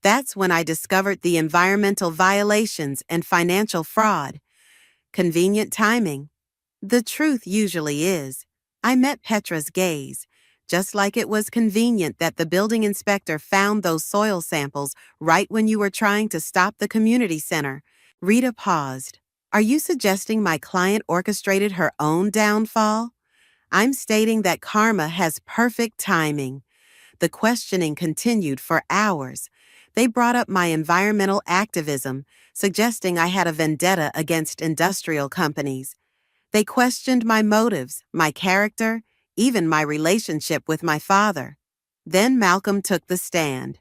That's when I discovered the environmental violations and financial fraud. Convenient timing. The truth usually is. I met Petra's gaze, just like it was convenient that the building inspector found those soil samples right when you were trying to stop the community center. Rita paused. Are you suggesting my client orchestrated her own downfall? I'm stating that karma has perfect timing. The questioning continued for hours. They brought up my environmental activism, suggesting I had a vendetta against industrial companies. They questioned my motives, my character, even my relationship with my father. Then Malcolm took the stand.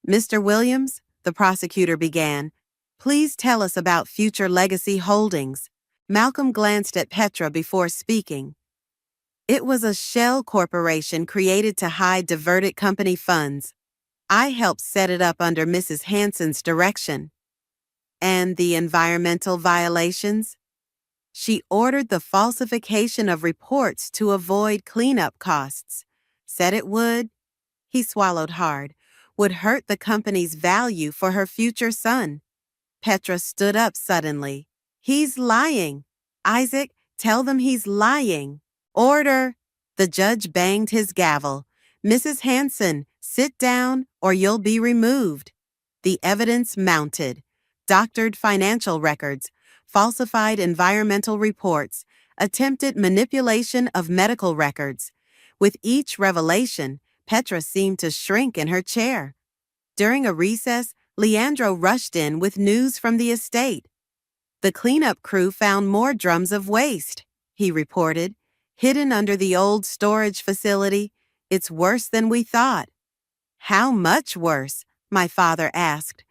Mr. Williams, the prosecutor began, please tell us about Future Legacy Holdings. Malcolm glanced at Petra before speaking. It was a shell corporation created to hide diverted company funds. I helped set it up under Mrs. Hansen's direction. And the environmental violations? She ordered the falsification of reports to avoid cleanup costs. Said it would, he swallowed hard, would hurt the company's value for her future son. Petra stood up suddenly. He's lying. Isaac, tell them he's lying. Order! The judge banged his gavel. Mrs. Hansen, sit down or you'll be removed. The evidence mounted. Doctored financial records, falsified environmental reports, attempted manipulation of medical records. With each revelation, Petra seemed to shrink in her chair. During a recess, Leandro rushed in with news from the estate. The cleanup crew found more drums of waste, he reported, hidden under the old storage facility. It's worse than we thought. How much worse? My father asked.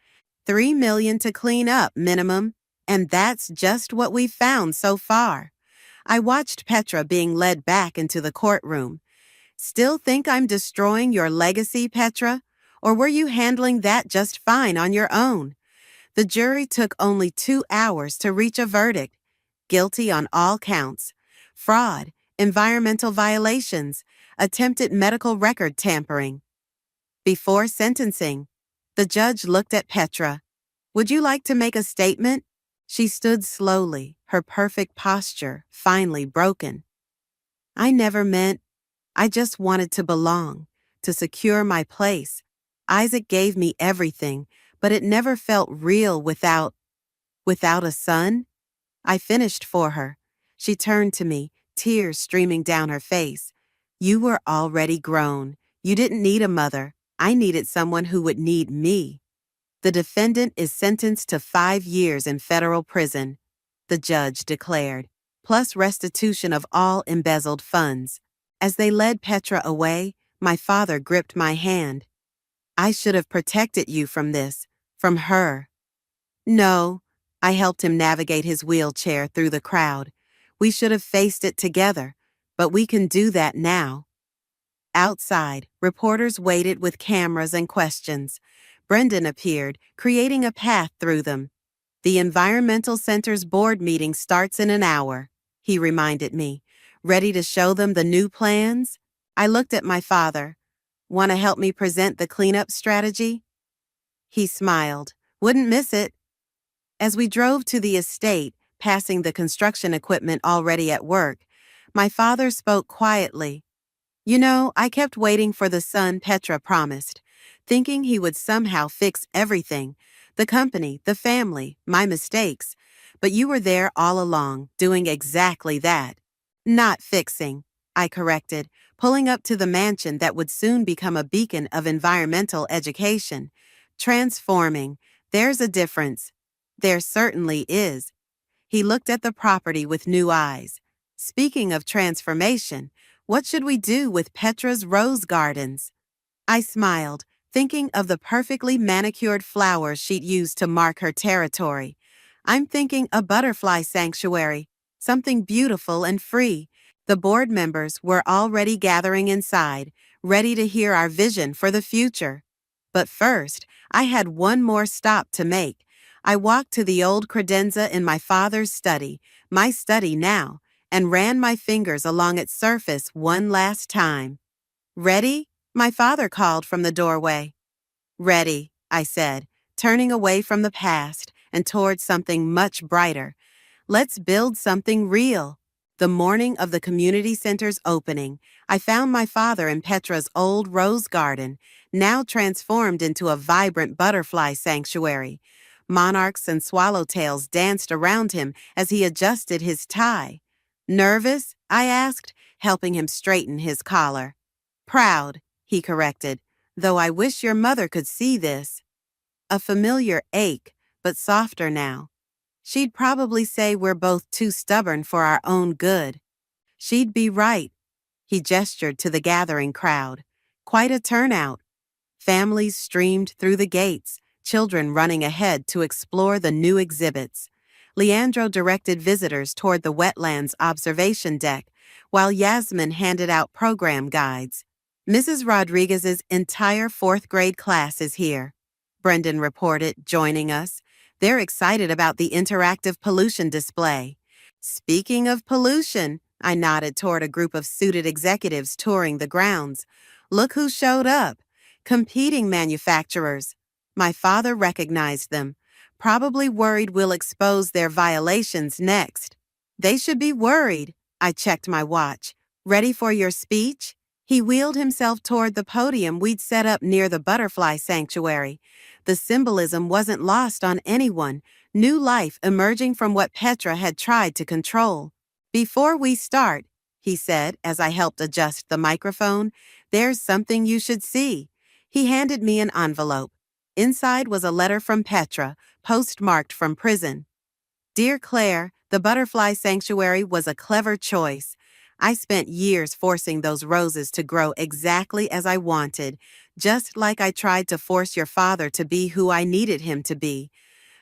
$3 million to clean up, minimum. And that's just what we've found so far. I watched Petra being led back into the courtroom. Still think I'm destroying your legacy, Petra? Or were you handling that just fine on your own? The jury took only 2 hours to reach a verdict. Guilty on all counts: fraud, environmental violations, attempted medical record tampering. Before sentencing, the judge looked at Petra. "Would you like to make a statement?" She stood slowly, her perfect posture finally broken. "I never meant. I just wanted to belong, to secure my place. Isaac gave me everything, but it never felt real without a son." I finished for her. She turned to me, tears streaming down her face. "You were already grown. You didn't need a mother. I needed someone who would need me." "The defendant is sentenced to 5 years in federal prison," the judge declared, "plus restitution of all embezzled funds." As they led Petra away, my father gripped my hand. "I should have protected you from this, from her." "No," I helped him navigate his wheelchair through the crowd. "We should have faced it together, but we can do that now." Outside, reporters waited with cameras and questions. Brendan appeared, creating a path through them. "The Environmental Center's board meeting starts in an hour," he reminded me. "Ready to show them the new plans?" I looked at my father. "Want to help me present the cleanup strategy?" He smiled. "Wouldn't miss it." As we drove to the estate, passing the construction equipment already at work, my father spoke quietly. "You know, I kept waiting for the son Petra promised, thinking he would somehow fix everything, the company, the family, my mistakes. But you were there all along, doing exactly that." "Not fixing," I corrected, pulling up to the mansion that would soon become a beacon of environmental education. "Transforming. There's a difference." "There certainly is." He looked at the property with new eyes. "Speaking of transformation, what should we do with Petra's rose gardens?" I smiled, thinking of the perfectly manicured flowers she'd use to mark her territory. "I'm thinking a butterfly sanctuary, something beautiful and free." The board members were already gathering inside, ready to hear our vision for the future. But first, I had one more stop to make. I walked to the old credenza in my father's study, my study now, and ran my fingers along its surface one last time. "Ready?" my father called from the doorway. "Ready," I said, turning away from the past and towards something much brighter. "Let's build something real." The morning of the community center's opening, I found my father in Petra's old rose garden, now transformed into a vibrant butterfly sanctuary. Monarchs and swallowtails danced around him as he adjusted his tie. "Nervous?" I asked, helping him straighten his collar. "Proud," he corrected, "though I wish your mother could see this." A familiar ache, but softer now. She'd probably say we're both too stubborn for our own good. She'd be right. He gestured to the gathering crowd. Quite a turnout. Families streamed through the gates, children running ahead to explore the new exhibits. Leandro directed visitors toward the wetlands observation deck, while Yasmin handed out program guides. "Mrs. Rodriguez's entire 4th grade class is here," Brendan reported, joining us. "They're excited about the interactive pollution display." "Speaking of pollution," I nodded toward a group of suited executives touring the grounds. "Look who showed up. Competing manufacturers." My father recognized them, probably worried we'll expose their violations next. "They should be worried." I checked my watch. "Ready for your speech?" He wheeled himself toward the podium we'd set up near the butterfly sanctuary. The symbolism wasn't lost on anyone, new life emerging from what Petra had tried to control. "Before we start," he said as I helped adjust the microphone, "there's something you should see." He handed me an envelope. Inside was a letter from Petra, postmarked from prison. "Dear Claire, the butterfly sanctuary was a clever choice. I spent years forcing those roses to grow exactly as I wanted, just like I tried to force your father to be who I needed him to be.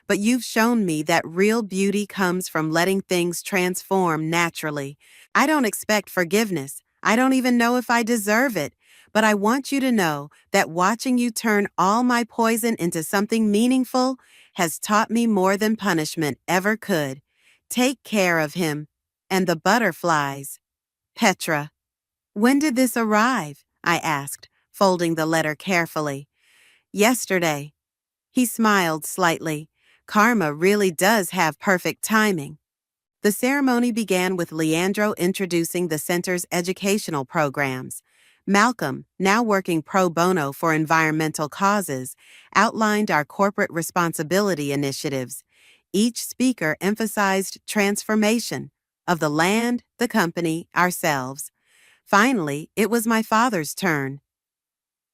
But you've shown me that real beauty comes from letting things transform naturally. I don't expect forgiveness. I don't even know if I deserve it. but I want you to know that watching you turn all my poison into something meaningful has taught me more than punishment ever could. Take care of him. And the butterflies. Petra. When did this arrive? I asked, folding the letter carefully. Yesterday. He smiled slightly. Karma really does have perfect timing. The ceremony began with Leandro introducing the center's educational programs. Malcolm, now working pro bono for environmental causes, outlined our corporate responsibility initiatives. Each speaker emphasized transformation of the land, the company, ourselves. Finally, it was my father's turn.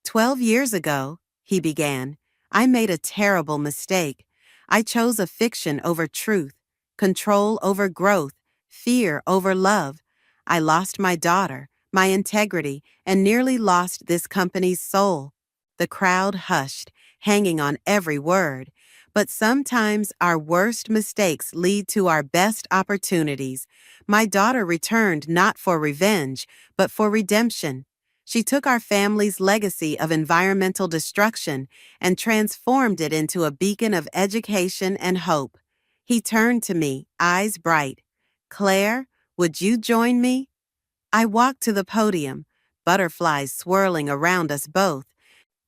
12 years ago, he began, I made a terrible mistake. I chose a fiction over truth, control over growth, fear over love. I lost my daughter, my integrity, and nearly lost this company's soul. The crowd hushed, hanging on every word. But sometimes our worst mistakes lead to our best opportunities. My daughter returned not for revenge, but for redemption. She took our family's legacy of environmental destruction and transformed it into a beacon of education and hope. He turned to me, eyes bright. Claire, would you join me? I walked to the podium, butterflies swirling around us both.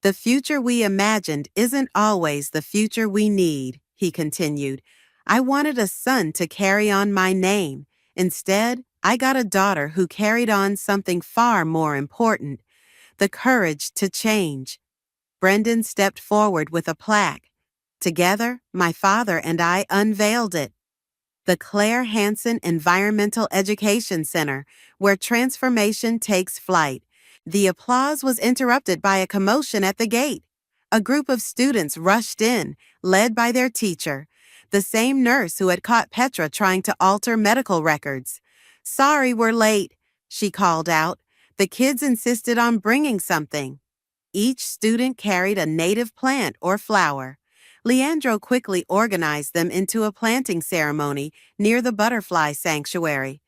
The future we imagined isn't always the future we need, he continued. I wanted a son to carry on my name. Instead, I got a daughter who carried on something far more important, the courage to change. Brendan stepped forward with a plaque. Together, my father and I unveiled it. The Claire Hansen Environmental Education Center, where transformation takes flight. The applause was interrupted by a commotion at the gate. A group of students rushed in, led by their teacher, the same nurse who had caught Petra trying to alter medical records. Sorry we're late, she called out. The kids insisted on bringing something. Each student carried a native plant or flower. Leandro quickly organized them into a planting ceremony near the butterfly sanctuary.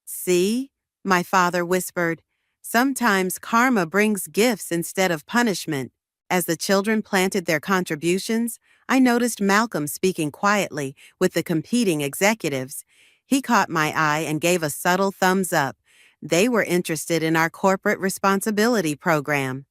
See, my father whispered, sometimes karma brings gifts instead of punishment. As the children planted their contributions, I noticed Malcolm speaking quietly with the competing executives. He caught my eye and gave a subtle thumbs up. They were interested in our corporate responsibility program.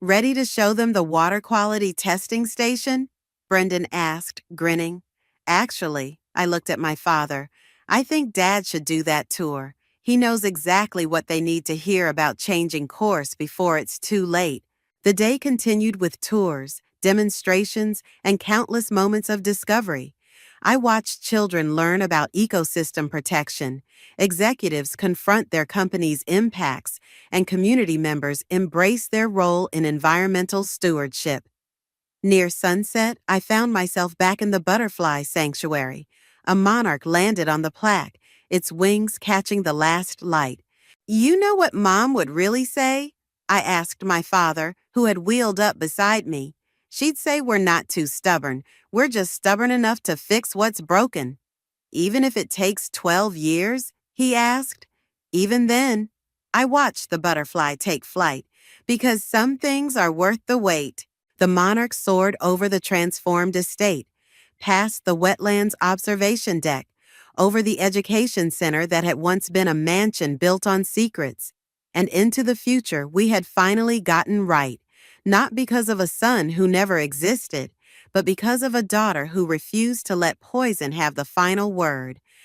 Ready to show them the water quality testing station? Brendan asked, grinning. Actually, I looked at my father. I think Dad should do that tour. He knows exactly what they need to hear about changing course before it's too late. The day continued with tours, demonstrations, and countless moments of discovery. I watched children learn about ecosystem protection, executives confront their company's impacts, and community members embrace their role in environmental stewardship. Near sunset, I found myself back in the butterfly sanctuary. A monarch landed on the plaque, its wings catching the last light. You know what Mom would really say? I asked my father, who had wheeled up beside me. She'd say we're not too stubborn. We're just stubborn enough to fix what's broken. Even if it takes 12 years? He asked. Even then, I watched the butterfly take flight, because some things are worth the wait. The monarch soared over the transformed estate, past the wetlands observation deck, over the education center that had once been a mansion built on secrets, and into the future we had finally gotten right, not because of a son who never existed, but because of a daughter who refused to let poison have the final word.